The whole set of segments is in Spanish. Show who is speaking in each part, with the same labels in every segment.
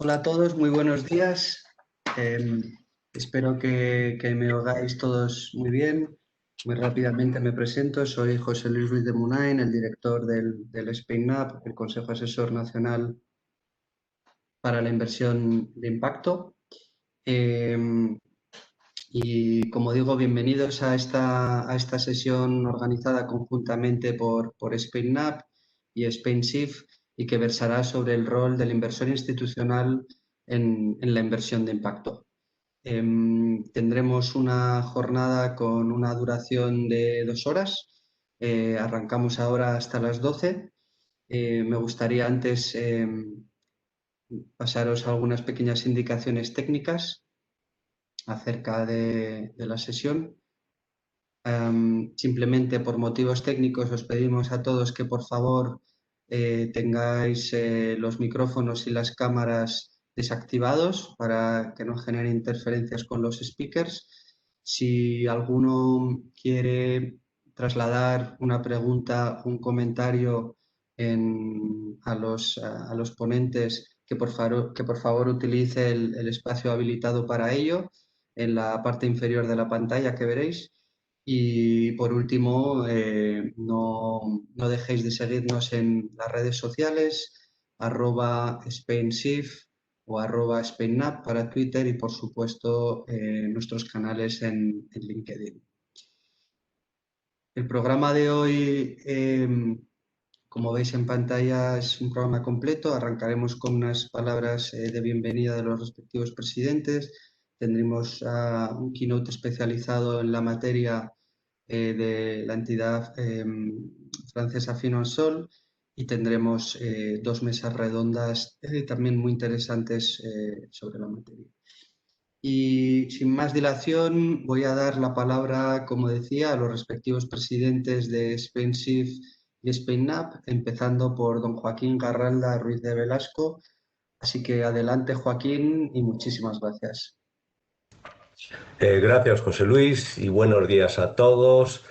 Speaker 1: Hola a todos, muy buenos días. Eh, Espero que me oigáis todos muy bien. Muy rápidamente me presento. Soy José Luis Ruiz de Munain, el director del SpainUp, el Consejo Asesor Nacional para la Inversión de Impacto. Eh, y como digo, bienvenidos a esta sesión organizada conjuntamente por SpainUp y SpainShift y que versará sobre el rol del inversor institucional en la inversión de impacto. Tendremos una jornada con una duración de 2 horas. Arrancamos ahora hasta las 12. Me gustaría antes pasaros algunas pequeñas indicaciones técnicas acerca de la sesión. Simplemente por motivos técnicos os pedimos a todos que por favor tengáis los micrófonos y las cámaras desactivados para que no genere interferencias con los speakers. Si alguno quiere trasladar una pregunta, un comentario a los ponentes, que por favor utilice el espacio habilitado para ello en la parte inferior de la pantalla que veréis. Y por último, no dejéis de seguirnos en las redes sociales, @SpainShift o @SpainUp para Twitter y por supuesto nuestros canales en LinkedIn. El programa de hoy, como veis en pantalla, es un programa completo. Arrancaremos con unas palabras de bienvenida de los respectivos presidentes. Tendremos un keynote especializado en la materia de la entidad francesa Finansol y tendremos 2 mesas redondas también muy interesantes sobre la materia. Y sin más dilación, voy a dar la palabra, como decía, a los respectivos presidentes de SpainShift y SpainUp, empezando por don Joaquín Garralda Ruiz de Velasco. Así que adelante, Joaquín, y muchísimas gracias.
Speaker 2: Gracias, José Luis, y buenos días a todos.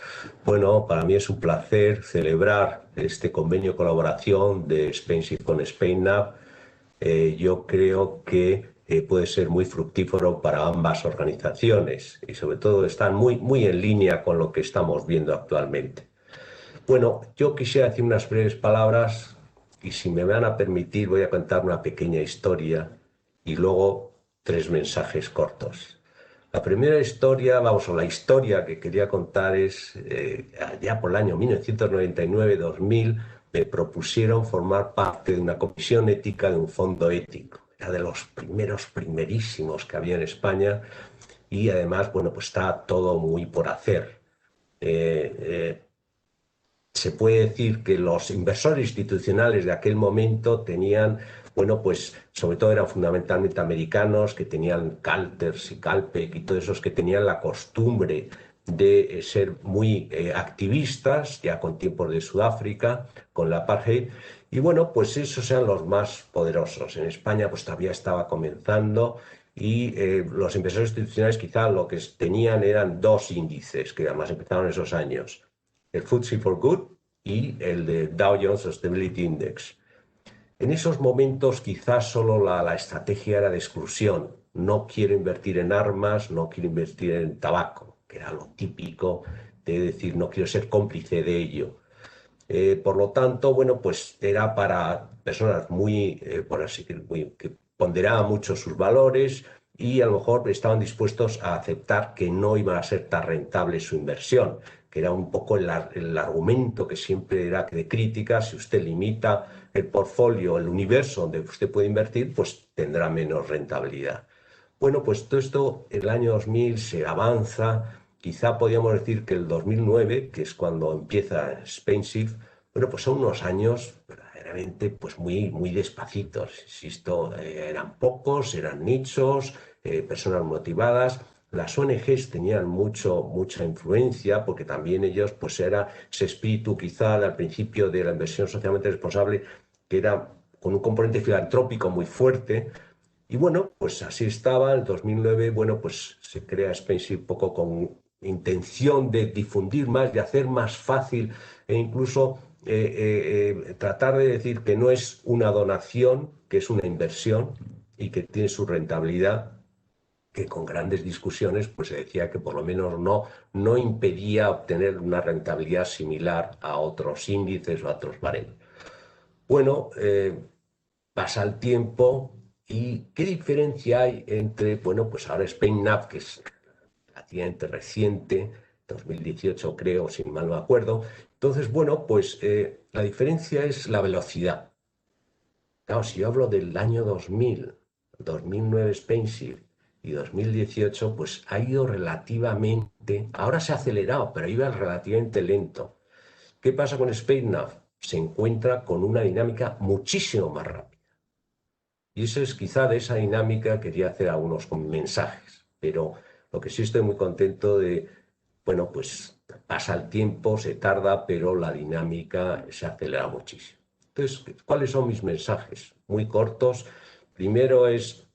Speaker 2: Bueno, para mí es un placer celebrar este convenio de colaboración de SpainShift con SpainUp. Yo creo que puede ser muy fructífero para ambas organizaciones y sobre todo están muy en línea con lo que estamos viendo actualmente. Bueno, yo quisiera decir unas breves palabras y si me van a permitir voy a contar una pequeña historia y luego 3 mensajes cortos. La primera historia, o la historia que quería contar es, ya por el año 1999-2000, me propusieron formar parte de una comisión ética de un fondo ético. Era de los primerísimos que había en España y además, bueno, pues está todo muy por hacer. Se puede decir que los inversores institucionales de aquel momento tenían, bueno, pues sobre todo eran fundamentalmente americanos que tenían Calters y Calpec y todos esos que tenían la costumbre de ser muy activistas, ya con tiempos de Sudáfrica, con la apartheid, y bueno, pues esos eran los más poderosos. En España pues todavía estaba comenzando y los inversores institucionales quizá lo que tenían eran 2 índices que además empezaron en esos años, el FTSE4Good y el de Dow Jones Sustainability Index. En esos momentos quizás solo la estrategia era de exclusión. No quiero invertir en armas, no quiero invertir en tabaco, que era lo típico de decir no quiero ser cómplice de ello. Por lo tanto, bueno, pues era para personas muy, por así decirlo, que ponderaban mucho sus valores y a lo mejor estaban dispuestos a aceptar que no iba a ser tan rentable su inversión, que era un poco el argumento que siempre era de crítica. Si usted limita el portfolio, el universo donde usted puede invertir, pues tendrá menos rentabilidad. Bueno, pues todo esto, el año 2000 se avanza. Quizá podríamos decir que el 2009, que es cuando empieza SpainShift, bueno, pues son unos años verdaderamente pues muy despacitos. Insisto, eran pocos, eran nichos, personas motivadas. Las ONGs tenían mucha influencia porque también ellos, pues era ese espíritu quizá al principio de la inversión socialmente responsable, que era con un componente filantrópico muy fuerte. Y bueno, pues así estaba. En el 2009, bueno, pues se crea SpainShift un poco con intención de difundir más, de hacer más fácil e incluso tratar de decir que no es una donación, que es una inversión. y que tiene su rentabilidad, que con grandes discusiones pues se decía que por lo menos no impedía obtener una rentabilidad similar a otros índices o a otros baremos. Bueno, pasa el tiempo y ¿qué diferencia hay entre, bueno, pues ahora SpainNav, que es relativamente reciente, 2018 creo, si mal no me acuerdo? Entonces, bueno, pues la diferencia es la velocidad. Claro, si yo hablo del año 2000, 2009 SpainShift y 2018, pues ha ido relativamente, ahora se ha acelerado, pero iba relativamente lento. ¿Qué pasa con SpainNav? Se encuentra con una dinámica muchísimo más rápida. Y eso es quizá de esa dinámica quería hacer algunos mensajes, pero lo que sí estoy muy contento de, bueno, pues pasa el tiempo, se tarda, pero la dinámica se acelera muchísimo. Entonces, ¿cuáles son mis mensajes? Muy cortos. Primero es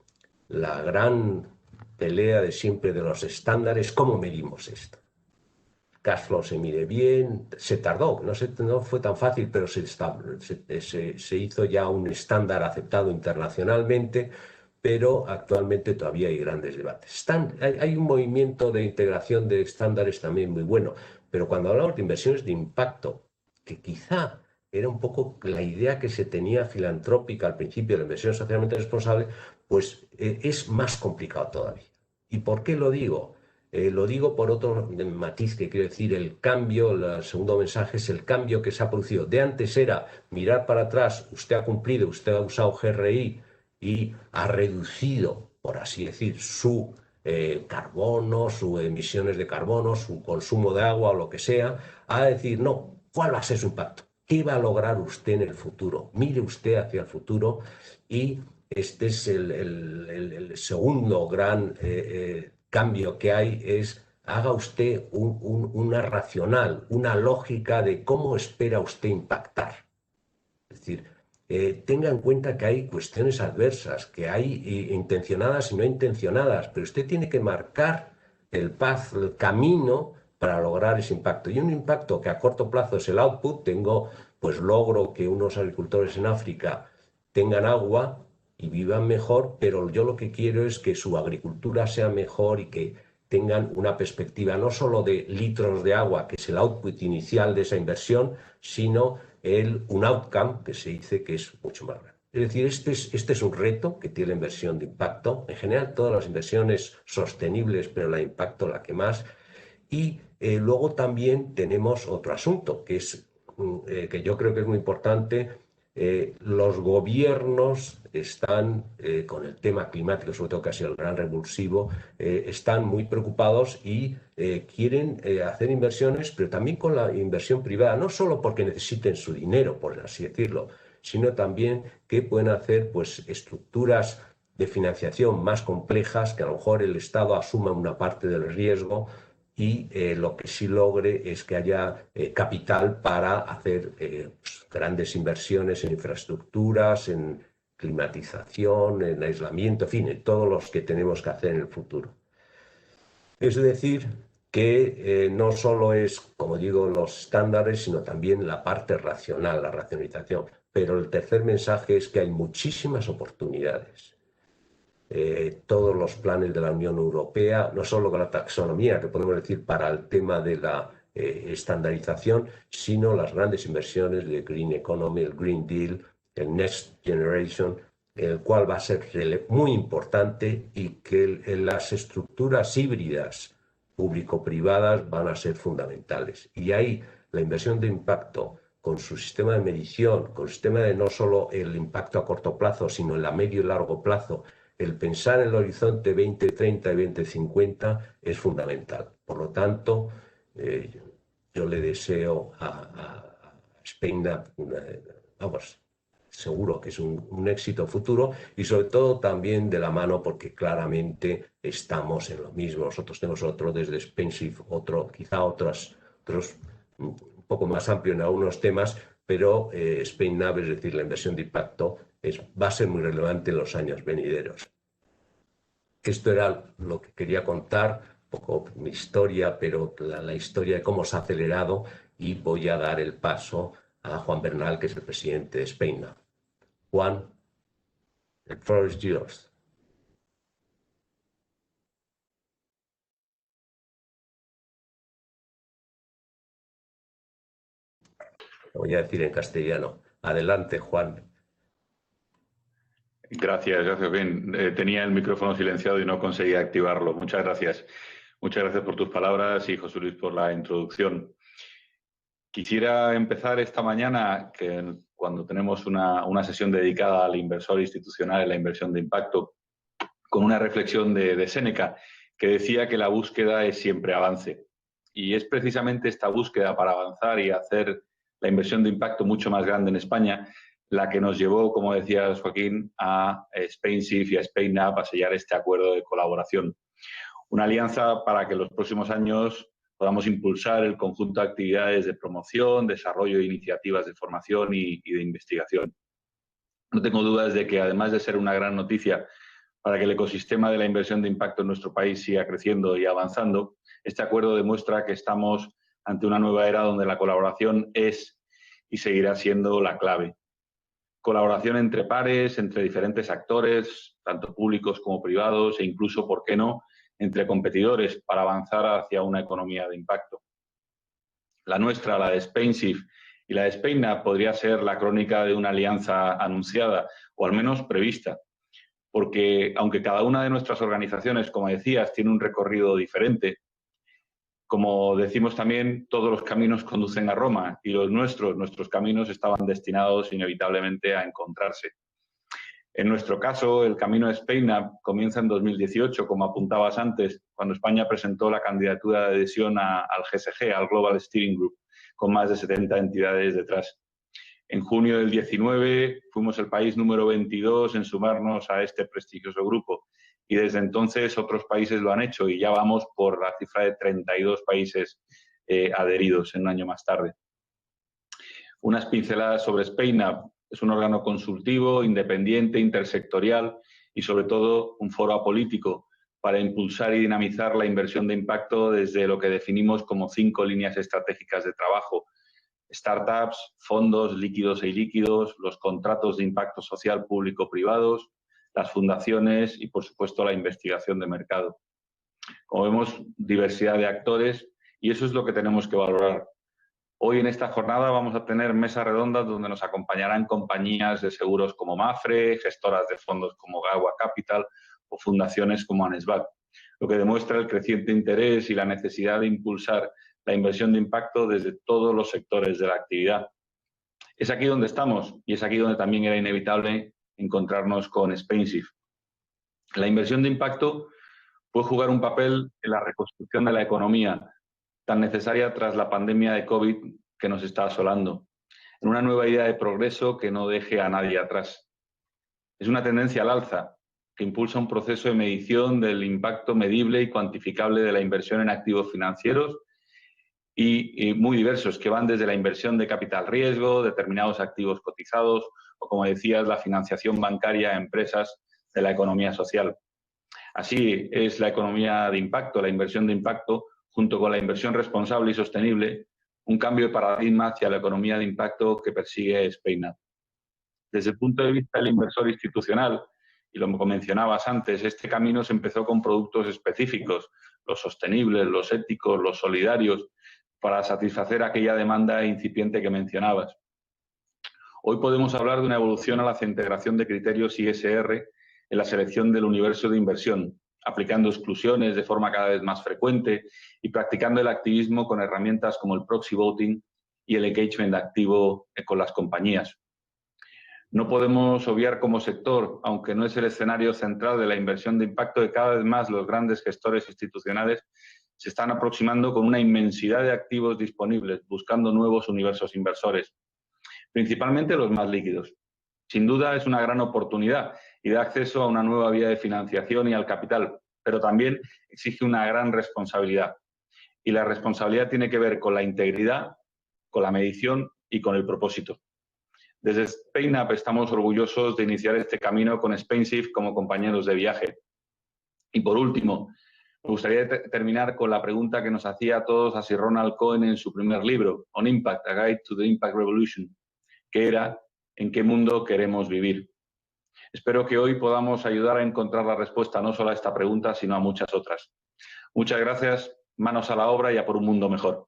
Speaker 2: la gran pelea de siempre de los estándares, ¿cómo medimos esto? Cash flow se mide bien, se tardó, no fue tan fácil, pero se hizo ya un estándar aceptado internacionalmente, pero actualmente todavía hay grandes debates. Hay un movimiento de integración de estándares también muy bueno, pero cuando hablamos de inversiones de impacto, que quizá era un poco la idea que se tenía filantrópica al principio de la inversión socialmente responsable, pues es más complicado todavía. ¿Y por qué lo digo? Lo digo por otro matiz que quiero decir, el cambio, el segundo mensaje es el cambio que se ha producido. De antes era mirar para atrás, usted ha cumplido, usted ha usado GRI y ha reducido, por así decir, su carbono, sus emisiones de carbono, su consumo de agua o lo que sea, a decir, no, ¿cuál va a ser su impacto? ¿Qué va a lograr usted en el futuro? Mire usted hacia el futuro y este es el segundo gran cambio que hay es haga usted una racional, una lógica de cómo espera usted impactar. Es decir, tenga en cuenta que hay cuestiones adversas, que hay intencionadas y no intencionadas, pero usted tiene que marcar el camino para lograr ese impacto. Y un impacto que a corto plazo es el output, pues logro que unos agricultores en África tengan agua y vivan mejor, pero yo lo que quiero es que su agricultura sea mejor y que tengan una perspectiva no solo de litros de agua, que es el output inicial de esa inversión, sino un outcome que se dice que es mucho más grande. Es decir, este es un reto que tiene la inversión de impacto. En general, todas las inversiones sostenibles, pero la de impacto la que más. Y luego también tenemos otro asunto, que que yo creo que es muy importante. Los gobiernos están, con el tema climático, sobre todo que ha sido el gran revulsivo, están muy preocupados y quieren hacer inversiones, pero también con la inversión privada, no solo porque necesiten su dinero, por así decirlo, sino también que pueden hacer pues, estructuras de financiación más complejas, que a lo mejor el Estado asuma una parte del riesgo y lo que sí logre es que haya capital para hacer pues, grandes inversiones en infraestructuras, en climatización, en aislamiento, en fin, en todos los que tenemos que hacer en el futuro. Es decir, que no solo es, como digo, los estándares, sino también la parte racional, la racionalización. Pero el tercer mensaje es que hay muchísimas oportunidades. Todos los planes de la Unión Europea, no solo con la taxonomía, que podemos decir para el tema de la estandarización, sino las grandes inversiones de Green Economy, el Green Deal, el Next Generation, el cual va a ser muy importante y que las estructuras híbridas público-privadas van a ser fundamentales. Y ahí la inversión de impacto con su sistema de medición, con su sistema de no solo el impacto a corto plazo, sino en la medio y largo plazo, el pensar en el horizonte 2030 y 2050 es fundamental. Por lo tanto, yo le deseo a SpainNav, vamos, seguro que es un éxito futuro y sobre todo también de la mano porque claramente estamos en lo mismo. Nosotros tenemos otro desde SpainShift, quizá otros un poco más amplio en algunos temas, pero SpainNav, es decir, la inversión de impacto, va a ser muy relevante en los años venideros. Esto era lo que quería contar, un poco mi historia, pero la historia de cómo se ha acelerado y voy a dar el paso a Juan Bernal, que es el presidente de SpainNav. Juan, el floor is yours. Lo voy a decir en castellano. Adelante, Juan.
Speaker 3: Gracias, bien. Tenía el micrófono silenciado y no conseguía activarlo. Muchas gracias. Muchas gracias por tus palabras y José Luis por la introducción. Quisiera empezar esta mañana, cuando tenemos una sesión dedicada al inversor institucional en la inversión de impacto, con una reflexión de Séneca, que decía que la búsqueda es siempre avance. Y es precisamente esta búsqueda para avanzar y hacer la inversión de impacto mucho más grande en España la que nos llevó, como decía Joaquín, a SpainSIF y a SpainUp a sellar este acuerdo de colaboración. Una alianza para que en los próximos años podamos impulsar el conjunto de actividades de promoción, desarrollo de iniciativas de formación y de investigación. No tengo dudas de que, además de ser una gran noticia para que el ecosistema de la inversión de impacto en nuestro país siga creciendo y avanzando, este acuerdo demuestra que estamos ante una nueva era donde la colaboración es y seguirá siendo la clave. Colaboración entre pares, entre diferentes actores, tanto públicos como privados, e incluso, ¿por qué no?, entre competidores para avanzar hacia una economía de impacto. La nuestra, la de SpainSIF y la de SpainUp, podría ser la crónica de una alianza anunciada, o al menos prevista, porque aunque cada una de nuestras organizaciones, como decías, tiene un recorrido diferente, como decimos también, todos los caminos conducen a Roma y nuestros caminos estaban destinados inevitablemente a encontrarse. En nuestro caso, el camino de SpainUp comienza en 2018, como apuntabas antes, cuando España presentó la candidatura de adhesión al GSG, al Global Steering Group, con más de 70 entidades detrás. En junio del 19 fuimos el país número 22 en sumarnos a este prestigioso grupo y desde entonces otros países lo han hecho y ya vamos por la cifra de 32 países adheridos en un año más tarde. Unas pinceladas sobre SpainUp. Es un órgano consultivo, independiente, intersectorial y sobre todo un foro apolítico para impulsar y dinamizar la inversión de impacto desde lo que definimos como 5 líneas estratégicas de trabajo: startups, fondos líquidos e ilíquidos, los contratos de impacto social público-privados, las fundaciones y, por supuesto, la investigación de mercado. Como vemos, diversidad de actores y eso es lo que tenemos que valorar. Hoy en esta jornada vamos a tener mesas redondas donde nos acompañarán compañías de seguros como Mapfre, gestoras de fondos como Gawa Capital o fundaciones como Anesbat, lo que demuestra el creciente interés y la necesidad de impulsar la inversión de impacto desde todos los sectores de la actividad. Es aquí donde estamos y es aquí donde también era inevitable encontrarnos con SpainSIF. La inversión de impacto puede jugar un papel en la reconstrucción de la economía, tan necesaria tras la pandemia de COVID que nos está asolando, en una nueva idea de progreso que no deje a nadie atrás. Es una tendencia al alza que impulsa un proceso de medición del impacto medible y cuantificable de la inversión en activos financieros y muy diversos, que van desde la inversión de capital riesgo, determinados activos cotizados o, como decías, la financiación bancaria a empresas de la economía social. Así es la economía de impacto, la inversión de impacto, junto con la inversión responsable y sostenible, un cambio de paradigma hacia la economía de impacto que persigue SpainUp. Desde el punto de vista del inversor institucional, y lo mencionabas antes, este camino se empezó con productos específicos, los sostenibles, los éticos, los solidarios, para satisfacer aquella demanda incipiente que mencionabas. Hoy podemos hablar de una evolución a la integración de criterios ISR en la selección del universo de inversión, aplicando exclusiones de forma cada vez más frecuente y practicando el activismo con herramientas como el proxy voting y el engagement activo con las compañías. No podemos obviar como sector, aunque no es el escenario central de la inversión de impacto, que cada vez más los grandes gestores institucionales se están aproximando con una inmensidad de activos disponibles, buscando nuevos universos inversores, principalmente los más líquidos. Sin duda es una gran oportunidad y da acceso a una nueva vía de financiación y al capital, pero también exige una gran responsabilidad. Y la responsabilidad tiene que ver con la integridad, con la medición y con el propósito. Desde SpainUp estamos orgullosos de iniciar este camino con SpainSIF como compañeros de viaje. Y por último, me gustaría terminar con la pregunta que nos hacía a todos así Ronald Cohen en su primer libro, On Impact, A Guide to the Impact Revolution, que era ¿en qué mundo queremos vivir? Espero que hoy podamos ayudar a encontrar la respuesta no solo a esta pregunta, sino a muchas otras. Muchas gracias, manos a la obra y a por un mundo mejor.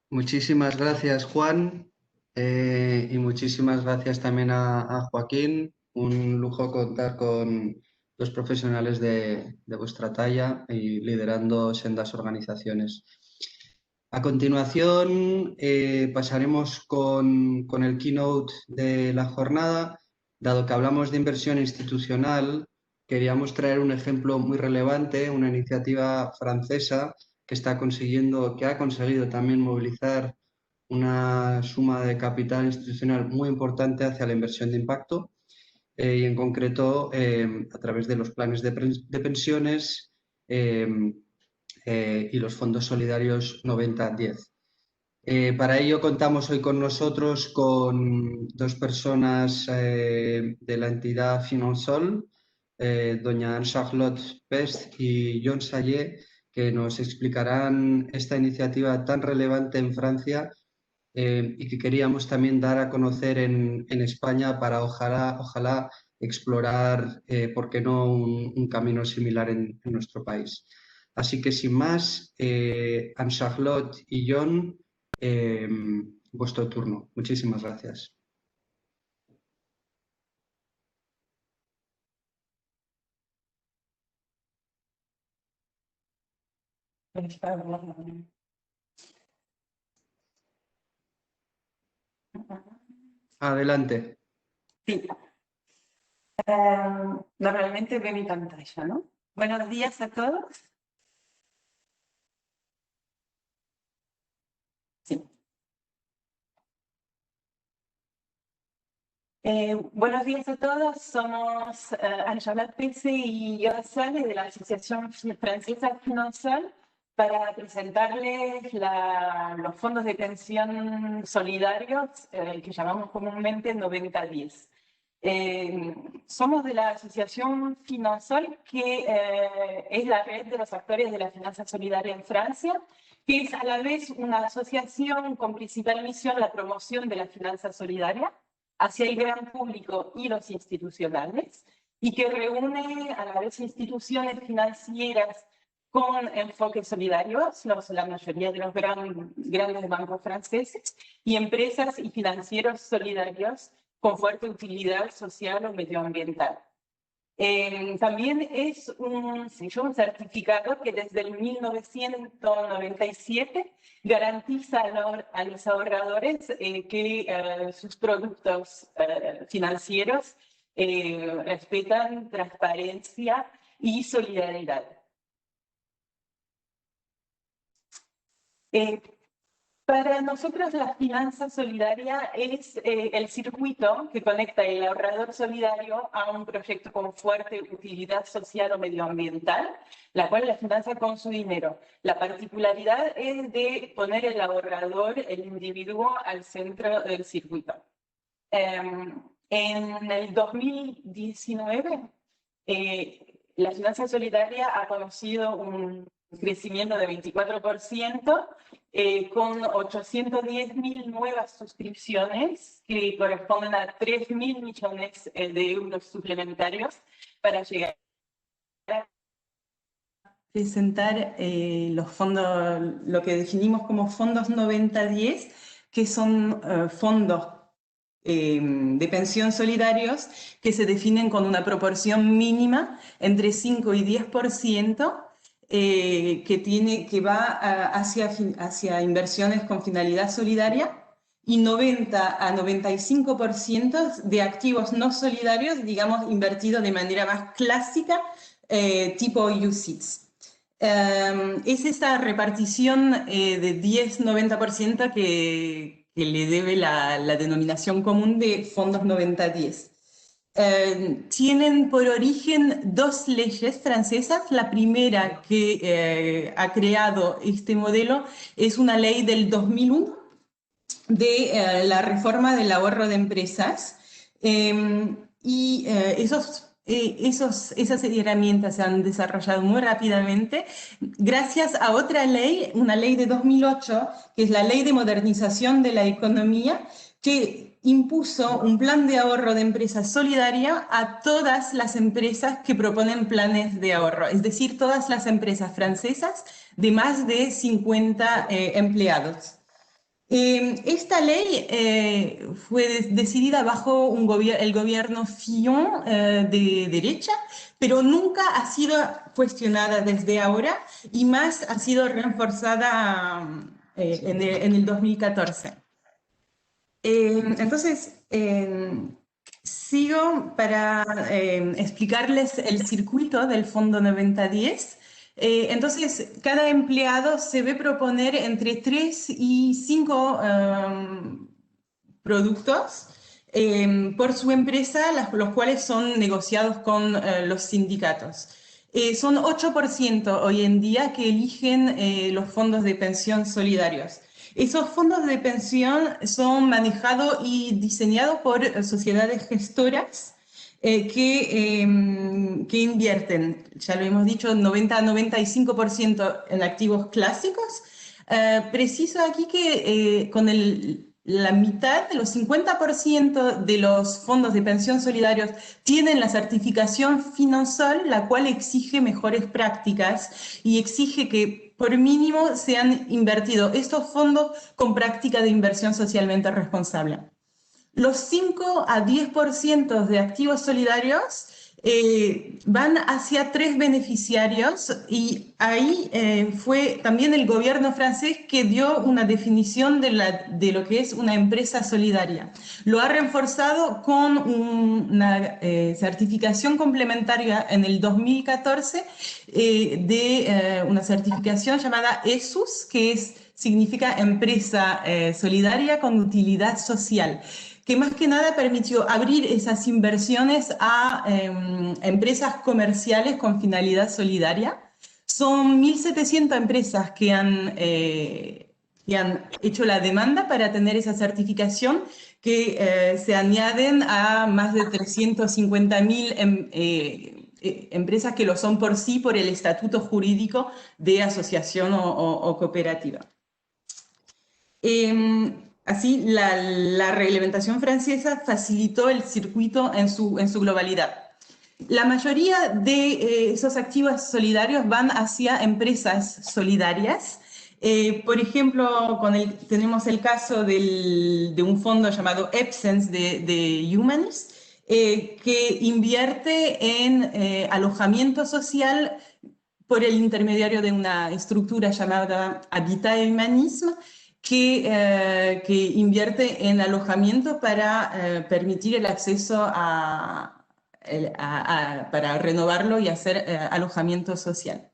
Speaker 1: Muchísimas gracias, Juan, y muchísimas gracias también a Joaquín. Un lujo contar con los profesionales de vuestra talla y liderando sendas organizaciones. A continuación, pasaremos con el keynote de la jornada. Dado que hablamos de inversión institucional, queríamos traer un ejemplo muy relevante, una iniciativa francesa que ha conseguido también movilizar una suma de capital institucional muy importante hacia la inversión de impacto y en concreto a través de los planes de pensiones y los fondos solidarios 90-10. Para ello contamos hoy con nosotros con dos personas de la entidad Finansol, doña Anne-Charlotte Pest y John Sayé, que nos explicarán esta iniciativa tan relevante en Francia y que queríamos también dar a conocer en España para ojalá explorar, ¿por qué no?, un camino similar en nuestro país. Así que sin más, Anne-Charlotte y John, vuestro turno. Muchísimas gracias. Adelante.
Speaker 4: Sí. Normalmente ve mi pantalla, ¿no? Buenos días a todos. Sí. Buenos días a todos. Somos Anne-Charlotte Pesse y yo Sale de la Asociación Francesa Finansol para presentarles los fondos de pensión solidarios que llamamos comúnmente 90-10. Somos de la Asociación Finansol, que es la red de los actores de la finanza solidaria en Francia, que es a la vez una asociación con principal misión la promoción de la finanza solidaria hacia el gran público y los institucionales, y que reúne a la vez instituciones financieras con enfoques solidarios, la mayoría de los grandes bancos franceses, y empresas y financieros solidarios con fuerte utilidad social o medioambiental. También es un certificado que desde el 1997 garantiza a los ahorradores que sus productos financieros respetan transparencia y solidaridad. Para nosotros la finanza solidaria es el circuito que conecta el ahorrador solidario a un proyecto con fuerte utilidad social o medioambiental, la cual la financia con su dinero. La particularidad es de poner el ahorrador, el individuo, al centro del circuito. En el 2019, la finanza solidaria ha conocido un crecimiento de 24%, con 810.000 nuevas suscripciones que corresponden a 3.000 millones de euros suplementarios para llegar a presentar los fondos, lo que definimos como fondos 90-10, que son fondos de pensión solidarios que se definen con una proporción mínima entre 5 y 10%, que va hacia inversiones con finalidad solidaria, y 90 a 95% de activos no solidarios, digamos, invertidos de manera más clásica, tipo UCITS. Es esta repartición de 10-90% que le debe la denominación común de fondos 90-10. Tienen por origen dos leyes francesas. La primera que ha creado este modelo es una ley del 2001 de la reforma del ahorro de empresas, y esas herramientas se han desarrollado muy rápidamente gracias a otra ley, una ley de 2008, que es la Ley de Modernización de la Economía, que impuso un plan de ahorro de empresa solidaria a todas las empresas que proponen planes de ahorro, es decir, todas las empresas francesas de más de 50 empleados. Esta ley fue decidida bajo el gobierno Fillon de derecha, pero nunca ha sido cuestionada desde ahora y más ha sido reforzada en el 2014. Entonces, sigo para explicarles el circuito del Fondo 9010. Entonces, cada empleado se ve proponer entre 3 y 5 productos por su empresa, los cuales son negociados con los sindicatos. Son 8% hoy en día que eligen los fondos de pensión solidarios. Esos fondos de pensión son manejados y diseñados por sociedades gestoras que invierten, ya lo hemos dicho, 90 a 95% en activos clásicos. Preciso aquí que con la mitad, de los 50% de los fondos de pensión solidarios tienen la certificación Finansol, la cual exige mejores prácticas y exige que por mínimo sean invertidos estos fondos con práctica de inversión socialmente responsable. Los 5 a 10% de activos solidarios van hacia 3 beneficiarios y ahí fue también el gobierno francés que dio una definición de lo que es una empresa solidaria. Lo ha reforzado con una certificación complementaria en el 2014 de una certificación llamada ESUS, que significa Empresa Solidaria con Utilidad Social, que más que nada permitió abrir esas inversiones a empresas comerciales con finalidad solidaria. Son 1.700 empresas que han hecho la demanda para tener esa certificación, que se añaden a más de 350.000 empresas que lo son por sí por el estatuto jurídico de asociación o cooperativa. Así, la reglamentación francesa facilitó el circuito en su globalidad. La mayoría de esos activos solidarios van hacia empresas solidarias. Por ejemplo, tenemos el caso de un fondo llamado Epsens de Humanis, que invierte en alojamiento social por el intermediario de una estructura llamada Habitat et Humanisme, que invierte en alojamiento para permitir el acceso para renovarlo y hacer alojamiento social.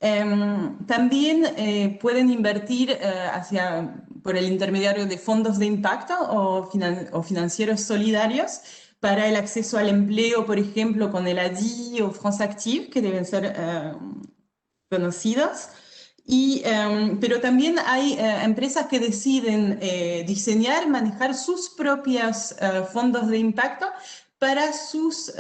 Speaker 4: También pueden invertir por el intermediario de fondos de impacto o financieros solidarios para el acceso al empleo, por ejemplo, con el ADI o France Active, que deben ser conocidos. Pero también hay empresas que deciden diseñar, manejar sus propios fondos de impacto para sus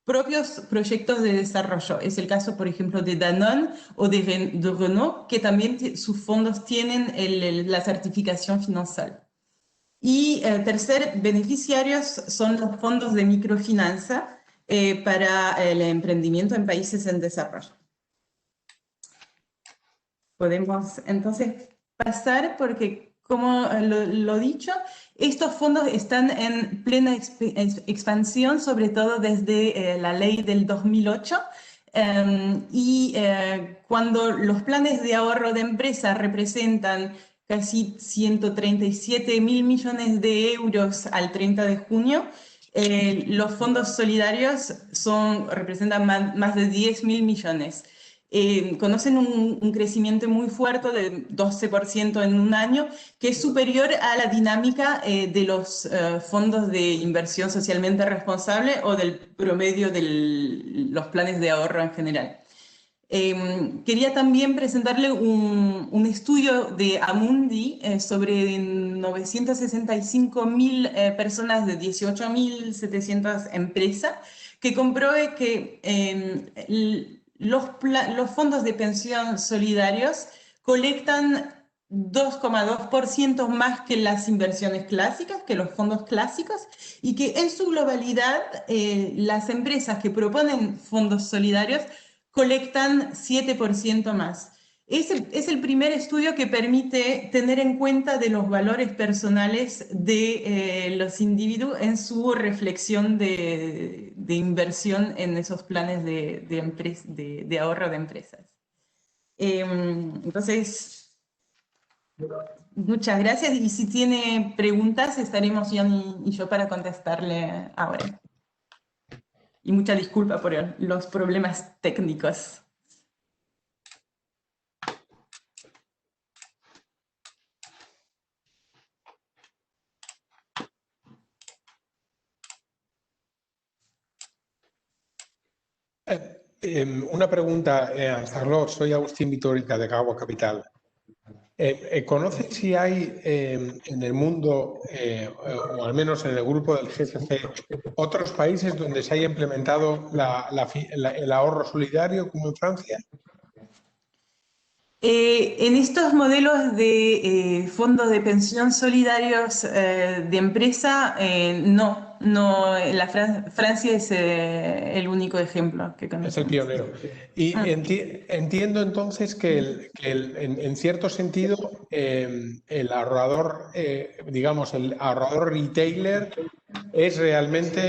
Speaker 4: propios proyectos de desarrollo. Es el caso, por ejemplo, de Danone o de Renault, que también sus fondos tienen la certificación Finansol. Y tercer beneficiarios son los fondos de microfinanza para el emprendimiento en países en desarrollo. Podemos entonces pasar porque, como lo dicho, estos fondos están en plena expansión, sobre todo desde la ley del 2008. Cuando los planes de ahorro de empresa representan casi 137.000 millones de euros al 30 de junio, los fondos solidarios representan más de 10.000 millones. Conocen un crecimiento muy fuerte de 12% en un año, que es superior a la dinámica de los fondos de inversión socialmente responsable o del promedio de los planes de ahorro en general. Quería también presentarle un estudio de Amundi sobre 965.000 personas de 18.700 empresas, que compruebe que los fondos de pensión solidarios colectan 2,2% más que las inversiones clásicas, que los fondos clásicos, y que en su globalidad las empresas que proponen fondos solidarios colectan 7% más. Es el primer estudio que permite tener en cuenta de los valores personales de los individuos en su reflexión de inversión en esos planes de ahorro de empresas. Entonces, muchas gracias, y si tiene preguntas estaremos Jan y yo para contestarle ahora. Y mucha disculpa por los problemas técnicos.
Speaker 5: Una pregunta, Charlotte, soy Agustín Vitórica de Gagua Capital. ¿Conoces si hay en el mundo, o al menos en el grupo del GCC, otros países donde se haya implementado el ahorro solidario, como en Francia?
Speaker 4: En estos modelos de fondos de pensión solidarios de empresa, Francia es el único ejemplo que conocemos.
Speaker 5: Es el pionero. Y entiendo entonces que en cierto sentido el ahorrador, digamos, el ahorrador retailer es realmente,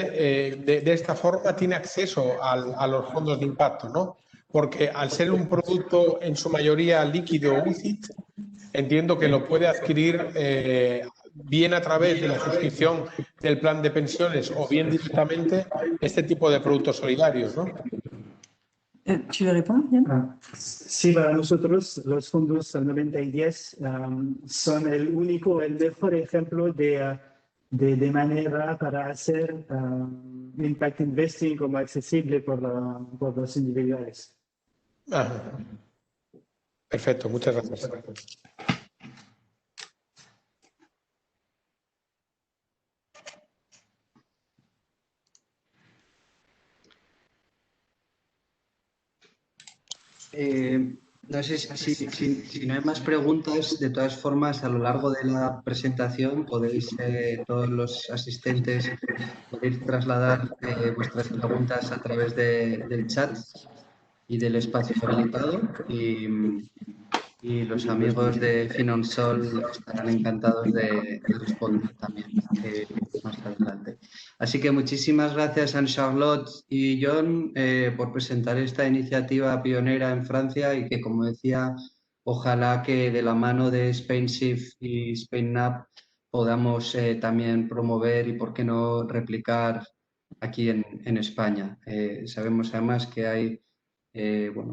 Speaker 5: de esta forma, tiene acceso a los fondos de impacto, ¿no? Porque al ser un producto en su mayoría líquido o UCIT, entiendo que lo puede adquirir bien a través de la suscripción del plan de pensiones o bien directamente este tipo de productos solidarios, ¿no?
Speaker 4: ¿Tu veux répondre, Jan?
Speaker 6: Sí, para nosotros los fondos 90 y 10 son el mejor ejemplo de manera para hacer impact investing como accesible por los individuales.
Speaker 5: Perfecto, muchas gracias.
Speaker 1: No sé si no hay más preguntas, de todas formas, a lo largo de la presentación podéis, todos los asistentes, podéis trasladar vuestras preguntas a través del chat y del espacio habilitado, y los amigos de Finansol estarán encantados de responder también más adelante. Así que muchísimas gracias a Charlotte y John por presentar esta iniciativa pionera en Francia, y que, como decía, ojalá que de la mano de SpainShift y SpainNap podamos también promover y, por qué no, replicar aquí en España. Sabemos además que hay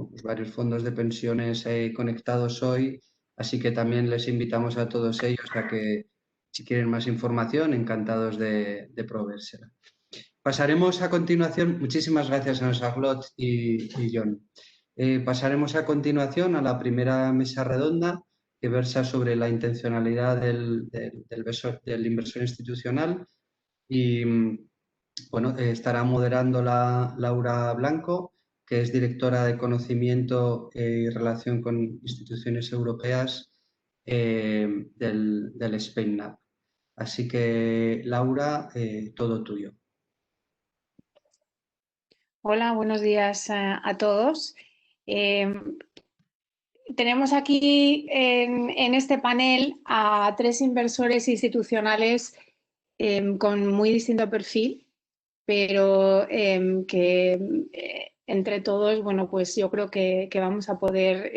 Speaker 1: pues varios fondos de pensiones conectados hoy, así que también les invitamos a todos ellos a que, si quieren más información, encantados de proveérsela. Pasaremos a continuación, muchísimas gracias a Charlotte y John. Pasaremos a continuación a la primera mesa redonda, que versa sobre la intencionalidad del inversor institucional, y bueno, estará moderando Laura Blanco, que es directora de Conocimiento y Relación con Instituciones Europeas del SpainNap. Así que, Laura, todo tuyo.
Speaker 7: Hola, buenos días a todos. Tenemos aquí en este panel a 3 inversores institucionales con muy distinto perfil, pero que entre todos, bueno, pues yo creo que vamos a poder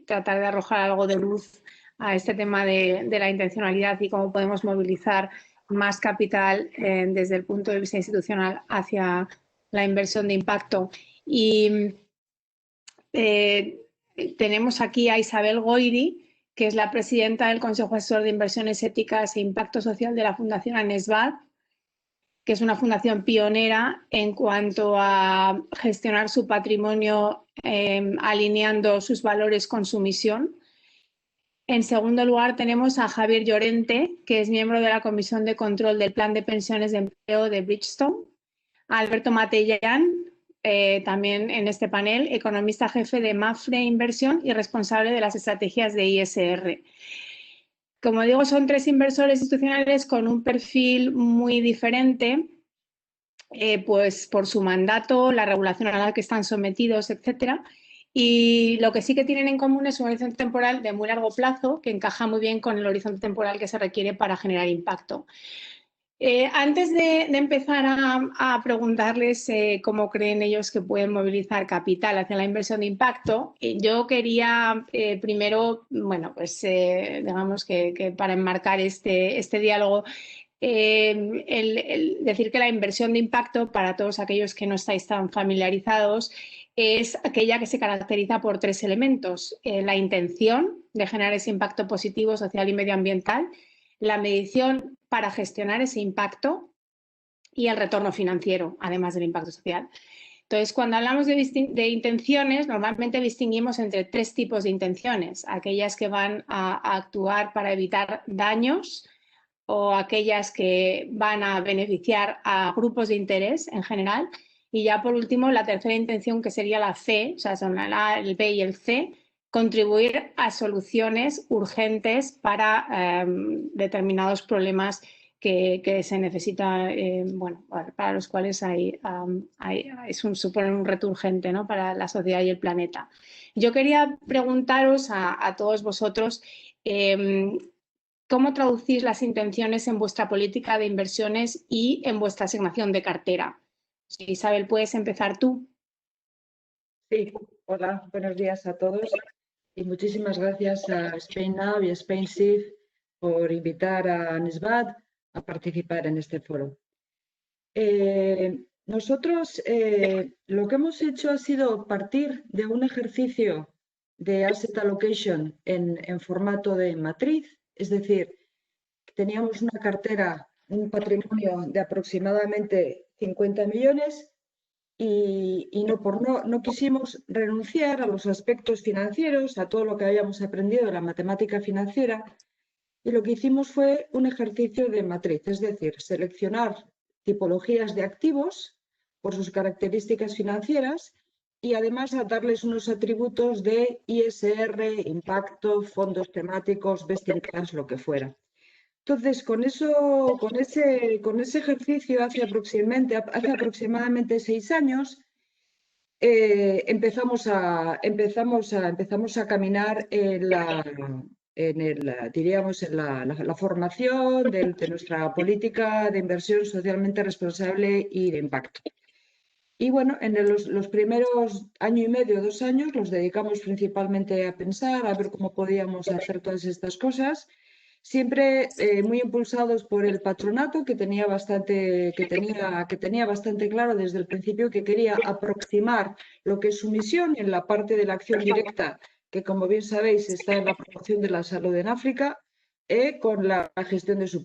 Speaker 7: tratar de arrojar algo de luz a este tema de la intencionalidad y cómo podemos movilizar más capital desde el punto de vista institucional hacia la inversión de impacto. Y tenemos aquí a Isabel Goiri, que es la presidenta del Consejo Asesor de Inversiones Éticas e Impacto Social de la Fundación ANESBAD, que es una fundación pionera en cuanto a gestionar su patrimonio alineando sus valores con su misión. En segundo lugar, tenemos a Javier Llorente, que es miembro de la Comisión de Control del Plan de Pensiones de Empleo de Bridgestone. A Alberto Matellán, también en este panel, economista jefe de Mapfre Inversión y responsable de las estrategias de ISR. Como digo, son 3 inversores institucionales con un perfil muy diferente, pues por su mandato, la regulación a la que están sometidos, etcétera. Y lo que sí que tienen en común es un horizonte temporal de muy largo plazo que encaja muy bien con el horizonte temporal que se requiere para generar impacto. Antes de empezar a preguntarles cómo creen ellos que pueden movilizar capital hacia la inversión de impacto, yo quería primero, bueno, pues digamos que para enmarcar este diálogo, el decir que la inversión de impacto, para todos aquellos que no estáis tan familiarizados, es aquella que se caracteriza por 3 elementos: la intención de generar ese impacto positivo, social y medioambiental, la medición para gestionar ese impacto y el retorno financiero, además del impacto social. Entonces, cuando hablamos de intenciones, normalmente distinguimos entre 3 tipos de intenciones: aquellas que van a actuar para evitar daños, o aquellas que van a beneficiar a grupos de interés en general. Y ya por último, la tercera intención, que sería la C, o sea, son el A, el B y el C, contribuir a soluciones urgentes para determinados problemas que se necesita, bueno, para los cuales supone un reto urgente, ¿no?, para la sociedad y el planeta. Yo quería preguntaros a todos vosotros, ¿cómo traducís las intenciones en vuestra política de inversiones y en vuestra asignación de cartera? Sí, Isabel, ¿puedes empezar tú?
Speaker 8: Sí, hola, buenos días a todos y muchísimas gracias a Spain Now y a SpainSIF por invitar a NSBAD a participar en este foro. Nosotros lo que hemos hecho ha sido partir de un ejercicio de asset allocation en formato de matriz, es decir, teníamos una cartera, un patrimonio de aproximadamente 50 millones y no quisimos renunciar a los aspectos financieros, a todo lo que habíamos aprendido de la matemática financiera, y lo que hicimos fue un ejercicio de matriz, es decir, seleccionar tipologías de activos por sus características financieras y además a darles unos atributos de ISR, impacto, fondos temáticos, best in class, lo que fuera. Entonces, con ese ejercicio hace aproximadamente 6 años, empezamos a caminar en la formación de nuestra política de inversión socialmente responsable y de impacto. Y bueno, en los primeros año y medio, 2 años, los dedicamos principalmente a pensar, a ver cómo podíamos hacer todas estas cosas, siempre muy impulsados por el patronato, que tenía bastante claro desde el principio que quería aproximar lo que es su misión en la parte de la acción directa, que como bien sabéis está en la promoción de la salud en África, con la gestión de su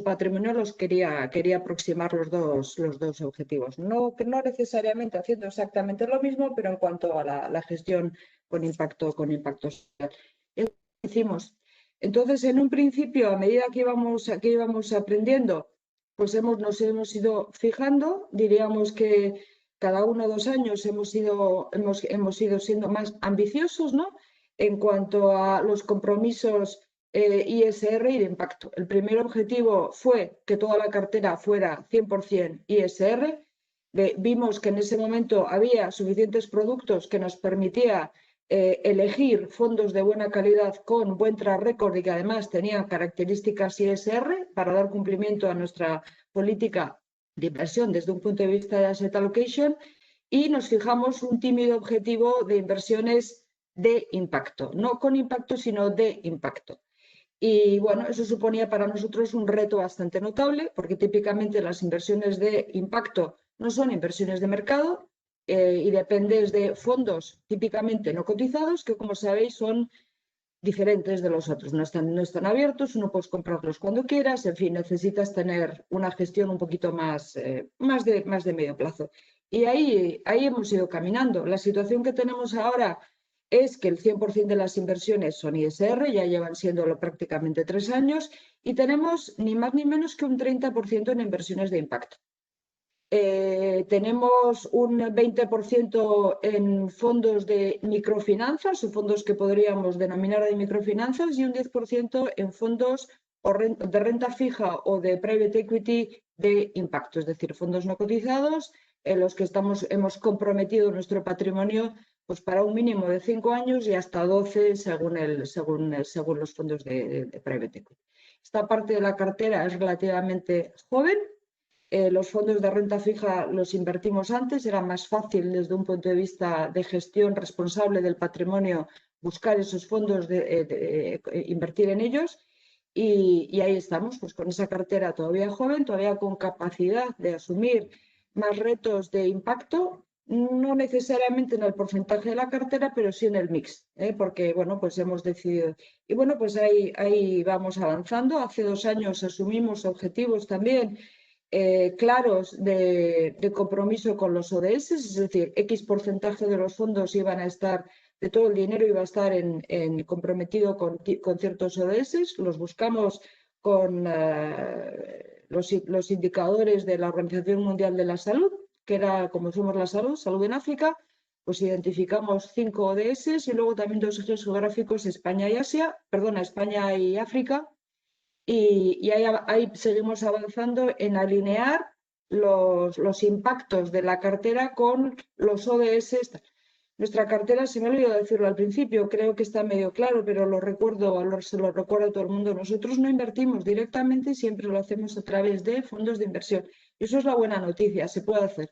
Speaker 8: patrimonio quería aproximar los dos objetivos. No necesariamente haciendo exactamente lo mismo, pero en cuanto a la gestión con impacto social. Eso hicimos. Entonces, en un principio, a medida que íbamos aprendiendo, pues nos hemos ido fijando, diríamos que cada 1 o 2 años hemos ido siendo más ambiciosos, ¿no?, en cuanto a los compromisos ISR y de impacto. El primer objetivo fue que toda la cartera fuera 100% ISR. Vimos que en ese momento había suficientes productos que nos permitía elegir fondos de buena calidad con buen track record y que además tenían características ISR para dar cumplimiento a nuestra política de inversión desde un punto de vista de asset allocation, y nos fijamos un tímido objetivo de inversiones de impacto, no con impacto sino de impacto. Y bueno, eso suponía para nosotros un reto bastante notable, porque típicamente las inversiones de impacto no son inversiones de mercado, y dependes de fondos típicamente no cotizados, que como sabéis son diferentes de los otros, no están abiertos, uno puedes comprarlos cuando quieras, en fin, necesitas tener una gestión un poquito más de medio plazo. Y ahí hemos ido caminando. La situación que tenemos ahora es que el 100% de las inversiones son ISR, ya llevan siéndolo prácticamente 3 años, y tenemos ni más ni menos que un 30% en inversiones de impacto. Tenemos un 20% en fondos de microfinanzas o fondos que podríamos denominar de microfinanzas y un 10% en fondos de renta fija o de private equity de impacto, es decir, fondos no cotizados en los que hemos comprometido nuestro patrimonio pues para un mínimo de 5 años y hasta 12 según los fondos de private equity. Esta parte de la cartera es relativamente joven. Los fondos de renta fija los invertimos antes, era más fácil desde un punto de vista de gestión responsable del patrimonio buscar esos fondos, invertir en ellos y ahí estamos, pues con esa cartera todavía joven, todavía con capacidad de asumir más retos de impacto, no necesariamente en el porcentaje de la cartera, pero sí en el mix, porque bueno, pues hemos decidido. Y bueno, pues ahí vamos avanzando. Hace 2 años asumimos objetivos también claros de compromiso con los ODS, es decir, X porcentaje de los fondos iban a estar, de todo el dinero iba a estar comprometido con ciertos ODS, los buscamos con los indicadores de la Organización Mundial de la Salud, que era como somos la salud en África, pues identificamos 5 ODS y luego también 2 ejes geográficos, España y África. Y ahí seguimos avanzando en alinear los impactos de la cartera con los ODS. Nuestra cartera, se me ha olvidado decirlo al principio, creo que está medio claro, pero se lo recuerdo a todo el mundo. Nosotros no invertimos directamente, siempre lo hacemos a través de fondos de inversión. Y eso es la buena noticia, se puede hacer.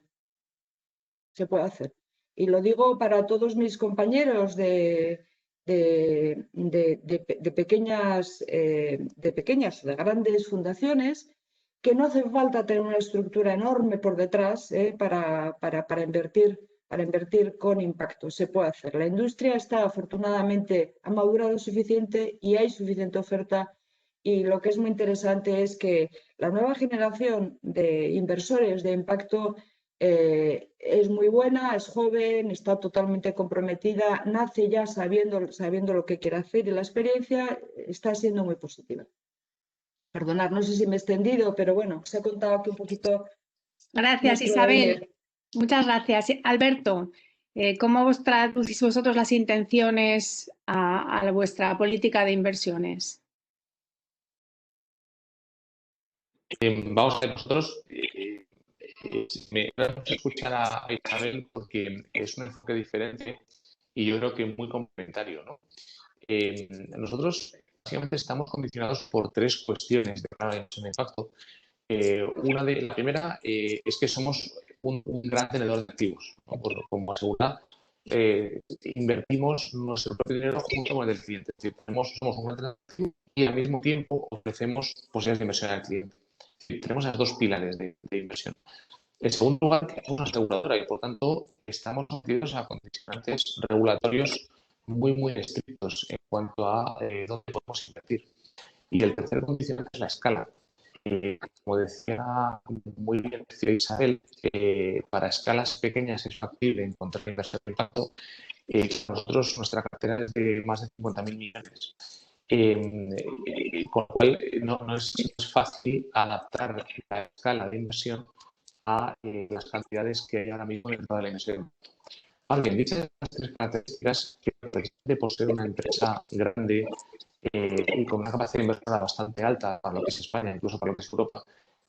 Speaker 8: Se puede hacer. Y lo digo para todos mis compañeros de pequeñas o de grandes fundaciones, que no hace falta tener una estructura enorme por detrás para invertir con impacto. Se puede hacer. La industria afortunadamente ha madurado suficiente y hay suficiente oferta. Y lo que es muy interesante es que la nueva generación de inversores de impacto es muy buena, es joven, está totalmente comprometida, nace ya sabiendo lo que quiere hacer y la experiencia está siendo muy positiva. Perdonad, no sé si me he extendido, pero bueno, os he contado aquí un poquito.
Speaker 7: Gracias, Isabel. Muchas gracias. Alberto, ¿cómo traducís vosotros las intenciones a vuestra política de inversiones?
Speaker 9: Vamos a ver, nosotros me gusta escuchar a Isabel porque es un enfoque diferente y yo creo que muy complementario, ¿no? Nosotros básicamente estamos condicionados por 3 cuestiones de cara a la inversión de impacto. La primera es que somos un gran tenedor de activos, ¿no? Como asegura, invertimos nuestro propio dinero junto con el del cliente. Es decir, somos un gran tenedor de activos y al mismo tiempo ofrecemos posibilidades de inversión al cliente. Tenemos esos 2 pilares de inversión. En segundo lugar, tenemos una aseguradora y, por tanto, estamos sometidos a condicionantes regulatorios muy, muy estrictos en cuanto a dónde podemos invertir. Y el tercer condicionante es la escala. Como decía muy bien Isabel, para escalas pequeñas es factible encontrar inversión de impacto. Nosotros, nuestra cartera es de más de 50.000 millones. Con lo cual no es fácil adaptar la escala de inversión a las cantidades que hay ahora mismo dentro de la inversión. Bien, dichas las 3 características, que precisamente por ser una empresa grande y con una capacidad inversora bastante alta para lo que es España, incluso para lo que es Europa,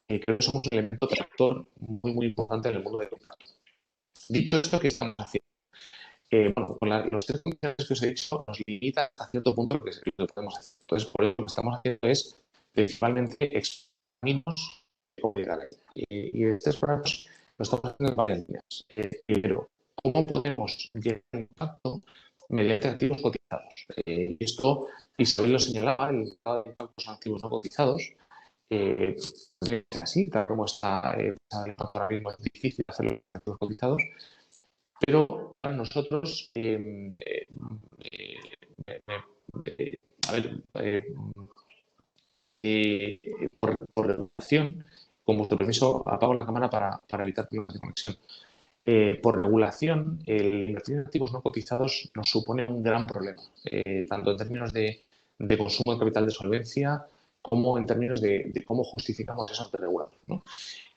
Speaker 9: creo que somos un elemento tractor muy, muy importante en el mundo del impacto. Dicho esto, ¿qué estamos haciendo? Bueno, con los 3 condiciones que os he dicho nos limita hasta cierto punto lo que podemos hacer. Entonces, por eso lo que estamos haciendo es principalmente examinos comunitarios. Y de estos programas lo estamos haciendo en varias líneas. Pero, ¿cómo podemos llegar al impacto mediante activos cotizados? Esto, Isabel lo señalaba, el mercado de impactos son activos no cotizados. Así, tal como está ahora mismo, es difícil hacerlo en activos cotizados. Pero para nosotros, por regulación, con vuestro permiso, apago la cámara para evitar problemas de conexión. Por regulación, el invertir en activos no cotizados nos supone un gran problema, tanto en términos de consumo de capital de solvencia como en términos de cómo justificamos eso ante regulador, ¿no?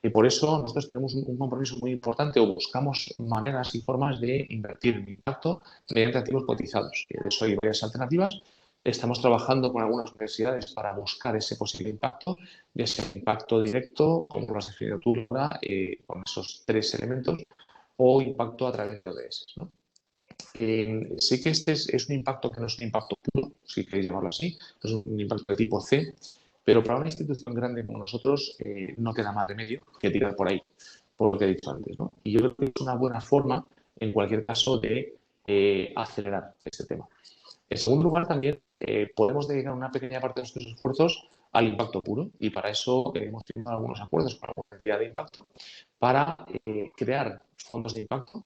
Speaker 9: Y por eso nosotros tenemos un compromiso muy importante, o buscamos maneras y formas de invertir en impacto mediante activos cotizados. Y de eso hay varias alternativas. Estamos trabajando con algunas universidades para buscar ese posible impacto, ya sea impacto directo, como lo has definido tú, Laura, con esos 3 elementos, o impacto a través de ODS, ¿no? Sí que este es un impacto que no es un impacto puro, si queréis llamarlo así, es un impacto de tipo C, pero para una institución grande como nosotros no queda más remedio que tirar por ahí, por lo que he dicho antes, ¿no? Y yo creo que es una buena forma, en cualquier caso, de acelerar este tema. En segundo lugar, también podemos dedicar una pequeña parte de nuestros esfuerzos al impacto puro, y para eso hemos firmado algunos acuerdos con alguna entidad de impacto para crear fondos de impacto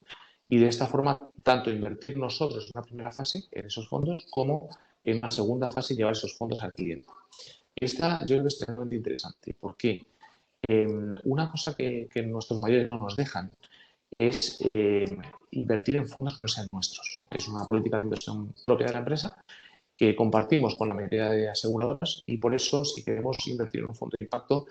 Speaker 9: y de esta forma tanto invertir nosotros en una primera fase en esos fondos como en una segunda fase llevar esos fondos al cliente. Esta yo creo que es extremadamente interesante. ¿Por qué? Una cosa que nuestros mayores no nos dejan es invertir en fondos que no sean nuestros. Es una política de inversión propia de la empresa que compartimos con la mayoría de aseguradoras, y por eso, si queremos invertir en un fondo de impacto,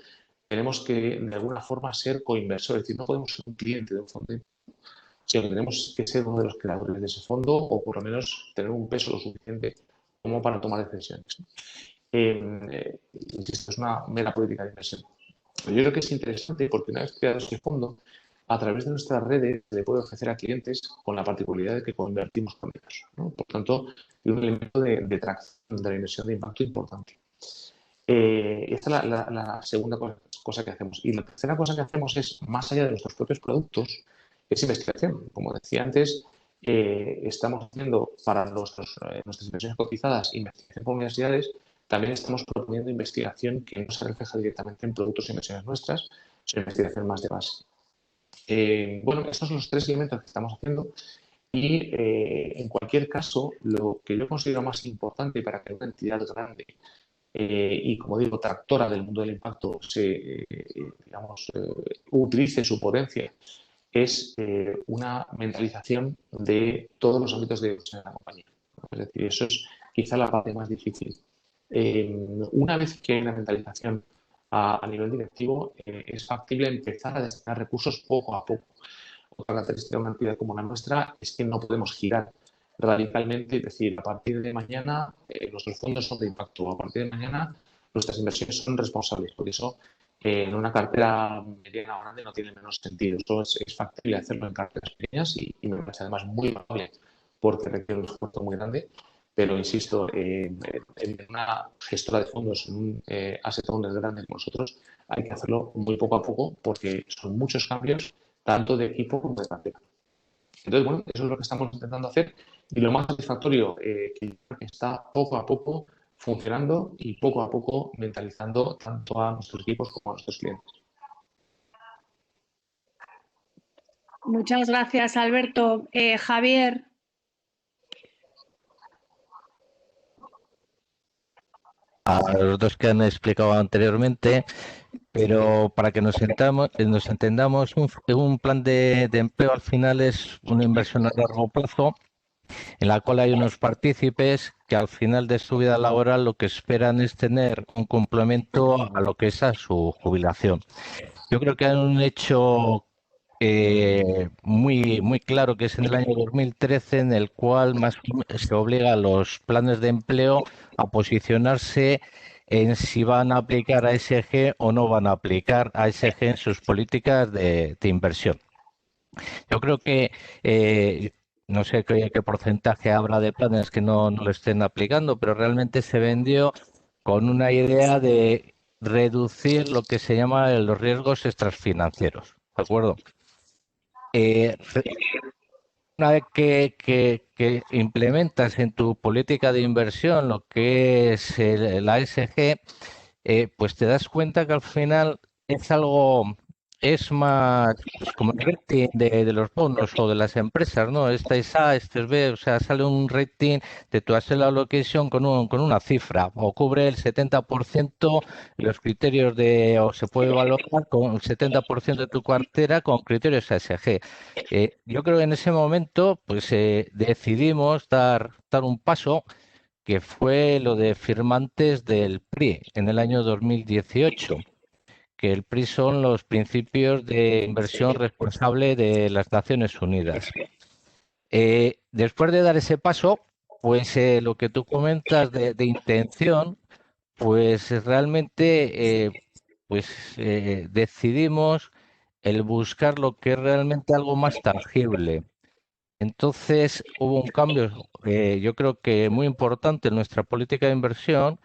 Speaker 9: tenemos que de alguna forma ser coinversores. Es decir, no podemos ser un cliente de un fondo de impacto, sino que tenemos que ser uno de los creadores de ese fondo, o por lo menos tener un peso lo suficiente como para tomar decisiones. Insisto, es una mera política de inversión. Pero yo creo que es interesante porque una vez creado este fondo, a través de nuestras redes se le puede ofrecer a clientes con la particularidad de que convertimos con ellos, ¿no? Por tanto, es un elemento de tracción de la inversión de impacto importante. Esta es la segunda cosa que hacemos. Y la tercera cosa que hacemos es, más allá de nuestros propios productos, es investigación. Como decía antes, estamos haciendo para nuestras inversiones cotizadas investigación con universidades. También estamos proponiendo investigación que no se refleja directamente en productos e inversiones nuestras, sino investigación más de base. Bueno, estos son los 3 elementos que estamos haciendo, y en cualquier caso, lo que yo considero más importante para que una entidad grande y, como digo, tractora del mundo del impacto utilice su potencia es una mentalización de todos los ámbitos de decisión de la compañía, ¿no? Es decir, eso es quizá la parte más difícil. Una vez que hay una mentalización a nivel directivo, es factible empezar a destinar recursos poco a poco. Otra característica de una entidad como la nuestra es que no podemos girar radicalmente y decir, a partir de mañana nuestros fondos son de impacto, a partir de mañana nuestras inversiones son responsables. Por eso, en una cartera mediana o grande no tiene menos sentido. Eso es factible hacerlo en carteras pequeñas, y me parece además muy viable porque requiere un esfuerzo muy grande. Pero, insisto, en una gestora de fondos, en un asset owner grande como nosotros, hay que hacerlo muy poco a poco porque son muchos cambios, tanto de equipo como de cartera. Entonces, bueno, eso es lo que estamos intentando hacer, y lo más satisfactorio que está poco a poco funcionando y poco a poco mentalizando tanto a nuestros equipos como a nuestros clientes.
Speaker 7: Muchas gracias, Alberto. Javier.
Speaker 10: A los dos que han explicado anteriormente, pero para que nos entendamos, un plan de empleo al final es una inversión a largo plazo en la cual hay unos partícipes que al final de su vida laboral lo que esperan es tener un complemento a lo que es a su jubilación. Yo creo que hay un hecho muy claro, que es en el año 2013, en el cual se obliga a los planes de empleo a posicionarse en si van a aplicar ASG o no van a aplicar ASG en sus políticas de inversión. Yo creo que no sé qué porcentaje habrá de planes que no lo estén aplicando, pero realmente se vendió con una idea de reducir lo que se llama los riesgos extrafinancieros, ¿de acuerdo? Una vez que implementas en tu política de inversión lo que es el ASG, pues te das cuenta que al final es más pues, como el rating de los bonos o de las empresas, ¿no? Esta es A, este es B, o sea, sale un rating de tu asset allocation con una cifra, o cubre el 70% los criterios o se puede valorar con el 70% de tu cartera con criterios ASG. Yo creo que en ese momento, pues decidimos dar un paso, que fue lo de firmantes del PRI en el año 2018. que el PRI son los principios de inversión responsable de las Naciones Unidas. Después de dar ese paso, pues lo que tú comentas de intención, pues realmente decidimos el buscar lo que es realmente algo más tangible. Entonces hubo un cambio, yo creo que muy importante en nuestra política de inversión,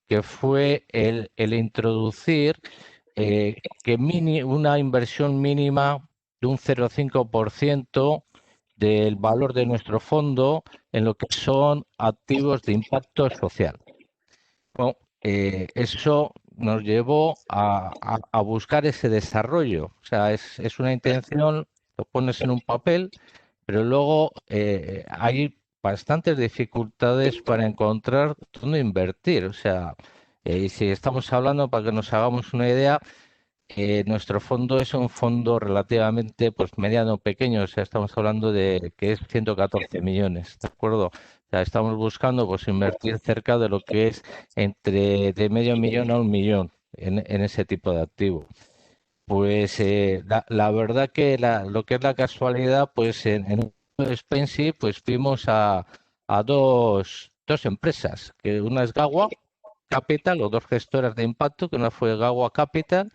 Speaker 10: que fue el introducir una inversión mínima de un 0,5% del valor de nuestro fondo en lo que son activos de impacto social. Bueno, eso nos llevó a buscar ese desarrollo. O sea, es una intención, lo pones en un papel, pero luego hay bastantes dificultades para encontrar dónde invertir. O sea, si estamos hablando, para que nos hagamos una idea, nuestro fondo es un fondo relativamente mediano pequeño, o sea, estamos hablando de que es 114 millones, ¿de acuerdo? O sea, estamos buscando invertir cerca de lo que es entre de medio millón a 1 millón en ese tipo de activo. Pues la verdad que lo que es la casualidad, pues en Spency, pues vimos a dos empresas, que una es Gawa Capital, o dos gestoras de impacto, que una fue Gawa Capital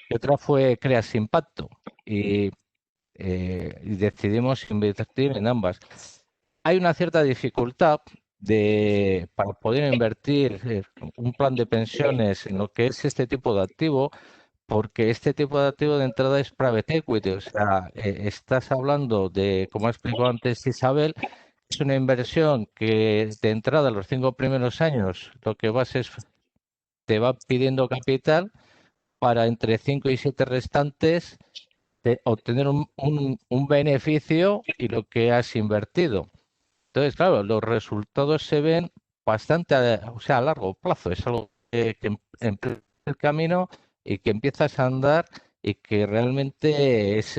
Speaker 10: y otra fue Creas Impacto. Y decidimos invertir en ambas. Hay una cierta dificultad para poder invertir un plan de pensiones en lo que es este tipo de activo, porque este tipo de activo de entrada es private equity, o sea, estás hablando de, como ha explicado antes Isabel, es una inversión que de entrada los 5 primeros años lo que vas es, te va pidiendo capital para entre 5 y 7 restantes de obtener un beneficio y lo que has invertido. Entonces, claro, los resultados se ven bastante, a largo plazo. Es algo que empieza el camino y que empiezas a andar y que realmente es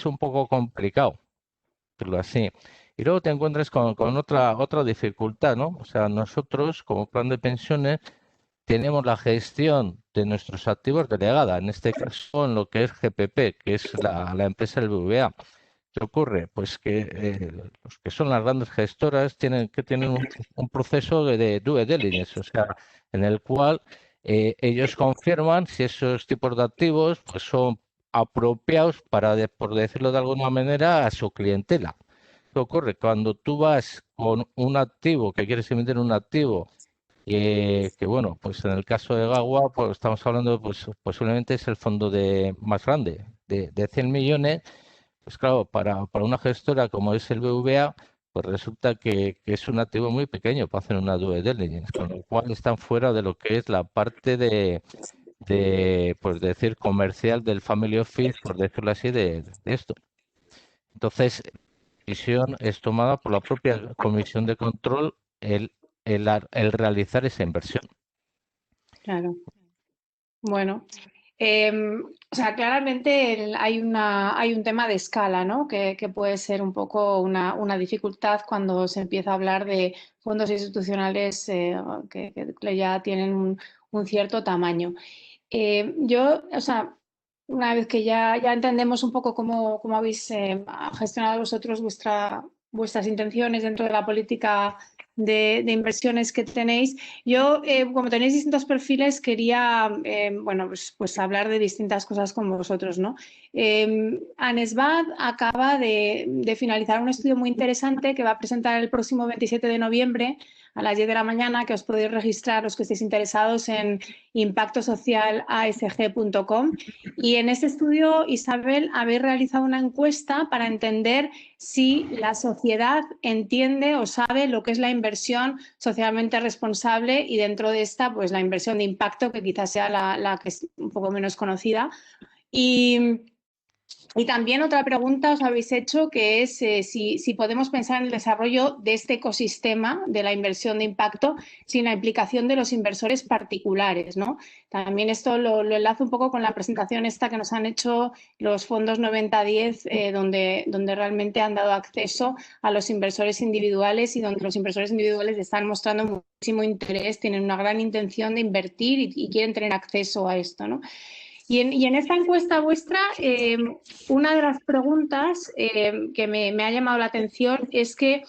Speaker 10: un poco complicado, decirlo así. Y luego te encuentras con otra dificultad, ¿no? O sea, nosotros como plan de pensiones tenemos la gestión de nuestros activos delegada, en este caso en lo que es GPP, que es la empresa del BBVA. ¿Qué ocurre? Pues que los que son las grandes gestoras tienen un proceso de due diligence, o sea, en el cual ellos confirman si esos tipos de activos pues son apropiados para, por decirlo de alguna manera, a su clientela. ¿Qué ocurre? Cuando tú vas con un activo, que quieres emitir un activo, que bueno, pues en el caso de Gawa, pues estamos hablando, pues posiblemente es el fondo más grande, de 100 millones, pues claro, para una gestora como es el BVA, pues resulta que es un activo muy pequeño para hacer una due diligence, con lo cual están fuera de lo que es la parte pues decir, comercial del family office, por decirlo así, de esto. Entonces, la decisión es tomada por la propia comisión de control el realizar esa inversión.
Speaker 7: Claro. Bueno, o sea, claramente hay un tema de escala, ¿no? Que puede ser un poco una dificultad cuando se empieza a hablar de fondos institucionales que ya tienen un cierto tamaño. O sea, una vez que ya entendemos un poco cómo habéis gestionado vosotros vuestras intenciones dentro de la política de inversiones que tenéis, yo, como tenéis distintos perfiles, quería pues hablar de distintas cosas con vosotros, ¿no? ANESBAD acaba de finalizar un estudio muy interesante que va a presentar el próximo 27 de noviembre a las 10 de la mañana, que os podéis registrar los que estéis interesados en impactosocialasg.com. Y en este estudio, Isabel, habéis realizado una encuesta para entender si la sociedad entiende o sabe lo que es la inversión socialmente responsable, y dentro de esta, pues la inversión de impacto, que quizás sea la que es un poco menos conocida. Y Y también otra pregunta os habéis hecho, que es si podemos pensar en el desarrollo de este ecosistema de la inversión de impacto sin la implicación de los inversores particulares, ¿no? También esto lo enlazo un poco con la presentación esta que nos han hecho los fondos 90-10, donde realmente han dado acceso a los inversores individuales y donde los inversores individuales están mostrando muchísimo interés, tienen una gran intención de invertir y quieren tener acceso a esto, ¿no? Y en esta encuesta vuestra, una de las preguntas que me ha llamado la atención es que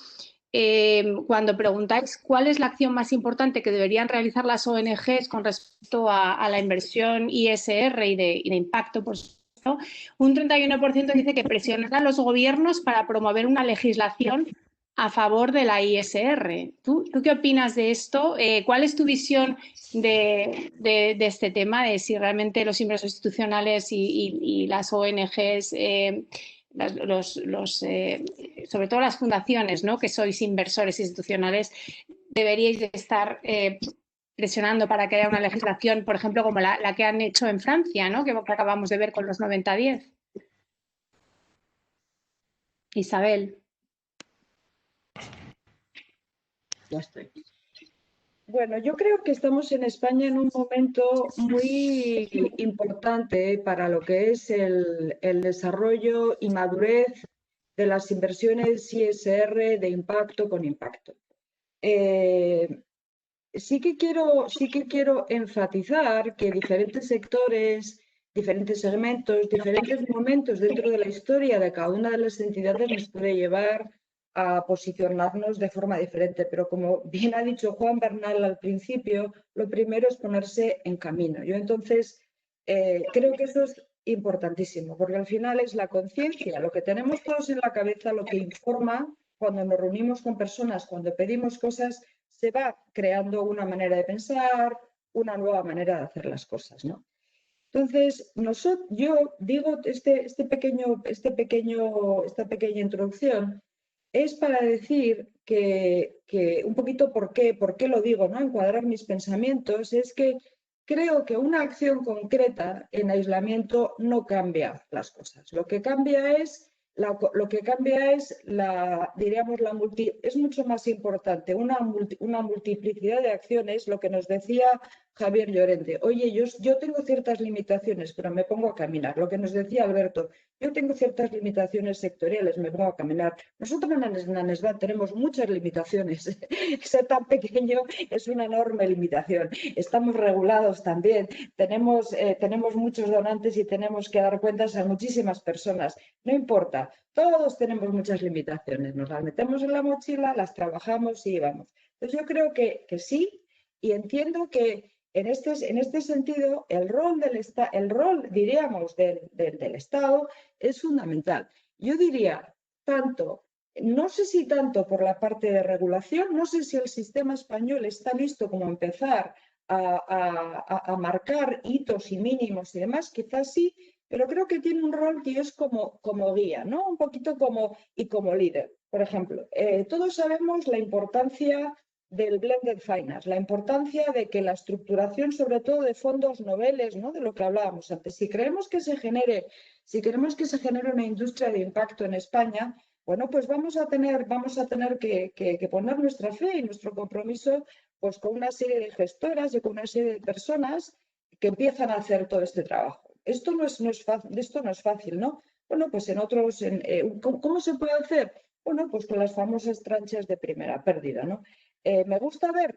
Speaker 7: cuando preguntáis cuál es la acción más importante que deberían realizar las ONGs con respecto a la inversión ISR y de impacto, por supuesto, un 31% dice que presionar a los gobiernos para promover una legislación a favor de la ISR. ¿Tú qué opinas de esto? ¿Cuál es tu visión de este tema, de si realmente los inversores institucionales y las ONGs, sobre todo las fundaciones, ¿no?, que sois inversores institucionales, deberíais de estar presionando para que haya una legislación, por ejemplo, como la que han hecho en Francia, ¿no?, que acabamos de ver con los 90-10? Isabel.
Speaker 8: Ya estoy. Bueno, yo creo que estamos en España en un momento muy importante para lo que es el desarrollo y madurez de las inversiones ISR de impacto con impacto. Sí que quiero enfatizar que diferentes sectores, diferentes segmentos, diferentes momentos dentro de la historia de cada una de las entidades nos puede llevar a posicionarnos de forma diferente, pero como bien ha dicho Juan Bernal al principio, lo primero es ponerse en camino. Yo entonces creo que eso es importantísimo, porque al final es la conciencia, lo que tenemos todos en la cabeza, lo que informa cuando nos reunimos con personas, cuando pedimos cosas, se va creando una manera de pensar, una nueva manera de hacer las cosas, ¿no? Entonces, yo digo esta pequeña introducción es para decir que un poquito por qué lo digo, ¿no? Encuadrar mis pensamientos, es que creo que una acción concreta en aislamiento no cambia las cosas. Lo que cambia es es mucho más importante una multiplicidad de acciones, lo que nos decía Javier Llorente. Oye, yo tengo ciertas limitaciones, pero me pongo a caminar. Lo que nos decía Alberto, yo tengo ciertas limitaciones sectoriales, me pongo a caminar. Nosotros en ANESBAT tenemos muchas limitaciones. Ser tan pequeño es una enorme limitación. Estamos regulados también, tenemos muchos donantes y tenemos que dar cuentas a muchísimas personas. No importa, todos tenemos muchas limitaciones. Nos las metemos en la mochila, las trabajamos y vamos. Entonces yo creo que sí, y entiendo que en este sentido, el rol, diríamos, del Estado es fundamental. Yo diría, no sé si tanto por la parte de regulación, no sé si el sistema español está listo como empezar a marcar hitos y mínimos y demás, quizás sí, pero creo que tiene un rol que es como guía, ¿no? Un poquito como líder. Por ejemplo, todos sabemos la importancia del blended finance, la importancia de que la estructuración, sobre todo de fondos noveles, ¿no?, de lo que hablábamos antes, si queremos que se genere una industria de impacto en España, bueno, pues vamos a tener que poner nuestra fe y nuestro compromiso pues con una serie de gestoras y con una serie de personas que empiezan a hacer todo este trabajo. Esto no es fácil, ¿no? Bueno, pues ¿cómo se puede hacer? Bueno, pues con las famosas tranchas de primera pérdida, ¿no? Me gusta ver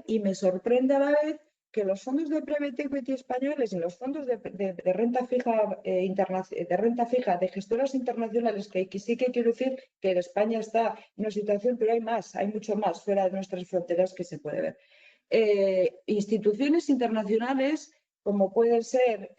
Speaker 8: y me sorprende a la vez que los fondos de private equity españoles y los fondos de renta fija de gestoras internacionales, que sí que quiero decir que en España está en una situación, pero hay mucho más fuera de nuestras fronteras que se puede ver. Instituciones internacionales como pueden ser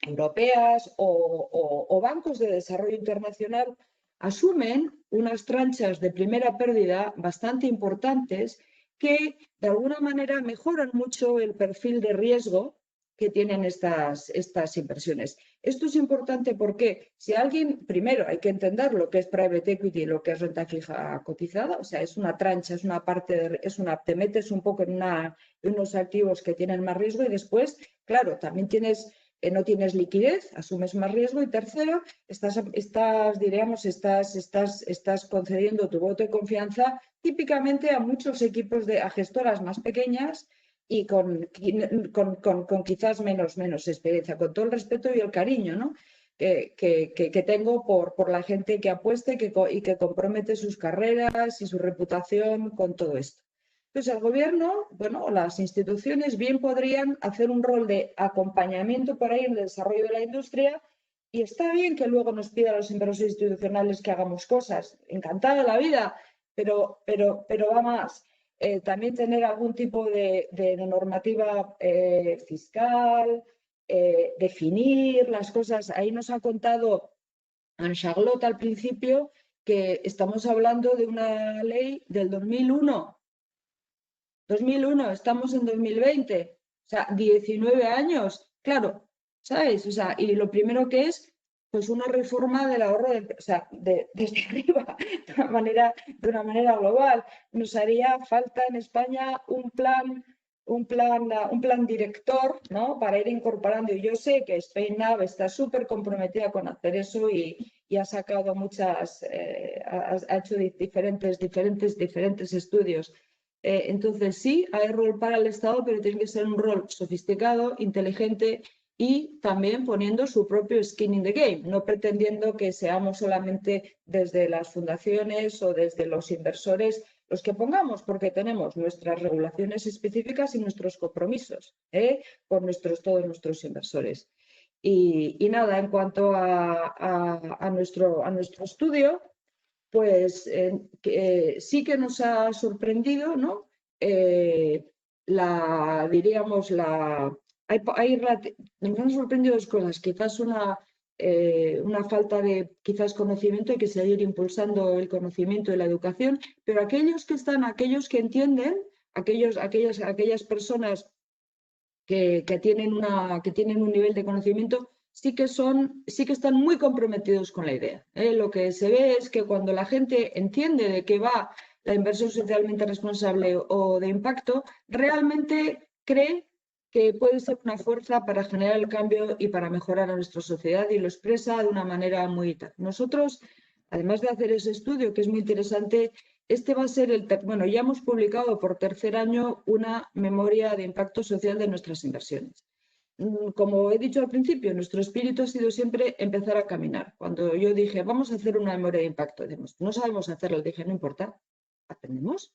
Speaker 8: europeas o bancos de desarrollo internacional asumen unas tranchas de primera pérdida bastante importantes que de alguna manera mejoran mucho el perfil de riesgo que tienen estas inversiones. Esto es importante porque si alguien, primero hay que entender lo que es private equity y lo que es renta fija cotizada, o sea, es una trancha, te metes un poco en unos activos que tienen más riesgo y después, claro, también tienes no tienes liquidez, asumes más riesgo. Y tercero, estás concediendo tu voto de confianza típicamente a muchos equipos, a gestoras más pequeñas y con quizás menos experiencia, con todo el respeto y el cariño, ¿no?, que tengo por la gente que apuesta y que compromete sus carreras y su reputación con todo esto. Entonces, el gobierno, bueno, las instituciones bien podrían hacer un rol de acompañamiento por ahí en el desarrollo de la industria, y está bien que luego nos pidan a los inversores institucionales que hagamos cosas. Encantada la vida, pero va más. También tener algún tipo de normativa fiscal, definir las cosas. Ahí nos ha contado Anne-Charlotte al principio que estamos hablando de una ley del 2001. 2001, estamos en 2020, o sea, 19 años, claro, ¿sabes? O sea, y lo primero que es, pues una reforma del ahorro, desde arriba, de una manera global. Nos haría falta en España un plan director, ¿no?, para ir incorporando. Y yo sé que Spain Now está súper comprometida con hacer eso y ha sacado ha hecho diferentes estudios. Entonces sí, hay rol para el Estado, pero tiene que ser un rol sofisticado, inteligente y también poniendo su propio skin in the game, no pretendiendo que seamos solamente desde las fundaciones o desde los inversores los que pongamos, porque tenemos nuestras regulaciones específicas y nuestros compromisos con todos nuestros inversores. Y nada, en cuanto a nuestro estudio, pues sí que nos ha sorprendido, ¿no? Nos han sorprendido dos cosas. Quizás una falta de conocimiento, hay que seguir impulsando el conocimiento y la educación, pero aquellos que entienden, aquellas personas que tienen un nivel de conocimiento, sí que están muy comprometidos con la idea. Lo que se ve es que cuando la gente entiende de qué va la inversión socialmente responsable o de impacto, realmente cree que puede ser una fuerza para generar el cambio y para mejorar a nuestra sociedad, y lo expresa de una manera muy... Nosotros, además de hacer ese estudio, que es muy interesante, va a ser bueno, ya hemos publicado por tercer año una memoria de impacto social de nuestras inversiones. Como he dicho al principio, nuestro espíritu ha sido siempre empezar a caminar. Cuando yo dije, vamos a hacer una memoria de impacto, decimos, no sabemos hacerlo, dije, no importa, aprendemos,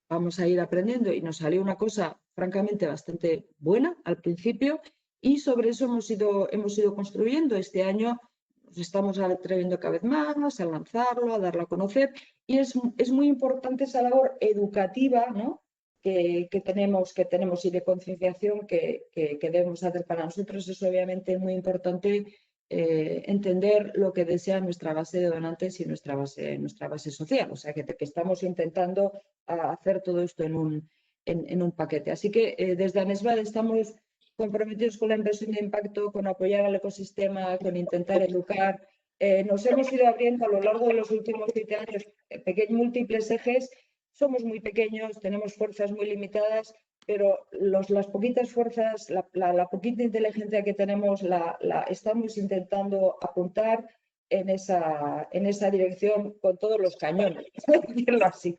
Speaker 8: vamos a ir aprendiendo, y nos salió una cosa francamente bastante buena al principio, y sobre eso hemos ido construyendo. Este año nos estamos atreviendo cada vez más a lanzarlo, a darlo a conocer, y es muy importante esa labor educativa, ¿no?, que tenemos y de concienciación que debemos hacer. Para nosotros es obviamente muy importante entender lo que desea nuestra base de donantes y nuestra base social. O sea, que estamos intentando hacer todo esto en un paquete. Así que desde ANESVAD estamos comprometidos con la inversión de impacto, con apoyar al ecosistema, con intentar educar. Nos hemos ido abriendo a lo largo de los últimos 7 años múltiples ejes. Somos muy pequeños, tenemos fuerzas muy limitadas, pero las poquitas fuerzas, la poquita inteligencia que tenemos, la estamos intentando apuntar en esa dirección con todos los cañones, por decirlo así.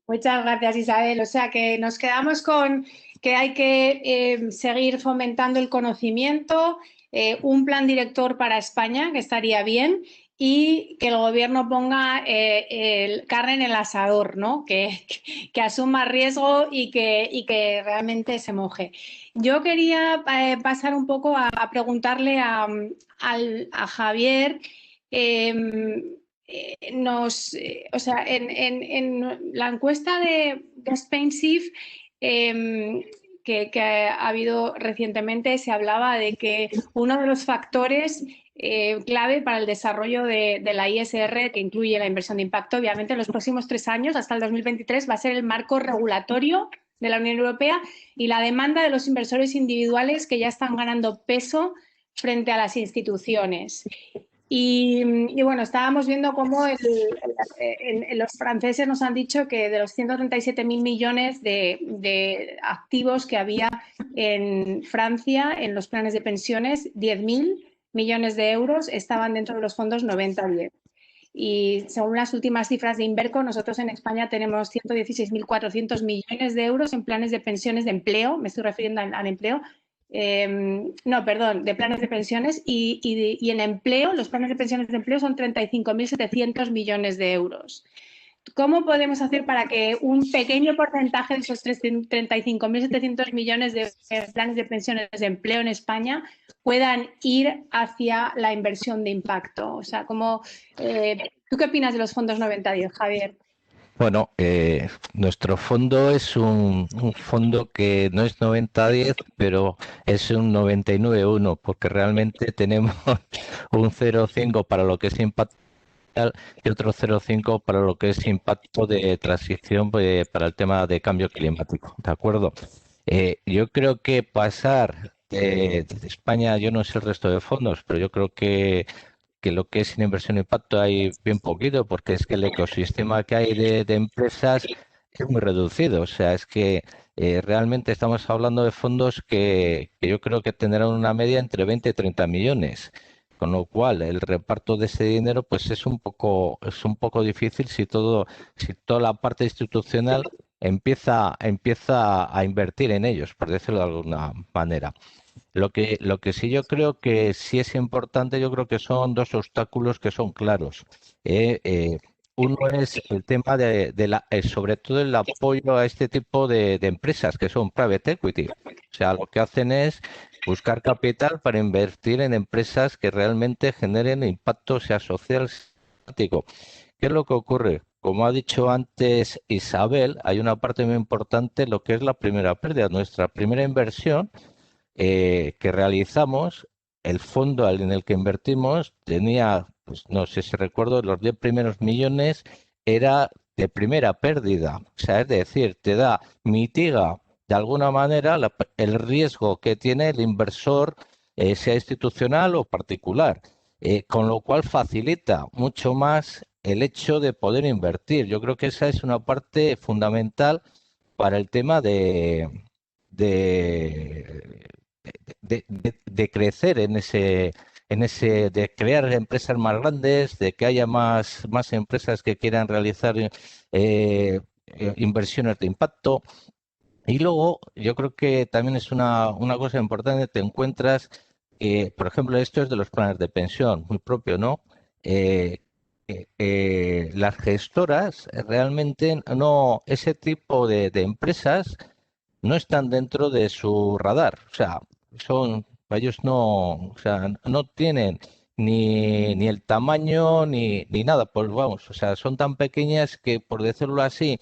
Speaker 7: Muchas gracias, Isabel. O sea, que nos quedamos con que hay que seguir fomentando el conocimiento, un plan director para España, que estaría bien, y que el gobierno ponga carne en el asador, ¿no?, que asuma riesgo y que realmente se moje. Yo quería pasar un poco a preguntarle a Javier. O sea, en la encuesta de Spain-SIF que ha habido recientemente, se hablaba de que uno de los factores clave para el desarrollo de la ISR, que incluye la inversión de impacto, obviamente en los próximos 3 años, hasta el 2023, va a ser el marco regulatorio de la Unión Europea y la demanda de los inversores individuales, que ya están ganando peso frente a las instituciones. Y bueno, estábamos viendo cómo los franceses nos han dicho que de los 137.000 millones de activos que había en Francia en los planes de pensiones, 10.000 millones de euros estaban dentro de los fondos 90-10. Y según las últimas cifras de Inverco, nosotros en España tenemos 116.400 millones de euros en planes de pensiones de empleo, me estoy refiriendo al empleo, no, perdón, de planes de pensiones y en empleo, los planes de pensiones de empleo son 35.700 millones de euros. ¿Cómo podemos hacer para que un pequeño porcentaje de esos 35.700 millones de planes de pensiones de empleo en España puedan ir hacia la inversión de impacto? O sea, ¿tú qué opinas de los fondos 90-10, Javier?
Speaker 10: Bueno, nuestro fondo es un fondo que no es 90-10, pero es un 99-1, porque realmente tenemos un 0,5 para lo que es impacto y otro 0,5 para lo que es impacto de transición para el tema de cambio climático, ¿de acuerdo? Yo creo que pasar de España, yo no sé el resto de fondos, pero yo creo que lo que es en inversión de impacto hay bien poquito, porque es que el ecosistema que hay de empresas es muy reducido. O sea, es que realmente estamos hablando de fondos que yo creo que tendrán una media entre 20 y 30 millones. Con lo cual, el reparto de ese dinero pues es un poco difícil si toda la parte institucional empieza a invertir en ellos, por decirlo de alguna manera. Lo que sí yo creo que sí es importante, yo creo que son dos obstáculos que son claros. Uno es el tema sobre todo el apoyo a este tipo de empresas que son private equity. O sea, lo que hacen es buscar capital para invertir en empresas que realmente generen impacto, sea social, sea climático. ¿Qué es lo que ocurre? Como ha dicho antes Isabel, hay una parte muy importante, lo que es la primera pérdida. Nuestra primera inversión que realizamos, el fondo en el que invertimos tenía, pues no sé si recuerdo, los 10 primeros millones era de primera pérdida. O sea, es decir, mitiga de alguna manera el riesgo que tiene el inversor, sea institucional o particular, con lo cual facilita mucho más el hecho de poder invertir. Yo creo que esa es una parte fundamental para el tema de crecer de crear empresas más grandes, de que haya más empresas que quieran realizar inversiones de impacto. Y luego, yo creo que también es una cosa importante, te encuentras, por ejemplo, esto es de los planes de pensión, muy propio, ¿no? Las gestoras realmente no, ese tipo de empresas no están dentro de su radar. O sea, ellos no, o sea, no tienen ni el tamaño ni nada. Pues vamos, o sea, son tan pequeñas que, por decirlo así,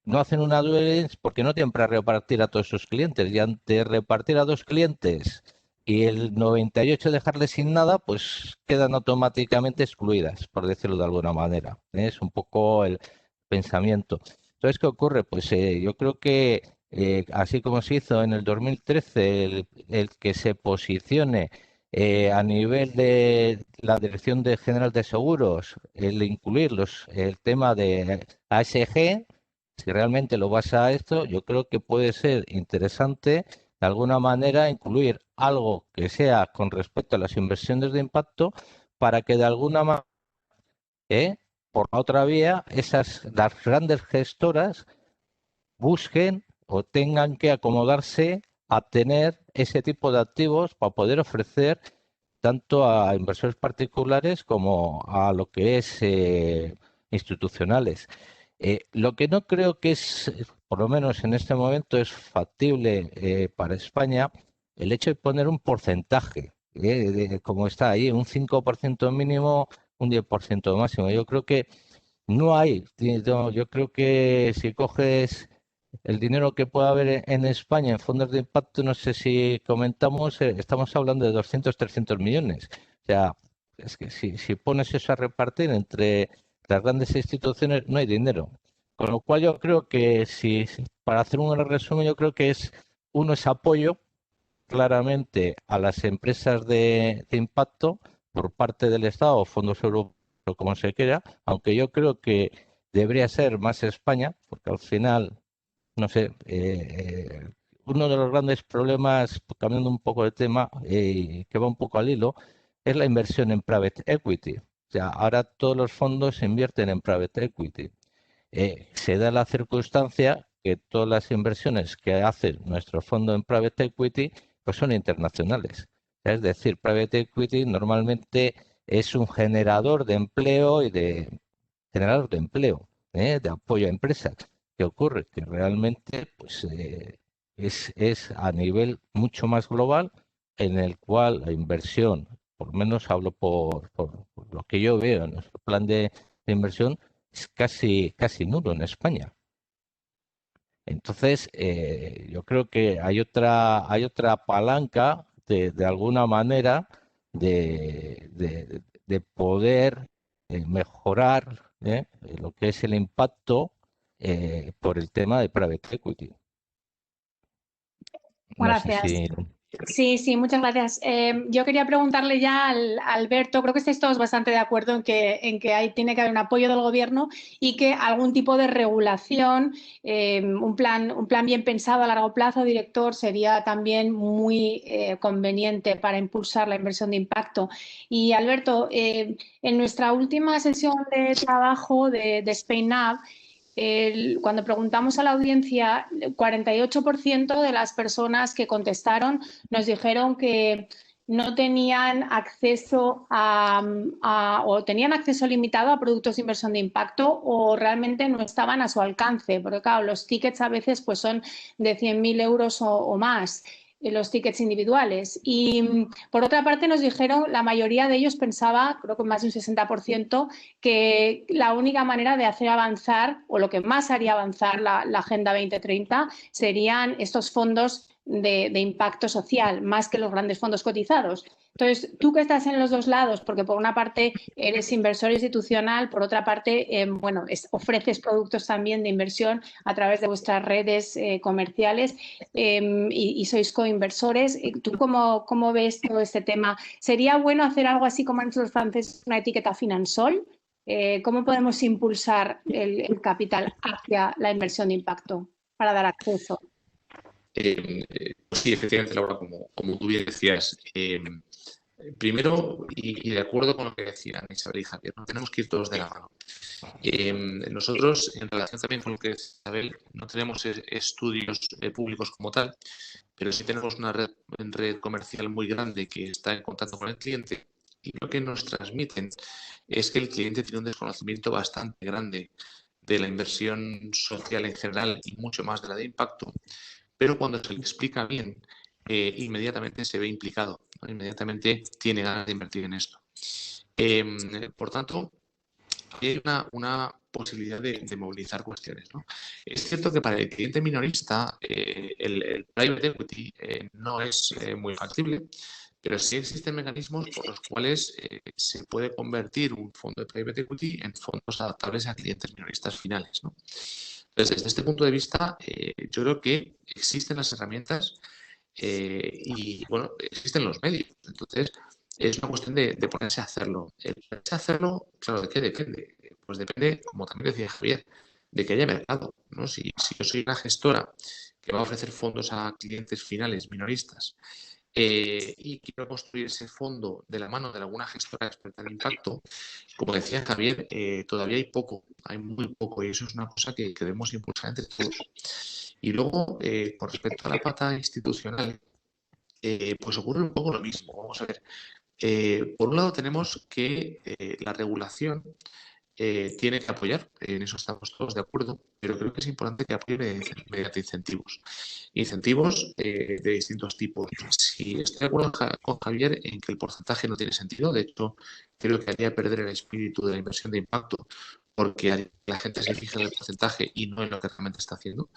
Speaker 10: no hacen una due diligence porque no tienen para repartir a todos sus clientes. Y ante repartir a 2 clientes y el 98 dejarles sin nada, pues quedan automáticamente excluidas, por decirlo de alguna manera. Es un poco el pensamiento. Entonces, ¿qué ocurre? Pues yo creo que así como se hizo en el 2013, el que se posicione a nivel de la Dirección General de Seguros, el incluir el tema de ASG, si realmente lo basa a esto, yo creo que puede ser interesante de alguna manera incluir algo que sea con respecto a las inversiones de impacto para que de alguna manera, por la otra vía, las grandes gestoras busquen o tengan que acomodarse a tener ese tipo de activos para poder ofrecer tanto a inversores particulares como a lo que es institucionales. Lo que no creo que es, por lo menos en este momento, es factible para España el hecho de poner un porcentaje, como está ahí, un 5% mínimo, un 10% máximo. Yo creo que no hay. Yo creo que si coges el dinero que pueda haber en España en fondos de impacto, no sé si comentamos, estamos hablando de 200, 300 millones. O sea, es que si pones eso a repartir entre las grandes instituciones, no hay dinero. Con lo cual yo creo que para hacer un resumen, yo creo que uno es apoyo claramente a las empresas de impacto, por parte del Estado, fondos europeos o como se quiera, aunque yo creo que debería ser más España, porque al final, no sé, uno de los grandes problemas, cambiando un poco de tema, que va un poco al hilo, es la inversión en private equity. O sea, ahora todos los fondos se invierten en private equity. Se da la circunstancia que todas las inversiones que hace nuestro fondo en private equity pues son internacionales. Es decir, private equity normalmente es un generador de empleo y de apoyo a empresas. ¿Qué ocurre? Que realmente pues, es a nivel mucho más global en el cual la inversión, por lo menos hablo por lo que yo veo en nuestro plan de inversión, es casi nulo en España. Entonces, yo creo que hay otra palanca de alguna manera de poder mejorar lo que es el impacto por el tema de private equity. No sé
Speaker 7: Gracias.
Speaker 10: si...
Speaker 7: Sí, muchas gracias. Yo quería preguntarle ya a Alberto, creo que estáis todos bastante de acuerdo en que tiene que haber un apoyo del gobierno y que algún tipo de regulación, un plan bien pensado a largo plazo, director, sería también muy conveniente para impulsar la inversión de impacto. Y Alberto, en nuestra última sesión de trabajo de Spain Now, cuando preguntamos a la audiencia, el 48% de las personas que contestaron nos dijeron que no tenían acceso o tenían acceso limitado a productos de inversión de impacto o realmente no estaban a su alcance, porque claro, los tickets a veces pues, son de 100.000 euros o más. Los tickets individuales. Y por otra parte nos dijeron, la mayoría de ellos pensaba, creo que más de un 60%, que la única manera de hacer avanzar o lo que más haría avanzar la Agenda 2030 serían estos fondos de impacto social, más que los grandes fondos cotizados. Entonces, tú que estás en los dos lados, porque por una parte eres inversor institucional, por otra parte, ofreces productos también de inversión a través de vuestras redes comerciales y sois coinversores. ¿Tú cómo ves todo este tema? ¿Sería bueno hacer algo así como han hecho los franceses, una etiqueta Finansol? ¿Cómo podemos impulsar el capital hacia la inversión de impacto para dar acceso?
Speaker 9: Sí, efectivamente, Laura, como tú bien decías, primero, y de acuerdo con lo que decían Isabel y Javier, ¿no? Tenemos que ir todos de la mano. Nosotros, en relación también con lo que es Isabel, no tenemos estudios públicos como tal, pero sí tenemos una red comercial muy grande que está en contacto con el cliente y lo que nos transmiten es que el cliente tiene un desconocimiento bastante grande de la inversión social en general y mucho más de la de impacto, pero cuando se le explica bien, inmediatamente se ve implicado, ¿no? Inmediatamente tiene ganas de invertir en esto. Por tanto, hay una posibilidad de movilizar cuestiones, ¿no? Es cierto que para el cliente minorista el private equity no es muy factible, pero sí existen mecanismos por los cuales se puede convertir un fondo de private equity en fondos adaptables a clientes minoristas finales, ¿no? Entonces, desde este punto de vista, yo creo que existen las herramientas y, bueno, existen los medios. Entonces, es una cuestión de ponerse a hacerlo. El ponerse a hacerlo, claro, ¿de qué depende? Pues depende, como también decía Javier, de que haya mercado, ¿no? Si yo soy una gestora que va a ofrecer fondos a clientes finales minoristas y quiero construir ese fondo de la mano de alguna gestora experta en impacto, como decía Javier, todavía hay muy poco y eso es una cosa que debemos impulsar entre todos. Y luego, con respecto a la pata institucional, pues ocurre un poco lo mismo. Vamos a ver. Por un lado tenemos que la regulación tiene que apoyar, en eso estamos todos de acuerdo, pero creo que es importante que apoye mediante incentivos. Incentivos de distintos tipos. Si estoy de acuerdo con Javier en que el porcentaje no tiene sentido, de hecho, creo que haría perder el espíritu de la inversión de impacto, porque la gente se fija en el porcentaje y no en lo que realmente está haciendo.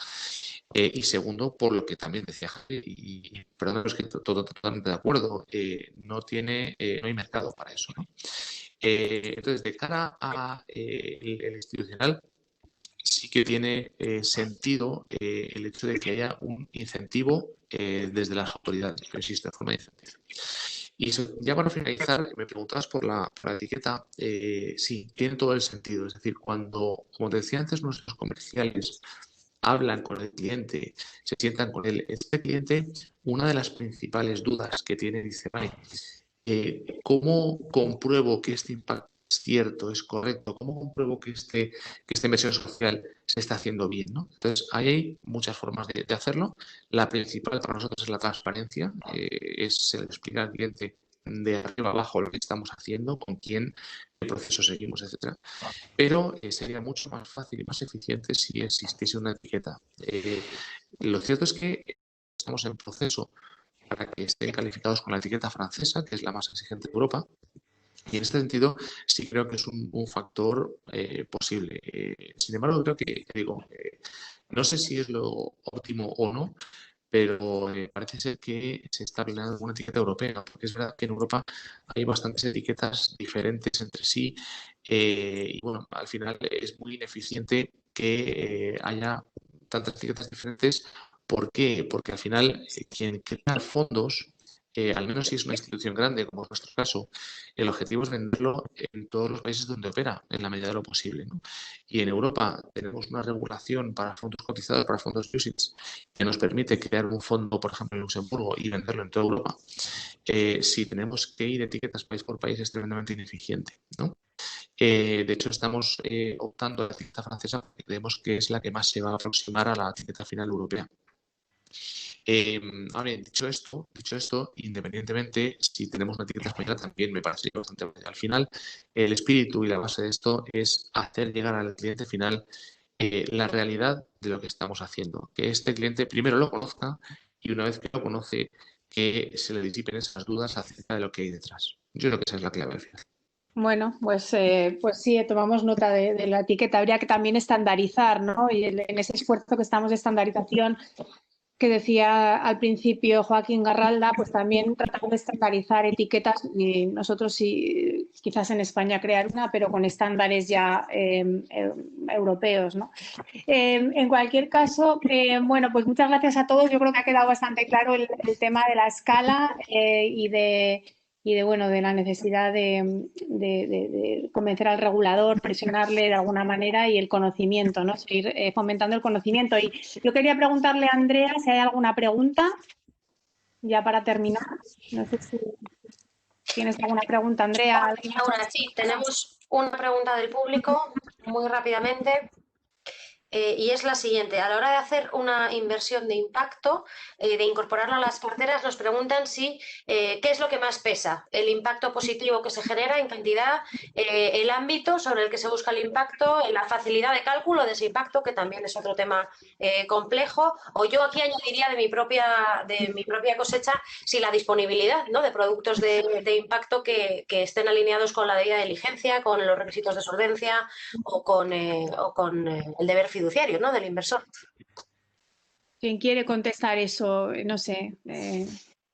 Speaker 9: Y segundo, por lo que también decía Javier, y perdón, es que totalmente de acuerdo, no hay mercado para eso, ¿no? Entonces, de cara a el institucional, sí que tiene sentido el hecho de que haya un incentivo desde las autoridades, que existe forma de incentivo. Y ya para finalizar, me preguntabas por la etiqueta. Sí, tiene todo el sentido. Es decir, cuando, como te decía antes, nuestros comerciales hablan con el cliente, se sientan con él, este cliente, una de las principales dudas que tiene, dice, vale, ¿cómo compruebo que este impacto es cierto, es correcto? ¿Cómo compruebo que esta inversión social se está haciendo bien, ¿no? Entonces, ahí hay muchas formas de hacerlo. La principal para nosotros es la transparencia, es el explicar al cliente de arriba abajo lo que estamos haciendo, con quién, qué proceso seguimos, etcétera. Pero sería mucho más fácil y más eficiente si existiese una etiqueta. Lo cierto es que estamos en proceso para que estén calificados con la etiqueta francesa, que es la más exigente de Europa. Y en este sentido, sí creo que es un factor posible. Sin embargo, creo que digo, no sé si es lo óptimo o no, pero parece ser que se está planeando una etiqueta europea, porque es verdad que en Europa hay bastantes etiquetas diferentes entre sí y bueno, al final es muy ineficiente que haya tantas etiquetas diferentes. ¿Por qué? Porque al final quien crea fondos, al menos si es una institución grande, como es nuestro caso, el objetivo es venderlo en todos los países donde opera, en la medida de lo posible, ¿no? Y en Europa tenemos una regulación para fondos cotizados, para fondos UCITS, que nos permite crear un fondo, por ejemplo, en Luxemburgo y venderlo en toda Europa. Si tenemos que ir etiquetas país por país es tremendamente ineficiente, ¿no? De hecho, estamos optando a la etiqueta francesa porque creemos que es la que más se va a aproximar a la etiqueta final europea. Ahora bien, dicho esto, independientemente, si tenemos una etiqueta española también me parece bastante buena. Al final, el espíritu y la base de esto es hacer llegar al cliente final la realidad de lo que estamos haciendo. Que este cliente primero lo conozca y una vez que lo conoce, que se le disipen esas dudas acerca de lo que hay detrás. Yo creo que esa es la clave al final.
Speaker 7: Bueno, pues sí, tomamos nota de la etiqueta. Habría que también estandarizar, ¿no? Y en ese esfuerzo que estamos de estandarización que decía al principio Joaquín Garralda, pues también tratamos de estandarizar etiquetas y nosotros sí, quizás en España crear una, pero con estándares ya europeos, ¿no? En cualquier caso, bueno, pues muchas gracias a todos. Yo creo que ha quedado bastante claro el tema de la escala y de la necesidad de convencer al regulador, presionarle de alguna manera y el conocimiento, ¿no? Seguir fomentando el conocimiento. Y yo quería preguntarle a Andrea si hay alguna pregunta, ya para terminar. No sé si tienes alguna pregunta, Andrea.
Speaker 11: Ahora sí, tenemos una pregunta del público, muy rápidamente. Y es la siguiente: a la hora de hacer una inversión de impacto, de incorporarlo a las carteras, nos preguntan si qué es lo que más pesa, el impacto positivo que se genera en cantidad, el ámbito sobre el que se busca el impacto, la facilidad de cálculo de ese impacto, que también es otro tema complejo, o yo aquí añadiría de mi propia cosecha, si la disponibilidad, ¿no?, de productos de impacto que estén alineados con la debida diligencia, con los requisitos de solvencia o con el deber fiduciario, ¿no?, del inversor.
Speaker 7: ¿Quién quiere contestar eso? No sé,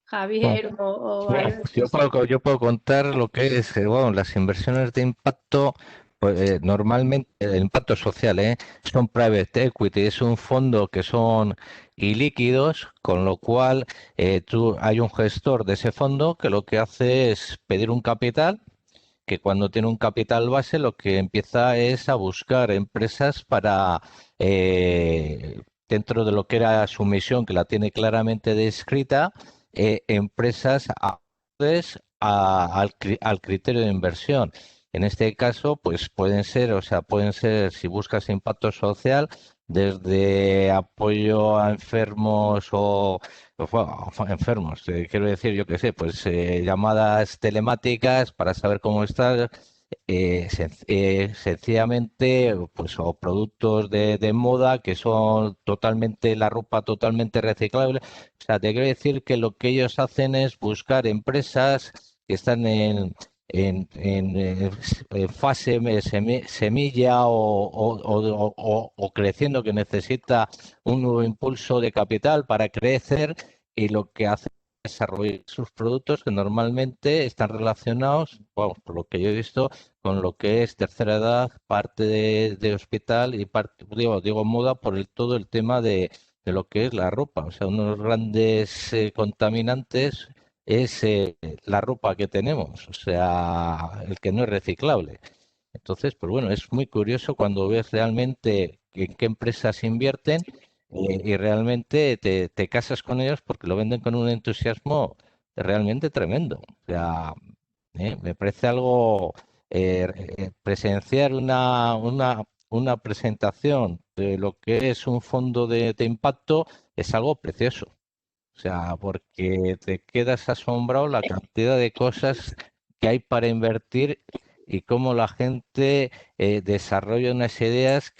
Speaker 7: Javier o
Speaker 10: yo puedo contar lo que es bueno, las inversiones de impacto. Pues, normalmente el impacto social son private equity, es un fondo que son ilíquidos, con lo cual hay un gestor de ese fondo que lo que hace es pedir un capital, que cuando tiene un capital base lo que empieza es a buscar empresas para, dentro de lo que era su misión, que la tiene claramente descrita, empresas al criterio de inversión. En este caso, pues pueden ser, si buscas impacto social, desde apoyo a enfermos enfermos, quiero decir, yo qué sé, pues llamadas telemáticas para saber cómo estás, sencillamente, pues, o productos de moda que son totalmente, la ropa totalmente reciclable. O sea, te quiero decir que lo que ellos hacen es buscar empresas que están en fase semilla o creciendo, que necesita un nuevo impulso de capital para crecer, y lo que hace es desarrollar sus productos que normalmente están relacionados, bueno, por lo que yo he visto, con lo que es tercera edad, parte de hospital y parte, digo moda por todo el tema de lo que es la ropa. O sea, unos grandes contaminantes es la ropa que tenemos, o sea, el que no es reciclable. Entonces, pues bueno, es muy curioso cuando ves realmente en qué empresas invierten y realmente te casas con ellos porque lo venden con un entusiasmo realmente tremendo. O sea, me parece algo presenciar una presentación de lo que es un fondo de impacto es algo precioso. O sea, porque te quedas asombrado la cantidad de cosas que hay para invertir y cómo la gente desarrolla unas ideas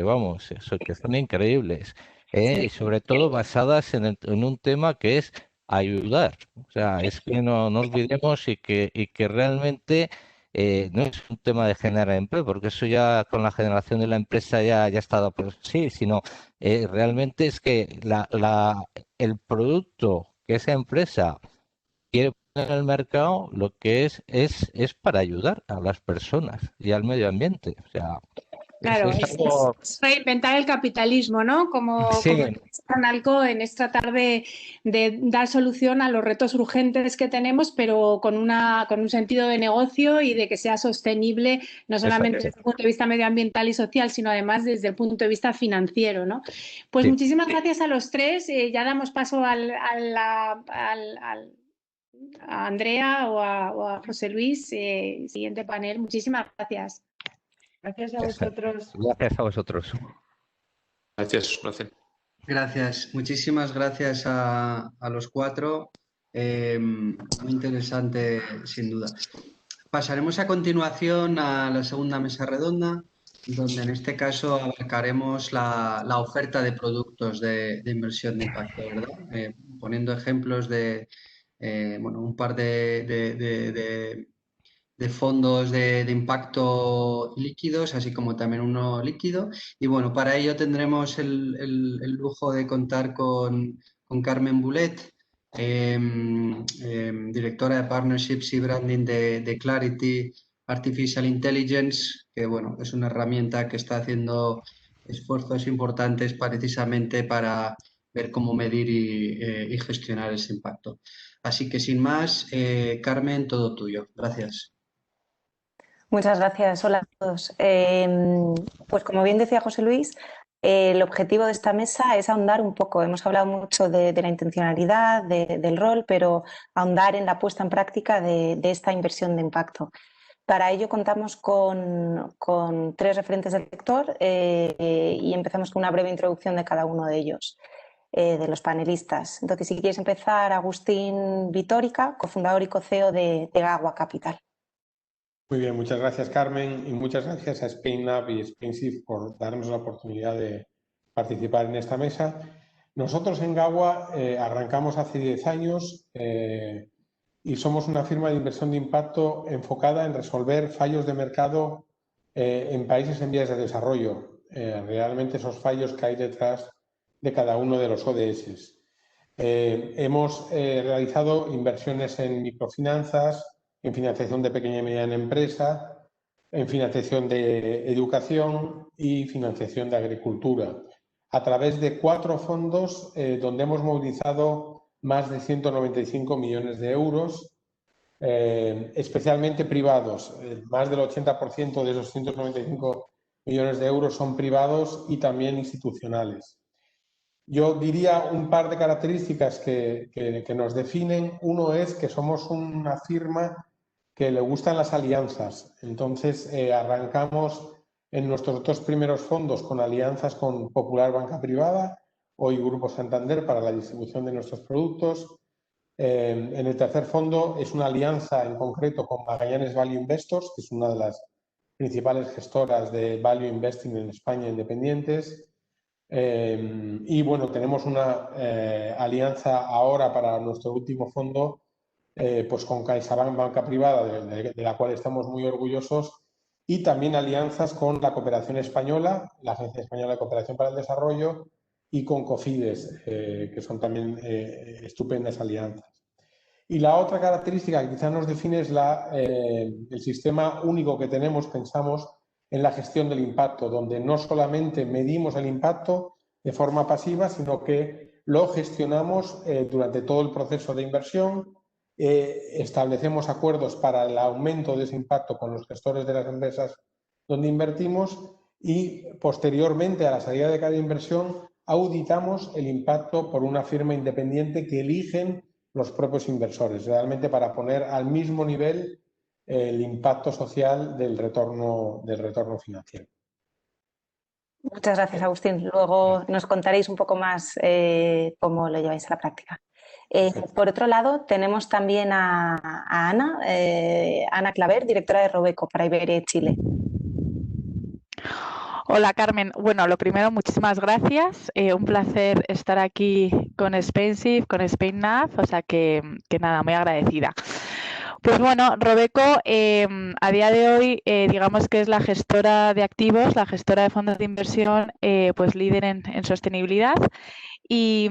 Speaker 10: vamos, eso, que son increíbles. Y sobre todo basadas en un tema que es ayudar. O sea, es que no olvidemos y que realmente no es un tema de generar empleo, porque eso ya con la generación de la empresa ya ha estado por sí, sino realmente es que el producto que esa empresa quiere poner en el mercado, lo que es para ayudar a las personas y al medio ambiente. O sea,
Speaker 7: Claro,
Speaker 10: es algo...
Speaker 7: es reinventar el capitalismo, ¿no? Como
Speaker 10: Sí,
Speaker 7: Analco es tratar de dar solución a los retos urgentes que tenemos, pero con un sentido de negocio y de que sea sostenible, no solamente
Speaker 10: exacto.
Speaker 7: desde el punto de vista medioambital y social, sino además desde el punto de vista financiero, ¿no? Pues
Speaker 10: Sí.
Speaker 7: muchísimas gracias a los tres. Ya damos paso a Andrea o a José Luis, siguiente panel. Muchísimas gracias.
Speaker 8: Gracias a vosotros.
Speaker 10: Gracias a vosotros.
Speaker 9: Gracias, un placer.
Speaker 1: Gracias, muchísimas gracias a los cuatro. Muy interesante, sin duda. Pasaremos a continuación a la segunda mesa redonda, donde en este caso abarcaremos la oferta de productos de inversión de impacto, ¿verdad? Poniendo ejemplos de un par de fondos de impacto líquidos, así como también uno líquido. Y bueno, para ello tendremos el lujo de contar con Carmen Bulet, directora de Partnerships y Branding de Clarity Artificial Intelligence, que bueno, es una herramienta que está haciendo esfuerzos importantes precisamente para ver cómo medir y gestionar ese impacto. Así que sin más, Carmen, todo tuyo. Gracias.
Speaker 12: Muchas gracias. Hola a todos. Pues como bien decía José Luis, el objetivo de esta mesa es ahondar un poco. Hemos hablado mucho de la intencionalidad, del rol, pero ahondar en la puesta en práctica de esta inversión de impacto. Para ello contamos con tres referentes del sector y empezamos con una breve introducción de cada uno de ellos, de los panelistas. Entonces, si quieres empezar, Agustín Vitórica, cofundador y co-CEO de Gagua Capital.
Speaker 5: Muy bien, muchas gracias, Carmen, y muchas gracias a SpainLab y SpainShift por darnos la oportunidad de participar en esta mesa. Nosotros en Gagua arrancamos hace 10 años y somos una firma de inversión de impacto enfocada en resolver fallos de mercado en países en vías de desarrollo, realmente esos fallos que hay detrás de cada uno de los ODS. Hemos realizado inversiones en microfinanzas, en financiación de pequeña y mediana empresa, en financiación de educación y financiación de agricultura, a través de 4 fondos donde hemos movilizado más de 195 millones de euros, especialmente privados. Más del 80% de esos 195 millones de euros son privados y también institucionales. Yo diría un par de características que nos definen. Uno es que somos una firma que le gustan las alianzas. Entonces, arrancamos en nuestros 2 primeros fondos con alianzas con Popular Banca Privada, hoy Grupo Santander, para la distribución de nuestros productos. En el tercer fondo es una alianza en concreto con Magallanes Value Investors, que es una de las principales gestoras de Value Investing en España independientes. Y bueno, tenemos una alianza ahora para nuestro último fondo pues con CaixaBank Banca Privada, de la cual estamos muy orgullosos, y también alianzas con la Cooperación Española, la Agencia Española de Cooperación para el Desarrollo, y con Cofides, que son también estupendas alianzas. Y la otra característica que quizás nos define es el sistema único que tenemos, pensamos, en la gestión del impacto, donde no solamente medimos el impacto de forma pasiva, sino que lo gestionamos durante todo el proceso de inversión, establecemos acuerdos para el aumento de ese impacto con los gestores de las empresas donde invertimos y posteriormente a la salida de cada inversión auditamos el impacto por una firma independiente que eligen los propios inversores, realmente para poner al mismo nivel el impacto social del retorno financiero.
Speaker 12: Muchas gracias, Agustín. Luego nos contaréis un poco más cómo lo lleváis a la práctica. Por otro lado, tenemos también a Ana, Ana Claver, directora de Robeco para Iberia y Chile.
Speaker 13: Hola, Carmen. Bueno, lo primero, muchísimas gracias. Un placer estar aquí con Spensive, con SpainNav, o sea que nada, muy agradecida. Pues bueno, Robeco a día de hoy digamos que es la gestora de activos, la gestora de fondos de inversión pues líder en sostenibilidad. Y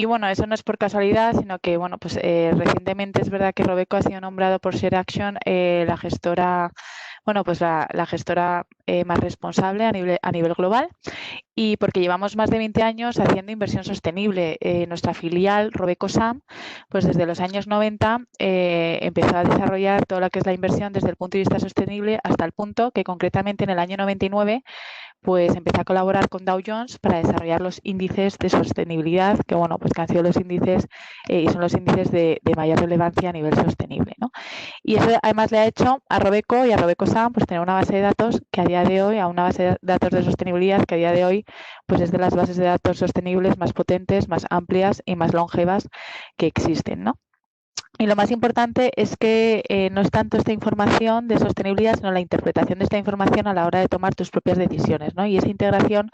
Speaker 13: bueno, eso no es por casualidad, sino que bueno, pues recientemente es verdad que Robeco ha sido nombrado por ShareAction la gestora, bueno, pues la gestora más responsable a nivel global, y porque llevamos más de 20 años haciendo inversión sostenible. Nuestra filial Robeco SAM, pues desde los años 90 empezó a desarrollar todo lo que es la inversión desde el punto de vista sostenible, hasta el punto que concretamente en el año 99 pues empecé a colaborar con Dow Jones para desarrollar los índices de sostenibilidad, que bueno, pues que han sido los índices y son los índices de mayor relevancia a nivel sostenible, ¿no? Y eso además le ha hecho a Robeco y a Robeco SAM pues tener una base de datos que a día de hoy, a una base de datos de sostenibilidad que a día de hoy pues es de las bases de datos sostenibles más potentes, más amplias y más longevas que existen, ¿no? Y lo más importante es que no es tanto esta información de sostenibilidad, sino la interpretación de esta información a la hora de tomar tus propias decisiones, ¿no? Y esa integración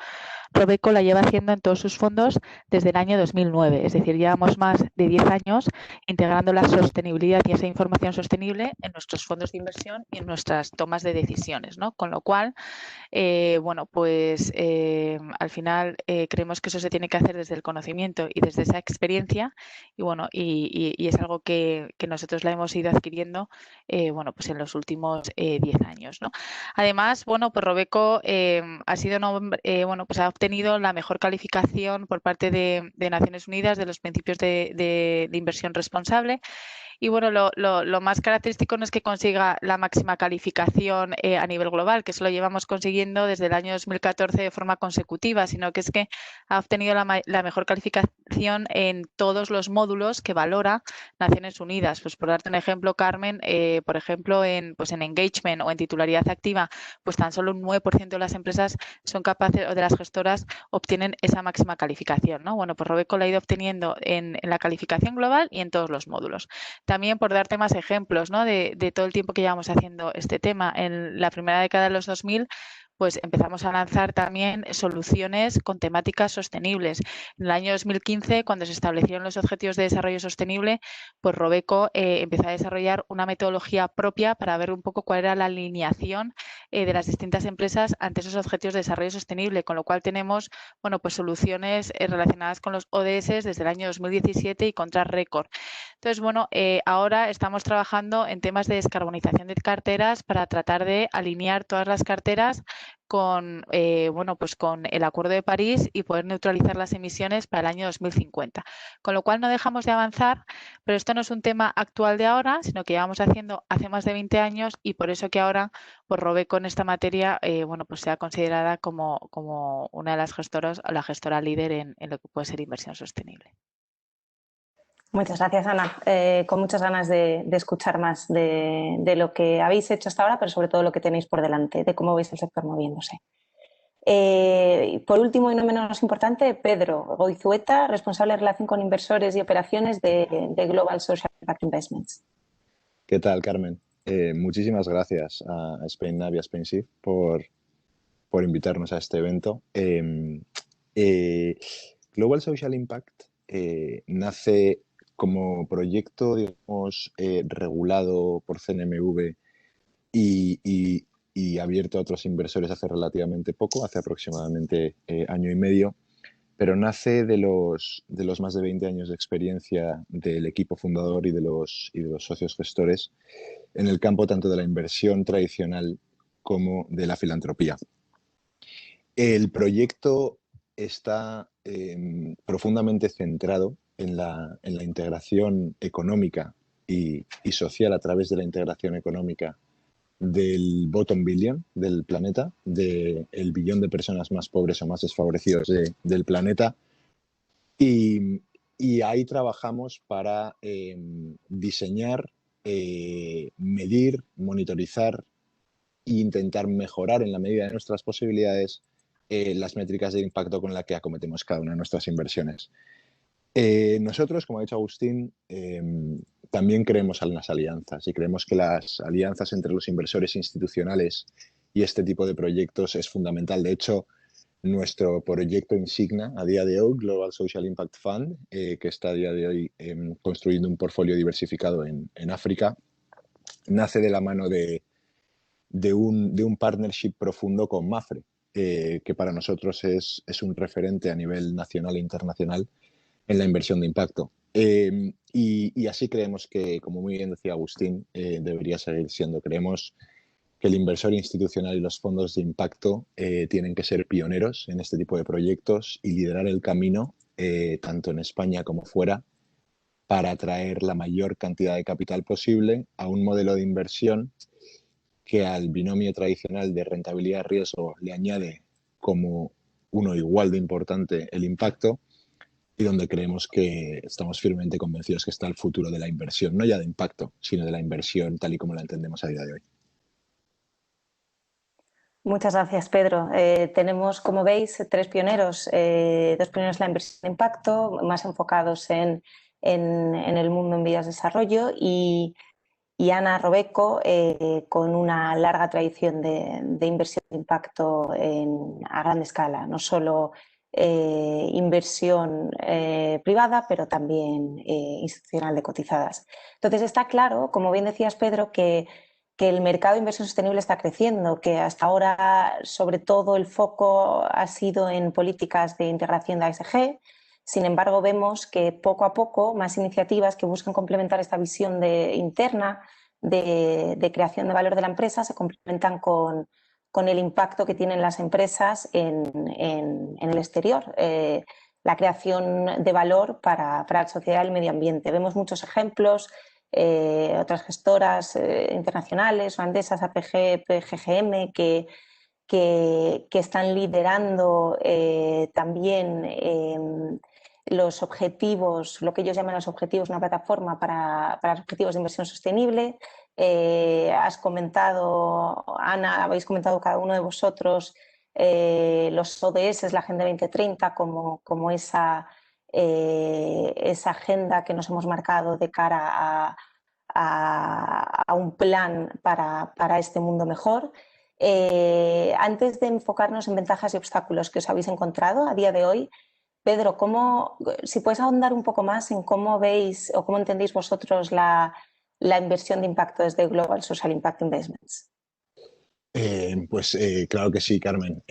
Speaker 13: Robeco la lleva haciendo en todos sus fondos desde el año 2009, es decir, llevamos más de 10 años integrando la sostenibilidad y esa información sostenible en nuestros fondos de inversión y en nuestras tomas de decisiones, ¿no? Con lo cual, bueno, pues al final creemos que eso se tiene que hacer desde el conocimiento y desde esa experiencia, y bueno, y es algo que nosotros la hemos ido adquiriendo, bueno, pues en los últimos 10 años, ¿no? Además, bueno, pues Robeco ha sido, bueno, pues ha obtenido la mejor calificación por parte de Naciones Unidas de los principios de inversión responsable. Y bueno, lo más característico no es que consiga la máxima calificación a nivel global, que eso lo llevamos consiguiendo desde el año 2014 de forma consecutiva, sino que es que ha obtenido la mejor calificación en todos los módulos que valora Naciones Unidas. Pues por darte un ejemplo, Carmen, por ejemplo, pues en engagement o en titularidad activa, pues tan solo un 9% de las empresas son capaces, o de las gestoras obtienen esa máxima calificación, ¿no? Bueno, pues Robeco la ha ido obteniendo en la calificación global y en todos los módulos. También por darte más ejemplos, ¿no? de todo el tiempo que llevamos haciendo este tema. En la primera década de los 2000, pues empezamos a lanzar también soluciones con temáticas sostenibles. En el año 2015, cuando se establecieron los Objetivos de Desarrollo Sostenible, pues Robeco empezó a desarrollar una metodología propia para ver un poco cuál era la alineación de las distintas empresas ante esos Objetivos de Desarrollo Sostenible, con lo cual tenemos, bueno, pues soluciones relacionadas con los ODS desde el año 2017 y con Track Record. Entonces, bueno, ahora estamos trabajando en temas de descarbonización de carteras para tratar de alinear todas las carteras con, bueno, pues con el Acuerdo de París y poder neutralizar las emisiones para el año 2050. Con lo cual no dejamos de avanzar, pero esto no es un tema actual de ahora, sino que llevamos haciendo hace más de 20 años, y por eso que ahora pues Robeco en esta materia bueno, pues sea considerada como una de las gestoras, o la gestora líder en lo que puede ser inversión sostenible.
Speaker 12: Muchas gracias, Ana. Con muchas ganas de escuchar más de lo que habéis hecho hasta ahora, pero sobre todo lo que tenéis por delante, de cómo veis el sector moviéndose. Por último y no menos importante, Pedro Goizueta, responsable de relación con inversores y operaciones de Global Social Impact Investments.
Speaker 14: ¿Qué tal, Carmen? Muchísimas gracias a SpainNav y a Spensive por invitarnos a este evento. Global Social Impact nace como proyecto, digamos, regulado por CNMV y abierto a otros inversores hace relativamente poco, hace aproximadamente año y medio, pero nace de los más de 20 años de experiencia del equipo fundador y de los socios gestores en el campo tanto de la inversión tradicional como de la filantropía. El proyecto está profundamente centrado en la integración económica y social a través de la integración económica del bottom billion del planeta, del billón de personas más pobres o más desfavorecidos del planeta. Y ahí trabajamos para diseñar, medir, monitorizar e intentar mejorar en la medida de nuestras posibilidades las métricas de impacto con las que acometemos cada una de nuestras inversiones. Nosotros, como ha dicho Agustín, también creemos en las alianzas y creemos que las alianzas entre los inversores institucionales y este tipo de proyectos es fundamental. De hecho, nuestro proyecto insignia a día de hoy, Global Social Impact Fund, que está a día de hoy construyendo un portfolio diversificado en África, nace de la mano de un partnership profundo con Mapfre, que para nosotros es un referente a nivel nacional e internacional en la inversión de impacto. Y así creemos que, como muy bien decía Agustín, debería seguir siendo. Creemos que el inversor institucional y los fondos de impacto tienen que ser pioneros en este tipo de proyectos y liderar el camino, tanto en España como fuera, para atraer la mayor cantidad de capital posible a un modelo de inversión que al binomio tradicional de rentabilidad-riesgo le añade como uno igual de importante el impacto, y donde creemos que estamos firmemente convencidos que está el futuro de la inversión, no ya de impacto, sino de la inversión tal y como la entendemos a día de hoy.
Speaker 12: Muchas gracias, Pedro. Tenemos, como veis, tres pioneros, dos pioneros en la inversión de impacto, más enfocados en el mundo en vías de desarrollo, y Ana Robeco, con una larga tradición de inversión de impacto a gran escala, no solo inversión privada, pero también institucional de cotizadas. Entonces está claro, como bien decías, Pedro, que el mercado de inversión sostenible está creciendo, que hasta ahora sobre todo el foco ha sido en políticas de integración de ESG. Sin embargo, vemos que poco a poco más iniciativas que buscan complementar esta visión interna de creación de valor de la empresa se complementan con el impacto que tienen las empresas en el exterior, la creación de valor para la sociedad y el medio ambiente. Vemos muchos ejemplos, otras gestoras internacionales, holandesas, APG, PGGM, que están liderando también los objetivos, lo que ellos llaman los objetivos, una plataforma para los objetivos de inversión sostenible. Has comentado, Ana, habéis comentado cada uno de vosotros los ODS, la Agenda 2030, como esa agenda que nos hemos marcado de cara a un plan para este mundo mejor. Antes de enfocarnos en ventajas y obstáculos que os habéis encontrado a día de hoy, Pedro, si puedes ahondar un poco más en cómo veis o cómo entendéis vosotros la inversión de impacto desde Global Social Impact Investments.
Speaker 14: Claro que sí, Carmen.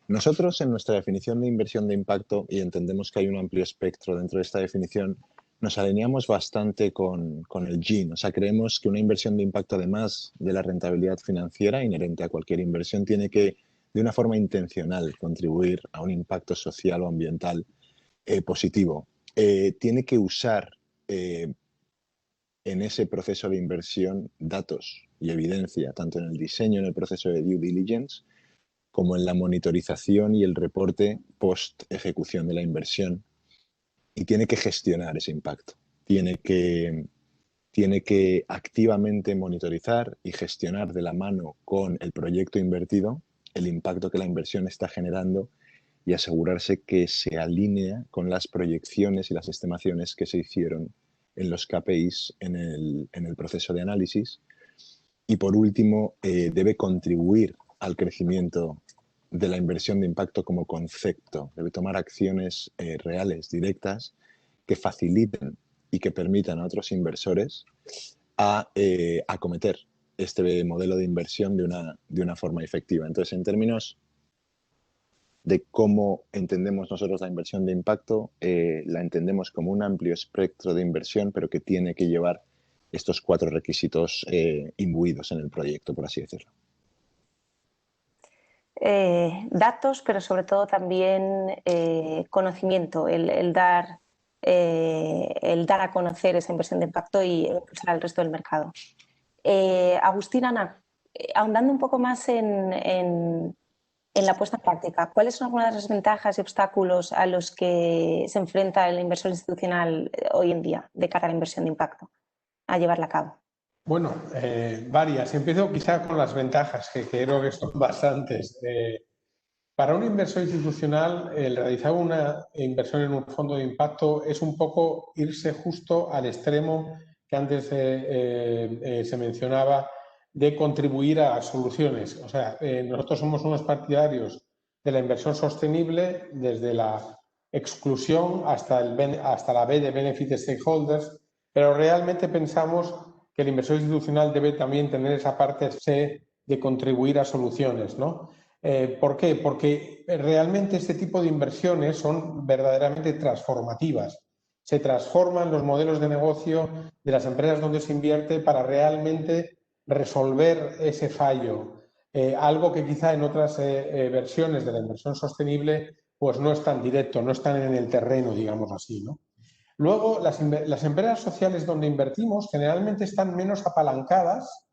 Speaker 14: Nosotros en nuestra definición de inversión de impacto, y entendemos que hay un amplio espectro dentro de esta definición, nos alineamos bastante con el GIN. O sea, creemos que una inversión de impacto, además de la rentabilidad financiera inherente a cualquier inversión, tiene que, de una forma intencional, contribuir a un impacto social o ambiental positivo. Tiene que usar en ese proceso de inversión datos y evidencia, tanto en el diseño, en el proceso de due diligence, como en la monitorización y el reporte post-ejecución de la inversión. Y tiene que gestionar ese impacto. Tiene que activamente monitorizar y gestionar de la mano con el proyecto invertido el impacto que la inversión está generando y asegurarse que se alinea con las proyecciones y las estimaciones que se hicieron en los KPIs en el proceso de análisis. Y por último, debe contribuir al crecimiento de la inversión de impacto como concepto. Debe tomar acciones reales, directas, que faciliten y que permitan a otros inversores a acometer este modelo de inversión de una forma efectiva. Entonces, en términos de cómo entendemos nosotros la inversión de impacto, la entendemos como un amplio espectro de inversión, pero que tiene que llevar estos 4 requisitos imbuidos en el proyecto, por así decirlo.
Speaker 12: Datos, pero sobre todo también conocimiento, el dar el dar a conocer esa inversión de impacto y impulsar al resto del mercado. Agustín, Ana, ahondando un poco más en la puesta en práctica, ¿cuáles son algunas de las ventajas y obstáculos a los que se enfrenta el inversor institucional hoy en día de cara a la inversión de impacto, a llevarla a cabo?
Speaker 5: Bueno, varias. Empiezo quizá con las ventajas, que creo que son bastantes. Para un inversor institucional, el realizar una inversión en un fondo de impacto es un poco irse justo al extremo que antes se mencionaba, de contribuir a soluciones. O sea, nosotros somos unos partidarios de la inversión sostenible desde la exclusión hasta la B de Benefit Stakeholders, pero realmente pensamos que el inversor institucional debe también tener esa parte C de contribuir a soluciones, ¿no? ¿Por qué? Porque realmente este tipo de inversiones son verdaderamente transformativas. Se transforman los modelos de negocio de las empresas donde se invierte para realmente resolver ese fallo. Algo que quizá en otras versiones de la inversión sostenible pues no es tan directo, no están en el terreno, digamos así, ¿no? Luego, las empresas sociales donde invertimos generalmente están menos apalancadas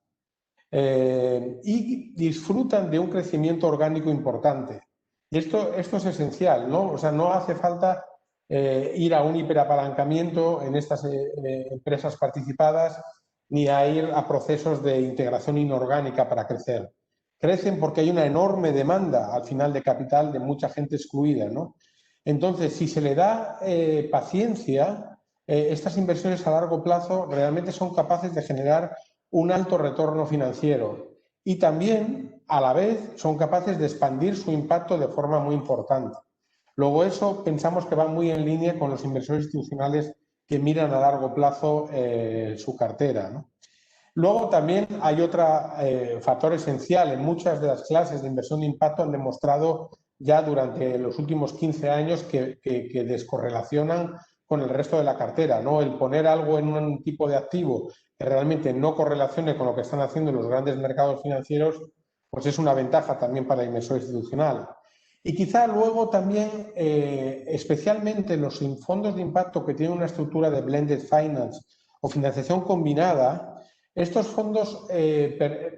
Speaker 5: y disfrutan de un crecimiento orgánico importante. Y esto es esencial, ¿no? O sea, no hace falta ir a un hiperapalancamiento en estas empresas participadas ni a ir a procesos de integración inorgánica para crecer. Crecen porque hay una enorme demanda al final de capital de mucha gente excluida, ¿no? Entonces, si se le da paciencia, estas inversiones a largo plazo realmente son capaces de generar un alto retorno financiero y también, a la vez, son capaces de expandir su impacto de forma muy importante. Luego eso pensamos que va muy en línea con los inversores institucionales que miran a largo plazo su cartera, ¿no? Luego también hay otro factor esencial. En muchas de las clases de inversión de impacto han demostrado ya durante los últimos 15 años que descorrelacionan con el resto de la cartera, ¿no? El poner algo en un tipo de activo que realmente no correlacione con lo que están haciendo los grandes mercados financieros, pues es una ventaja también para el inversor institucional. Y quizá luego también, especialmente los fondos de impacto que tienen una estructura de blended finance o financiación combinada, estos fondos,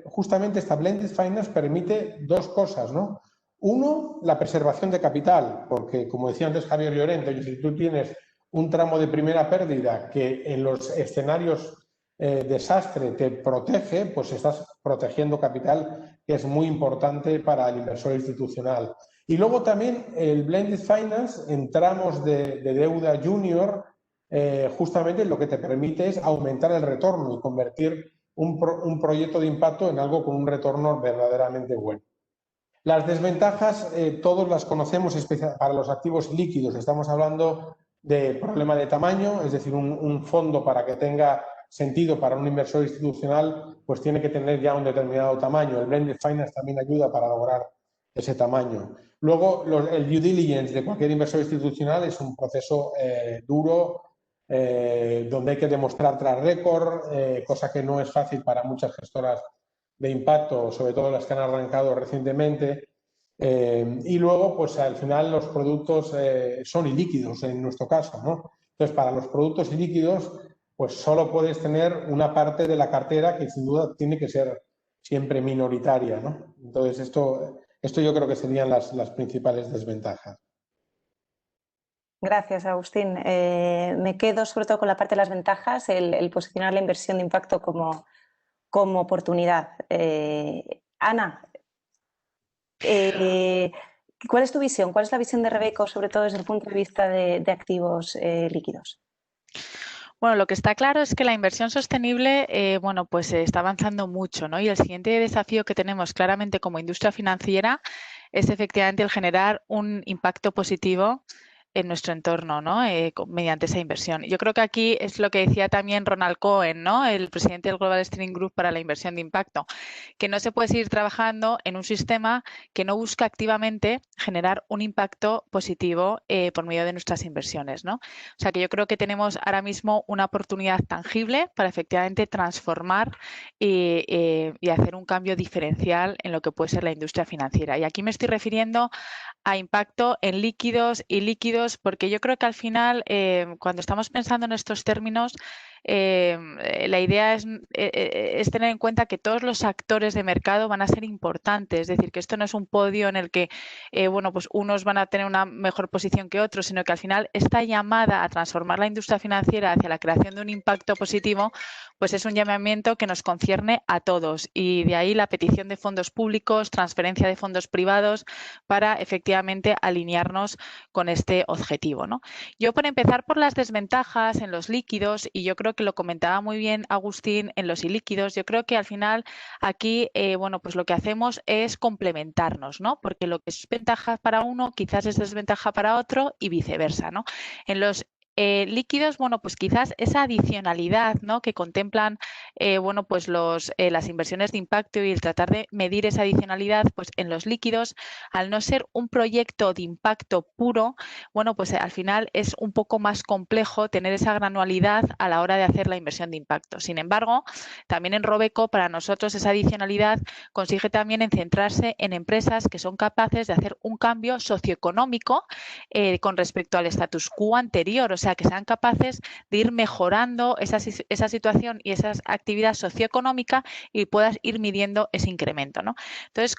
Speaker 5: justamente esta blended finance permite dos cosas, ¿no? Uno, la preservación de capital, porque como decía antes Javier Llorente, si tú tienes un tramo de primera pérdida que en los escenarios desastre te protege, pues estás protegiendo capital, que es muy importante para el inversor institucional. Y luego también el blended finance en tramos de deuda junior, justamente lo que te permite es aumentar el retorno y convertir un proyecto de impacto en algo con un retorno verdaderamente bueno. Las desventajas todos las conocemos, especialmente para los activos líquidos. Estamos hablando de problema de tamaño, es decir, un fondo para que tenga sentido para un inversor institucional, pues tiene que tener ya un determinado tamaño. El blended finance también ayuda para lograr ese tamaño. Luego, el due diligence de cualquier inversor institucional es un proceso duro, donde hay que demostrar track record, cosa que no es fácil para muchas gestoras de impacto, sobre todo las que han arrancado recientemente. Y luego, pues al final los productos son ilíquidos en nuestro caso, ¿no? Entonces, para los productos ilíquidos, pues solo puedes tener una parte de la cartera que sin duda tiene que ser siempre minoritaria, ¿no? Entonces, esto yo creo que serían las principales desventajas.
Speaker 12: Gracias, Agustín. Me quedo sobre todo con la parte de las ventajas, el posicionar la inversión de impacto como oportunidad. Ana, ¿cuál es tu visión? ¿Cuál es la visión de Robeco, sobre todo desde el punto de vista de activos líquidos?
Speaker 13: Bueno, lo que está claro es que la inversión sostenible, bueno, pues está avanzando mucho, ¿no? Y el siguiente desafío que tenemos claramente como industria financiera es efectivamente el generar un impacto positivo en nuestro entorno, ¿no? Mediante esa inversión. Yo creo que aquí es lo que decía también Ronald Cohen, ¿no? El presidente del Global Steering Group para la inversión de impacto, que no se puede seguir trabajando en un sistema que no busca activamente generar un impacto positivo por medio de nuestras inversiones, ¿no? O sea que yo creo que tenemos ahora mismo una oportunidad tangible para efectivamente transformar y hacer un cambio diferencial en lo que puede ser la industria financiera. Y aquí me estoy refiriendo a impacto en líquidos y líquidos líquidos, porque yo creo que al final, cuando estamos pensando en estos términos, la idea es tener en cuenta que todos los actores de mercado van a ser importantes, es decir, que esto no es un podio en el que bueno, pues unos van a tener una mejor posición que otros, sino que al final esta llamada a transformar la industria financiera hacia la creación de un impacto positivo, pues es un llamamiento que nos concierne a todos, y de ahí la petición de fondos públicos, transferencia de fondos privados para efectivamente alinearnos con este objetivo, ¿no? Yo, por empezar por las desventajas en los líquidos, y yo creo que lo comentaba muy bien Agustín en los ilíquidos, yo creo que al final aquí, bueno, pues lo que hacemos es complementarnos, ¿no? Porque lo que es ventaja para uno quizás es desventaja para otro y viceversa, ¿no? En los líquidos, bueno, pues quizás esa adicionalidad, ¿no?, que contemplan, bueno, pues las inversiones de impacto y el tratar de medir esa adicionalidad, pues en los líquidos, al no ser un proyecto de impacto puro, bueno, pues al final es un poco más complejo tener esa granualidad a la hora de hacer la inversión de impacto. Sin embargo, también en Robeco, para nosotros esa adicionalidad consiste también en centrarse en empresas que son capaces de hacer un cambio socioeconómico con respecto al status quo anterior, o sea, que sean capaces de ir mejorando esa situación y esa actividad socioeconómica y puedas ir midiendo ese incremento, ¿no? Entonces,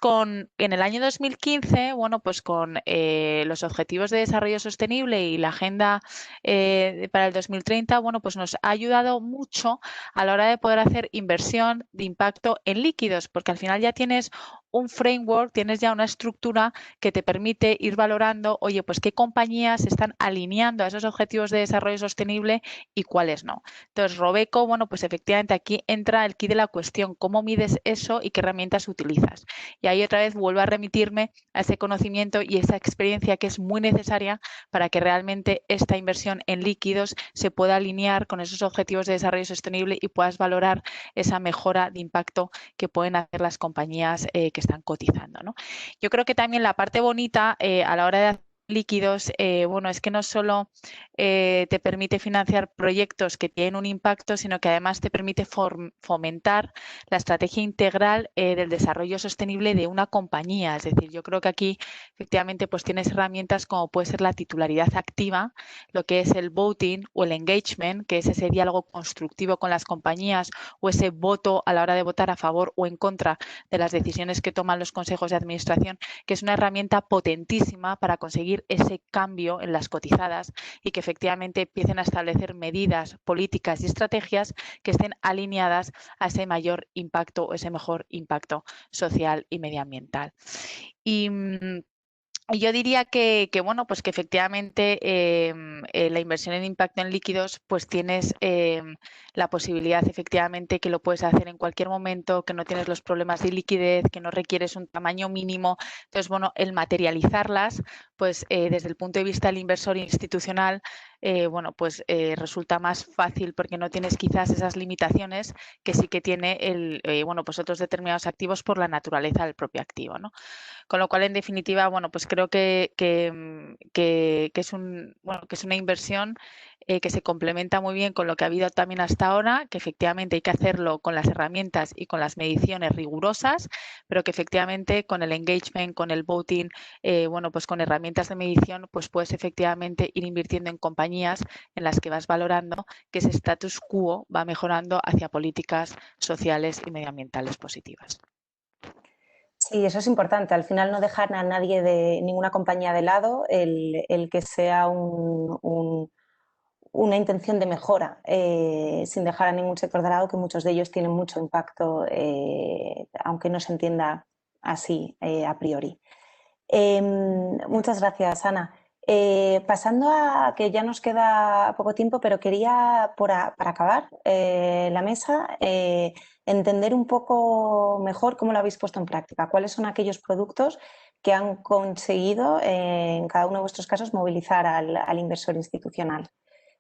Speaker 13: en el año 2015, bueno, pues con los Objetivos de Desarrollo Sostenible y la Agenda para el 2030, bueno, pues nos ha ayudado mucho a la hora de poder hacer inversión de impacto en líquidos, porque al final ya tienes un framework, tienes ya una estructura que te permite ir valorando, oye, pues qué compañías están alineando a esos objetivos de desarrollo sostenible y cuáles no. Entonces, Robeco, bueno, pues efectivamente aquí entra el quid de la cuestión, cómo mides eso y qué herramientas utilizas. Y ahí otra vez vuelvo a remitirme a ese conocimiento y esa experiencia que es muy necesaria para que realmente esta inversión en líquidos se pueda alinear con esos objetivos de desarrollo sostenible y puedas valorar esa mejora de impacto que pueden hacer las compañías que están cotizando, ¿no? Yo creo que también la parte bonita a la hora de hacer líquidos, bueno, es que no solo te permite financiar proyectos que tienen un impacto, sino que además te permite fomentar la estrategia integral del desarrollo sostenible de una compañía. Es decir, yo creo que aquí efectivamente pues tienes herramientas como puede ser la titularidad activa, lo que es el voting o el engagement, que es ese diálogo constructivo con las compañías o ese voto a la hora de votar a favor o en contra de las decisiones que toman los consejos de administración, que es una herramienta potentísima para conseguir ese cambio en las cotizadas y que efectivamente empiecen a establecer medidas, políticas y estrategias que estén alineadas a ese mayor impacto o ese mejor impacto social y medioambiental. Y yo diría que bueno, pues que efectivamente la inversión en impacto en líquidos, pues tienes la posibilidad efectivamente que lo puedes hacer en cualquier momento, que no tienes los problemas de liquidez, que no requieres un tamaño mínimo. Entonces, bueno, el materializarlas, pues desde el punto de vista del inversor institucional, bueno, pues resulta más fácil porque no tienes quizás esas limitaciones que sí que tiene bueno, pues otros determinados activos por la naturaleza del propio activo, ¿no? Con lo cual, en definitiva, bueno, pues creo que es una inversión que se complementa muy bien con lo que ha habido también hasta ahora, que efectivamente hay que hacerlo con las herramientas y con las mediciones rigurosas, pero que efectivamente con el engagement, con el voting, bueno, pues con herramientas de medición, pues puedes efectivamente ir invirtiendo en compañías en las que vas valorando que ese status quo va mejorando hacia políticas sociales y medioambientales positivas.
Speaker 12: Sí, eso es importante. Al final no dejar a nadie de ninguna compañía de lado, el que sea una intención de mejora, sin dejar a ningún sector de lado, que muchos de ellos tienen mucho impacto, aunque no se entienda así a priori. Muchas gracias, Ana. Pasando a que ya nos queda poco tiempo, pero quería, para acabar la mesa, entender un poco mejor cómo lo habéis puesto en práctica. ¿Cuáles son aquellos productos que han conseguido, en cada uno de vuestros casos, movilizar al inversor institucional?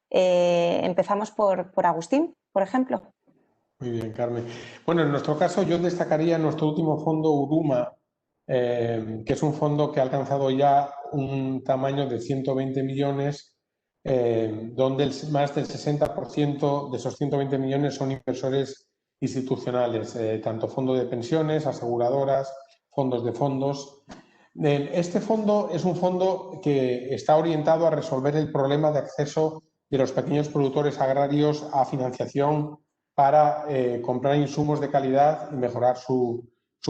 Speaker 12: Empezamos por Agustín, por ejemplo.
Speaker 5: Muy bien, Carmen. Bueno, en nuestro caso yo destacaría nuestro último fondo, Uruma, que es un fondo que ha alcanzado ya un tamaño de 120 millones, donde más del 60% de esos 120 millones son inversores institucionales, tanto fondos de pensiones, aseguradoras, fondos de fondos. Este fondo es un fondo que está orientado a resolver el problema de acceso de los pequeños productores agrarios a financiación para comprar insumos de calidad y mejorar su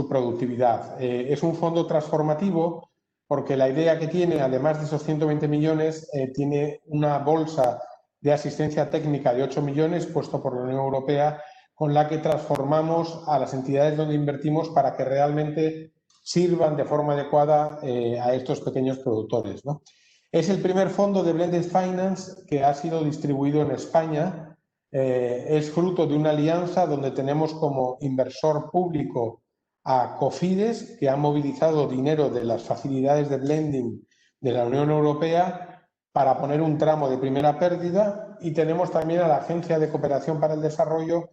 Speaker 5: productividad. Es un fondo transformativo porque la idea que tiene, además de esos 120 millones, tiene una bolsa de asistencia técnica de 8 millones puesto por la Unión Europea, con la que transformamos a las entidades donde invertimos para que realmente sirvan de forma adecuada a estos pequeños productores, ¿no? Es el primer fondo de Blended Finance que ha sido distribuido en España. Es fruto de una alianza donde tenemos como inversor público a Cofides, que ha movilizado dinero de las facilidades de blending de la Unión Europea para poner un tramo de primera pérdida, y tenemos también a la Agencia de Cooperación para el Desarrollo,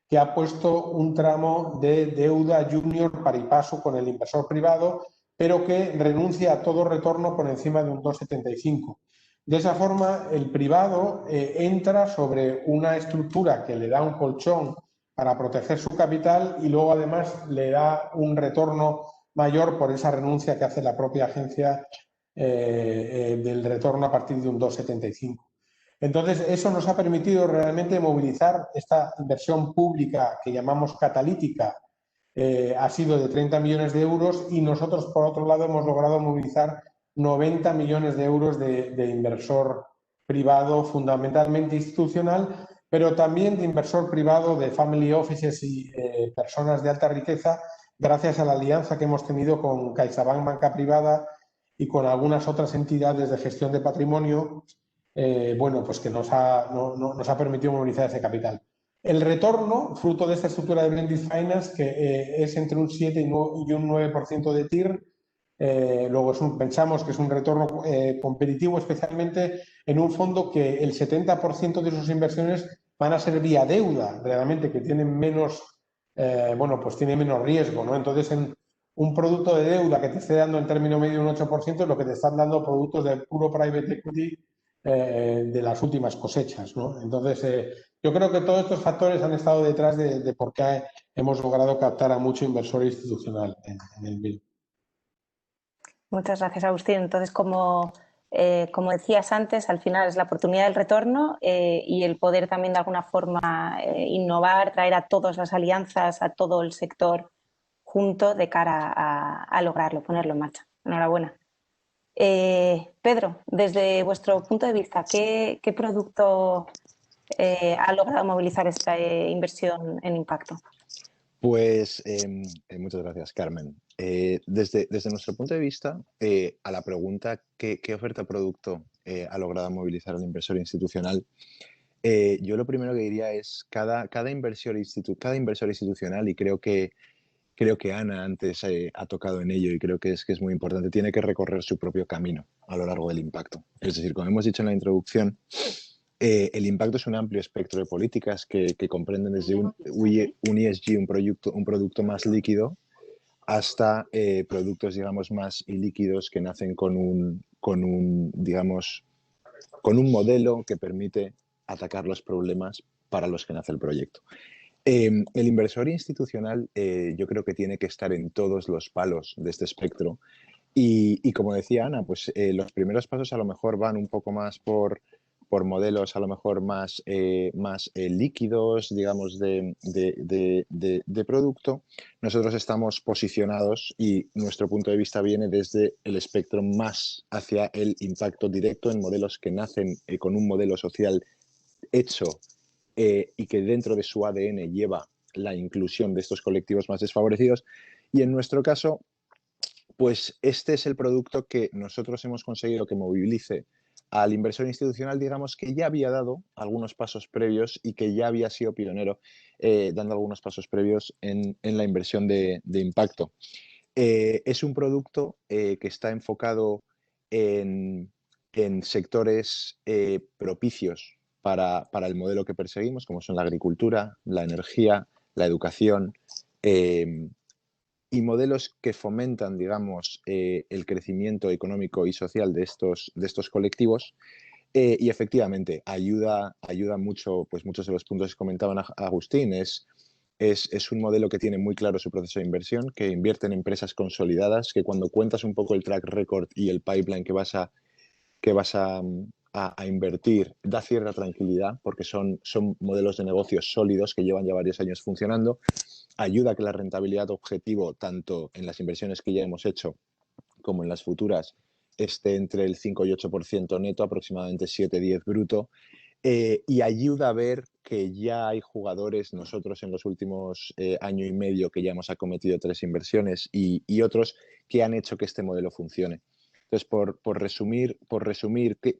Speaker 5: que ha puesto un tramo de deuda junior pari passu con el inversor privado, pero que renuncia a todo retorno por encima de un 2,75. De esa forma, el privado entra sobre una estructura que le da un colchón para proteger su capital y luego además le da un retorno mayor por esa renuncia que hace la propia agencia del retorno a partir de un 2,75. Entonces, eso nos ha permitido realmente movilizar esta inversión pública que llamamos catalítica. Ha sido de 30 millones de euros y nosotros, por otro lado, hemos logrado movilizar 90 millones de euros de inversor privado, fundamentalmente institucional, pero también de inversor privado, de family offices y personas de alta riqueza, gracias a la alianza que hemos tenido con CaixaBank Banca Privada y con algunas otras entidades de gestión de patrimonio, bueno, pues que nos ha permitido movilizar ese capital. El retorno, fruto de esta estructura de Blended Finance, que es entre un 7 y un 9% de TIR, luego pensamos que es un retorno competitivo, especialmente en un fondo que el 70% de sus inversiones van a ser vía deuda, realmente, que tienen menos, bueno, pues tiene menos riesgo, ¿no? Entonces, en un producto de deuda que te esté dando en término medio un 8%, lo que te están dando productos de puro private equity de las últimas cosechas, ¿no? Entonces, yo creo que todos estos factores han estado detrás de por qué hemos logrado captar a mucho inversor institucional en el MIL.
Speaker 12: Muchas gracias, Agustín. Entonces, como decías antes, al final es la oportunidad del retorno y el poder también de alguna forma innovar, traer a todas las alianzas, a todo el sector junto de cara a lograrlo, ponerlo en marcha. Enhorabuena. Pedro, desde vuestro punto de vista, ¿qué producto ha logrado movilizar esta inversión en impacto?
Speaker 14: Pues muchas gracias, Carmen. Desde nuestro punto de vista, a la pregunta ¿qué oferta o producto ha logrado movilizar al inversor institucional? Yo lo primero que diría es cada inversor institucional, y creo que Ana antes ha tocado en ello y creo que es muy importante, tiene que recorrer su propio camino a lo largo del impacto. Es decir, como hemos dicho en la introducción, el impacto es un amplio espectro de políticas que comprenden desde un ESG, un producto más líquido, hasta productos, digamos, más ilíquidos que nacen con un modelo que permite atacar los problemas para los que nace el proyecto. El inversor institucional yo creo que tiene que estar en todos los palos de este espectro y como decía Ana, pues los primeros pasos a lo mejor van un poco más por modelos a lo mejor más líquidos, digamos, de producto. Nosotros estamos posicionados y nuestro punto de vista viene desde el espectro más hacia el impacto directo en modelos que nacen con un modelo social hecho y que dentro de su ADN lleva la inclusión de estos colectivos más desfavorecidos. Y en nuestro caso, pues este es el producto que nosotros hemos conseguido que movilice al inversor institucional, digamos, que ya había dado algunos pasos previos y que ya había sido pionero dando algunos pasos previos en la inversión de impacto. Es un producto que está enfocado en sectores propicios para el modelo que perseguimos, como son la agricultura, la energía, la educación, y modelos que fomentan, digamos, el crecimiento económico y social de estos colectivos. Y efectivamente ayuda mucho, pues muchos de los puntos que comentaban Agustín, es Es un modelo que tiene muy claro su proceso de inversión, que invierte en empresas consolidadas, que cuando cuentas un poco el track record y el pipeline que vas a invertir, da cierta tranquilidad porque son modelos de negocios sólidos que llevan ya varios años funcionando. Ayuda a que la rentabilidad objetivo, tanto en las inversiones que ya hemos hecho como en las futuras, esté entre el 5 y 8% neto, aproximadamente 7-10 bruto. Y ayuda a ver que ya hay jugadores, nosotros en los últimos año y medio que ya hemos acometido 3 inversiones y otros que han hecho que este modelo funcione. Entonces, por resumir,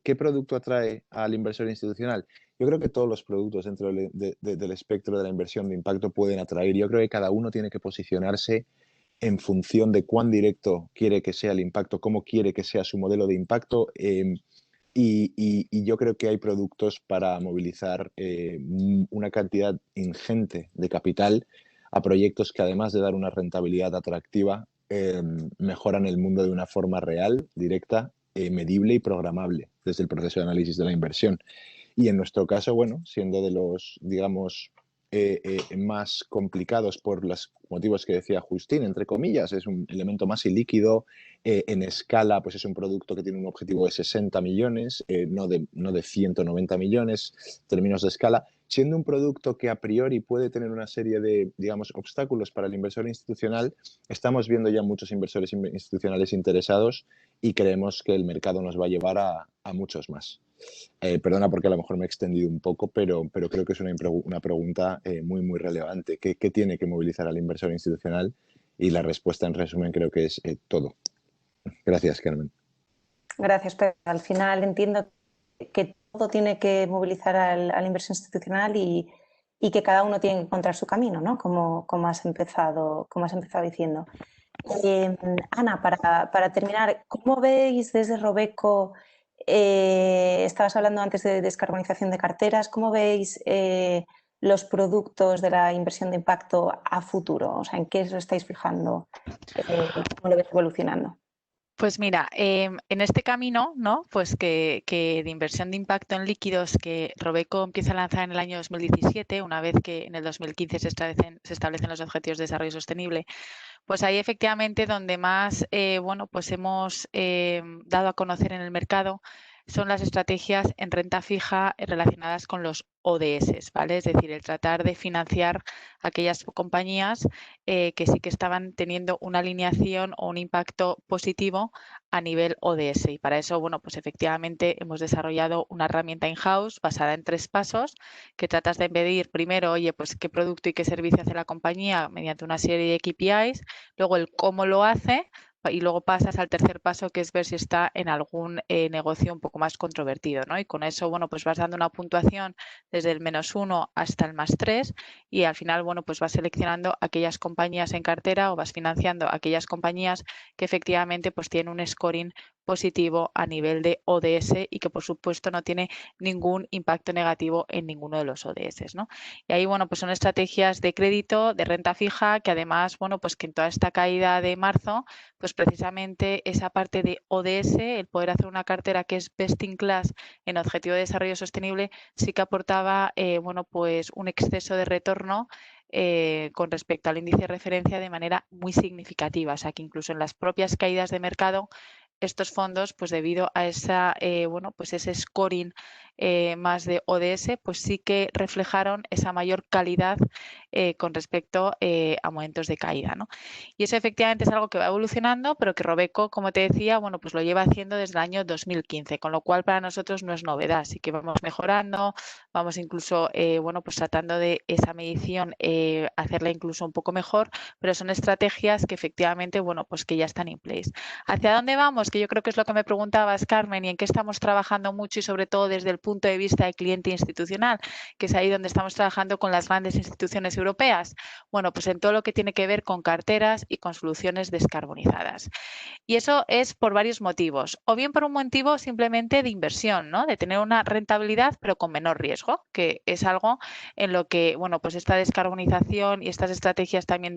Speaker 14: ¿qué producto atrae al inversor institucional? Yo creo que todos los productos dentro del espectro de la inversión de impacto pueden atraer. Yo creo que cada uno tiene que posicionarse en función de cuán directo quiere que sea el impacto, cómo quiere que sea su modelo de impacto. Y yo creo que hay productos para movilizar una cantidad ingente de capital a proyectos que, además de dar una rentabilidad atractiva, mejoran el mundo de una forma real, directa, medible y programable desde el proceso de análisis de la inversión. Y en nuestro caso, bueno, siendo de los, digamos, más complicados por los motivos que decía Justín, entre comillas, es un elemento más ilíquido, en escala pues es un producto que tiene un objetivo de 60 millones, no de 190 millones en términos de escala, siendo un producto que a priori puede tener una serie de, digamos, obstáculos para el inversor institucional. Estamos viendo ya muchos inversores institucionales interesados y creemos que el mercado nos va a llevar a muchos más. Perdona porque a lo mejor me he extendido un poco, pero creo que es una pregunta muy, muy relevante. ¿Qué tiene que movilizar al inversor institucional? Y la respuesta, en resumen, creo que es todo. Gracias, Carmen.
Speaker 12: Gracias, Pedro. Al final entiendo que todo tiene que movilizar al inversor institucional y que cada uno tiene que encontrar su camino, ¿no? Como has empezado diciendo. Ana, para terminar, ¿cómo veis desde Robeco? Estabas hablando antes de descarbonización de carteras. ¿Cómo veis los productos de la inversión de impacto a futuro? O sea, ¿en qué os estáis fijando? ¿Cómo lo ves evolucionando?
Speaker 13: Pues mira, en este camino, ¿no? Pues que de inversión de impacto en líquidos que Robeco empieza a lanzar en el año 2017, una vez que en el 2015 se establecen los Objetivos de Desarrollo Sostenible, pues ahí efectivamente donde más bueno, pues hemos dado a conocer en el mercado son las estrategias en renta fija relacionadas con los ODS, ¿vale? Es decir, el tratar de financiar aquellas compañías que sí que estaban teniendo una alineación o un impacto positivo a nivel ODS. Y para eso, bueno, pues efectivamente hemos desarrollado una herramienta in-house basada en 3 pasos que tratas de medir primero, oye, pues qué producto y qué servicio hace la compañía mediante una serie de KPIs, luego el cómo lo hace, y luego pasas al tercer paso, que es ver si está en algún negocio un poco más controvertido, ¿no? Y con eso, bueno, pues vas dando una puntuación desde el -1 hasta el +3 y al final, bueno, pues vas seleccionando aquellas compañías en cartera o vas financiando aquellas compañías que efectivamente pues tienen un scoring positivo a nivel de ODS y que por supuesto no tiene ningún impacto negativo en ninguno de los ODS, ¿no? Y ahí, bueno, pues son estrategias de crédito, de renta fija, que además, bueno, pues que en toda esta caída de marzo, pues precisamente esa parte de ODS, el poder hacer una cartera que es best in class en objetivo de desarrollo sostenible, sí que aportaba, bueno, pues un exceso de retorno con respecto al índice de referencia de manera muy significativa. O sea, que incluso en las propias caídas de mercado, estos fondos, pues debido a esa, bueno, pues ese scoring más de ODS, pues sí que reflejaron esa mayor calidad con respecto a momentos de caída, ¿no? Y eso efectivamente es algo que va evolucionando, pero que Robeco, como te decía, bueno, pues lo lleva haciendo desde el año 2015, con lo cual para nosotros no es novedad, así que vamos mejorando, vamos incluso, bueno, pues tratando de esa medición hacerla incluso un poco mejor, pero son estrategias que efectivamente, bueno, pues que ya están in place. ¿Hacia dónde vamos? Que yo creo que es lo que me preguntabas, Carmen, y en qué estamos trabajando mucho y sobre todo desde el punto de vista del cliente institucional, que es ahí donde estamos trabajando con las grandes instituciones europeas. Bueno, pues en todo lo que tiene que ver con carteras y con soluciones descarbonizadas. Y eso es por varios motivos, o bien por un motivo simplemente de inversión, ¿no? De tener una rentabilidad pero con menor riesgo, que es algo en lo que, bueno, pues esta descarbonización y estas estrategias también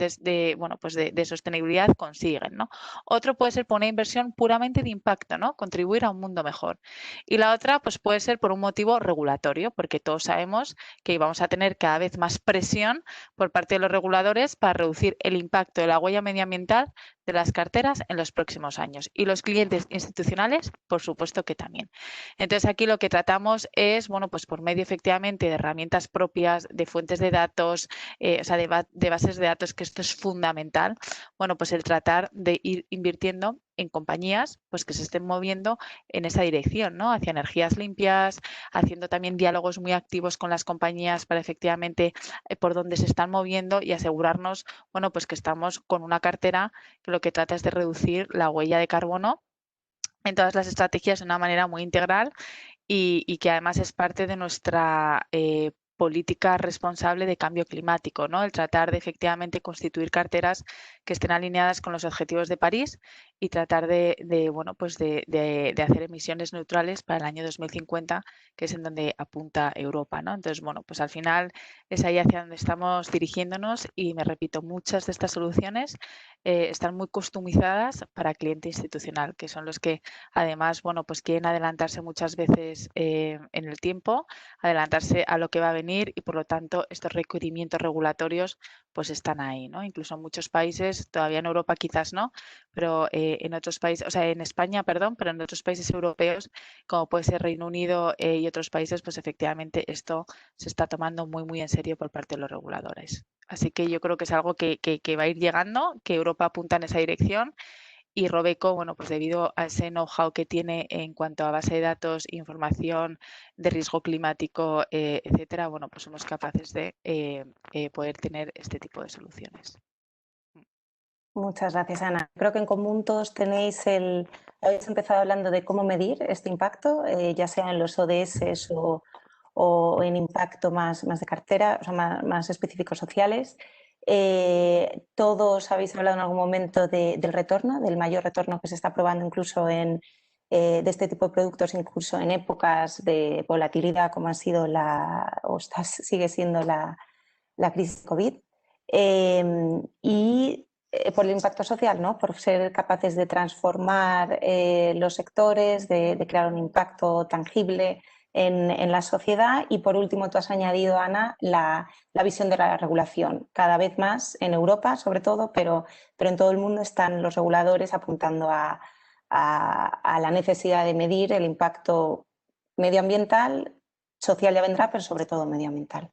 Speaker 13: bueno, pues de sostenibilidad consiguen, ¿no? Otro puede ser por una inversión puramente de impacto, ¿no? Contribuir a un mundo mejor. Y la otra, pues puede ser por un motivo regulatorio, porque todos sabemos que vamos a tener cada vez más presión por parte de los reguladores para reducir el impacto de la huella medioambiental de las carteras en los próximos años. Y los clientes institucionales, por supuesto que también. Entonces, aquí lo que tratamos es, bueno, pues por medio efectivamente de herramientas propias, de fuentes de datos, o sea, de bases de datos, que esto es fundamental, bueno, pues el tratar de ir invirtiendo en compañías pues que se estén moviendo en esa dirección, ¿no? Hacia energías limpias, haciendo también diálogos muy activos con las compañías para efectivamente por dónde se están moviendo y asegurarnos, bueno, pues que estamos con una cartera que lo que trata es de reducir la huella de carbono en todas las estrategias de una manera muy integral y que además es parte de nuestra política responsable de cambio climático, ¿no? El tratar de efectivamente constituir carteras que estén alineadas con los objetivos de París y tratar de hacer emisiones neutrales para el año 2050, que es en donde apunta Europa, ¿no? Entonces, bueno, pues al final es ahí hacia donde estamos dirigiéndonos y, me repito, muchas de estas soluciones están muy customizadas para cliente institucional, que son los que además, bueno, pues quieren adelantarse muchas veces en el tiempo, adelantarse a lo que va a venir y, por lo tanto, estos requerimientos regulatorios pues están ahí, ¿no? Incluso en muchos países, todavía en Europa quizás no, pero en otros países, o sea, en España, perdón, pero en otros países europeos, como puede ser Reino Unido y otros países, pues efectivamente esto se está tomando muy, muy en serio por parte de los reguladores. Así que yo creo que es algo que va a ir llegando, que Europa apunta en esa dirección. Y Robeco, bueno, pues debido a ese know-how que tiene en cuanto a base de datos, información de riesgo climático, etcétera, bueno, pues somos capaces de poder tener este tipo de soluciones.
Speaker 12: Muchas gracias, Ana. Creo que en común todos habéis empezado hablando de cómo medir este impacto, ya sea en los ODS o en impacto más de cartera, o sea, más específicos sociales. Todos habéis hablado en algún momento del retorno, del mayor retorno que se está probando incluso de este tipo de productos, incluso en épocas de volatilidad como ha sido sigue siendo la crisis COVID. Y por el impacto social, ¿no? Por ser capaces de transformar los sectores, de crear un impacto tangible en la sociedad. Y por último, tú has añadido, Ana, la visión de la regulación. Cada vez más en Europa, sobre todo, pero en todo el mundo están los reguladores apuntando a la necesidad de medir el impacto medioambiental, social ya vendrá, pero sobre todo medioambiental.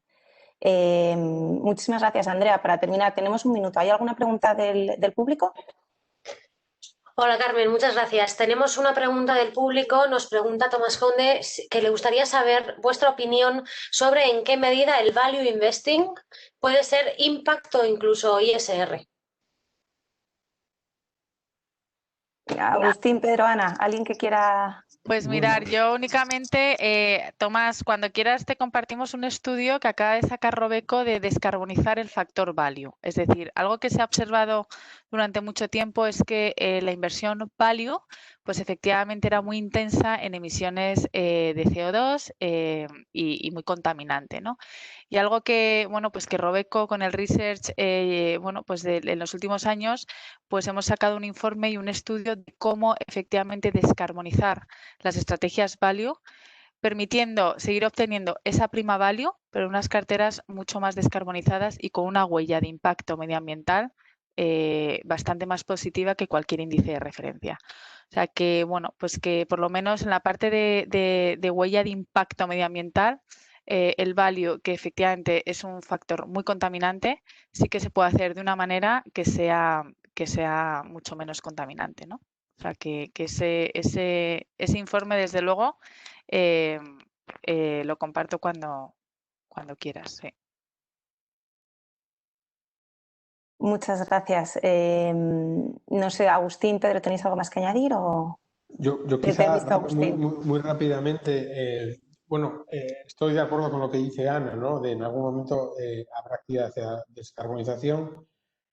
Speaker 12: Muchísimas gracias, Andrea. Para terminar, tenemos un minuto. ¿Hay alguna pregunta del público?
Speaker 11: Hola, Carmen, muchas gracias. Tenemos una pregunta del público. Nos pregunta Tomás Conde que le gustaría saber vuestra opinión sobre en qué medida el value investing puede ser impact o incluso ISR.
Speaker 12: Agustín, Pedro, Ana, ¿alguien que quiera...?
Speaker 13: Pues mirar, yo únicamente, Tomás, cuando quieras te compartimos un estudio que acaba de sacar Robeco de descarbonizar el factor value. Es decir, algo que se ha observado durante mucho tiempo es que la inversión value, pues efectivamente era muy intensa en emisiones de CO2 y muy contaminante, ¿no? Y algo que, bueno, pues que Robeco con el research, bueno, pues en los últimos años, pues hemos sacado un informe y un estudio de cómo efectivamente descarbonizar las estrategias value, permitiendo seguir obteniendo esa prima value, pero unas carteras mucho más descarbonizadas y con una huella de impacto medioambiental bastante más positiva que cualquier índice de referencia. O sea que, bueno, pues que por lo menos en la parte de huella de impacto medioambiental, el value, que efectivamente es un factor muy contaminante, sí que se puede hacer de una manera que sea mucho menos contaminante, ¿no? O sea, que ese informe, desde luego, lo comparto cuando quieras. Sí.
Speaker 12: Muchas gracias. No sé, Agustín, Pedro, ¿tenéis algo más que añadir?
Speaker 5: Yo quizá muy rápidamente, estoy de acuerdo con lo que dice Ana, ¿no? En algún momento habrá actividad hacia descarbonización,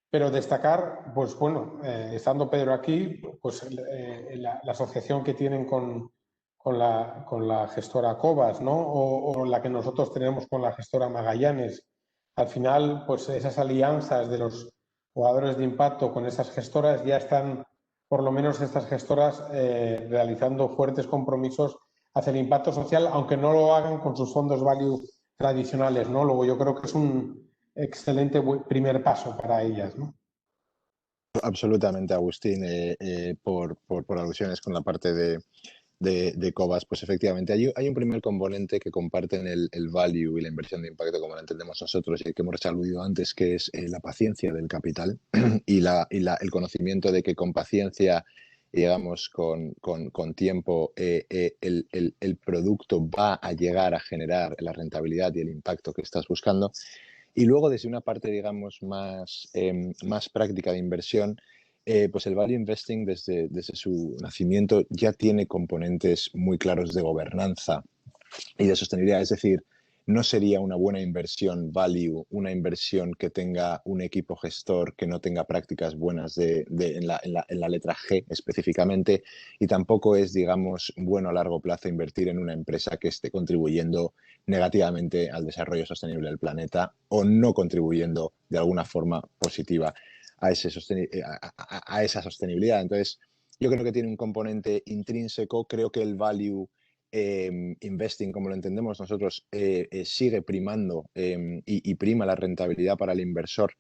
Speaker 5: pero destacar, pues bueno, estando Pedro aquí, pues la asociación que tienen con la gestora Cobas, ¿no? O la que nosotros tenemos con la gestora Magallanes. Al final, pues esas alianzas de los jugadores de impacto con esas gestoras ya están, por lo menos estas gestoras, realizando fuertes compromisos hacia el impacto social, aunque no lo hagan con sus fondos value tradicionales, ¿no? Luego yo creo que es un excelente primer paso para ellas, ¿no?
Speaker 14: Absolutamente, Agustín, por alusiones con la parte de Cobas, pues efectivamente hay un primer componente que comparten el value y la inversión de impacto como la entendemos nosotros y que hemos aludido antes, que es la paciencia del capital y el conocimiento de que con paciencia, digamos, con tiempo, el producto va a llegar a generar la rentabilidad y el impacto que estás buscando. Y luego, desde una parte, digamos, más práctica de inversión, pues el value investing desde su nacimiento ya tiene componentes muy claros de gobernanza y de sostenibilidad. Es decir, no sería una buena inversión value, una inversión que tenga un equipo gestor que no tenga prácticas buenas en la letra G específicamente, y tampoco es, digamos, bueno a largo plazo invertir en una empresa que esté contribuyendo negativamente al desarrollo sostenible del planeta o no contribuyendo de alguna forma positiva a esa sostenibilidad. Entonces, yo creo que tiene un componente intrínseco. Creo que el value investing, como lo entendemos nosotros, sigue primando y prima la rentabilidad para el inversor,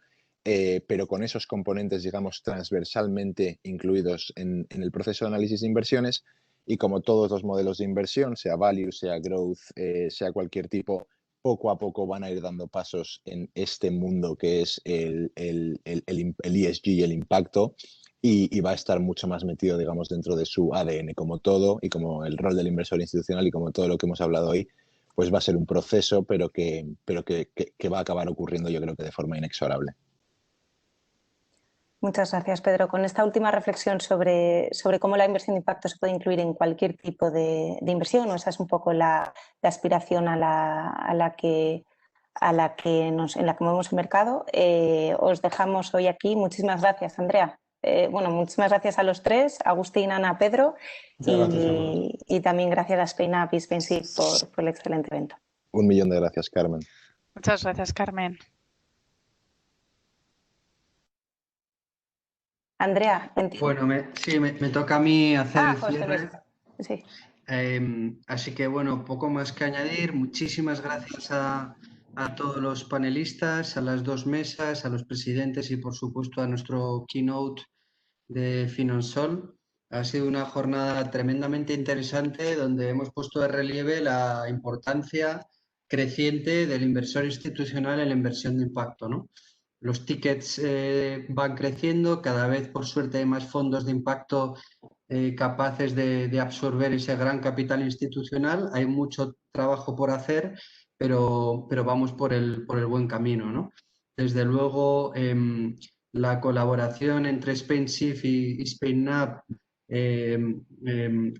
Speaker 14: pero con esos componentes, digamos, transversalmente incluidos en el proceso de análisis de inversiones. Y como todos los modelos de inversión, sea value, sea growth, sea cualquier tipo, poco a poco van a ir dando pasos en este mundo que es el ESG y el impacto, y va a estar mucho más metido, digamos, dentro de su ADN. Como todo, y como el rol del inversor institucional y como todo lo que hemos hablado hoy, pues va a ser un proceso, pero que va a acabar ocurriendo, yo creo que de forma inexorable.
Speaker 12: Muchas gracias, Pedro. Con esta última reflexión sobre cómo la inversión de impacto se puede incluir en cualquier tipo de inversión, ¿no? Esa es un poco la aspiración en la que movemos el mercado. Os dejamos hoy aquí. Muchísimas gracias, Andrea. Muchísimas gracias a los tres, Agustín, Ana, Pedro, y también gracias a SpainUp y SpainShift por el excelente evento.
Speaker 14: 1.000.000 de gracias, Carmen.
Speaker 13: Muchas gracias, Carmen.
Speaker 12: Andrea,
Speaker 1: bueno, me toca a mí hacer el cierre.
Speaker 12: Sí.
Speaker 1: Así que bueno, poco más que añadir. Muchísimas gracias a todos los panelistas, a las dos mesas, a los presidentes y por supuesto a nuestro keynote de Finansol. Ha sido una jornada tremendamente interesante donde hemos puesto de relieve la importancia creciente del inversor institucional en la inversión de impacto, ¿no? Los tickets van creciendo, cada vez por suerte hay más fondos de impacto capaces de absorber ese gran capital institucional. Hay mucho trabajo por hacer, pero vamos por el buen camino, ¿no? Desde luego, la colaboración entre SpainShift y SpainUp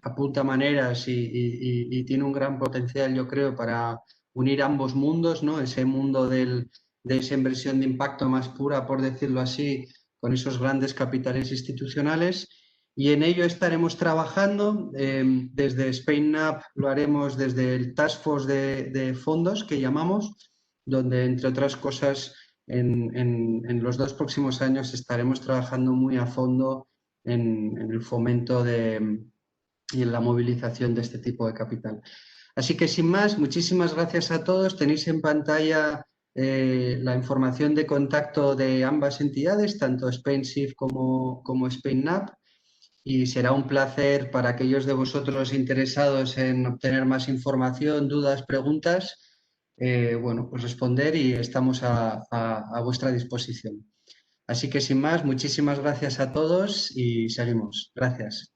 Speaker 1: apunta maneras y tiene un gran potencial, yo creo, para unir ambos mundos, ¿no? Ese mundo de esa inversión de impacto más pura, por decirlo así, con esos grandes capitales institucionales. Y en ello estaremos trabajando. Desde SpainUp lo haremos desde el Task Force de fondos, que llamamos, donde, entre otras cosas, en los 2 próximos años estaremos trabajando muy a fondo en el fomento y en la movilización de este tipo de capital. Así que, sin más, muchísimas gracias a todos. Tenéis en pantalla la información de contacto de ambas entidades, tanto SpainShift como SpainUp, y será un placer para aquellos de vosotros interesados en obtener más información, dudas, preguntas, pues responder, y estamos a vuestra disposición. Así que, sin más, muchísimas gracias a todos y seguimos. Gracias.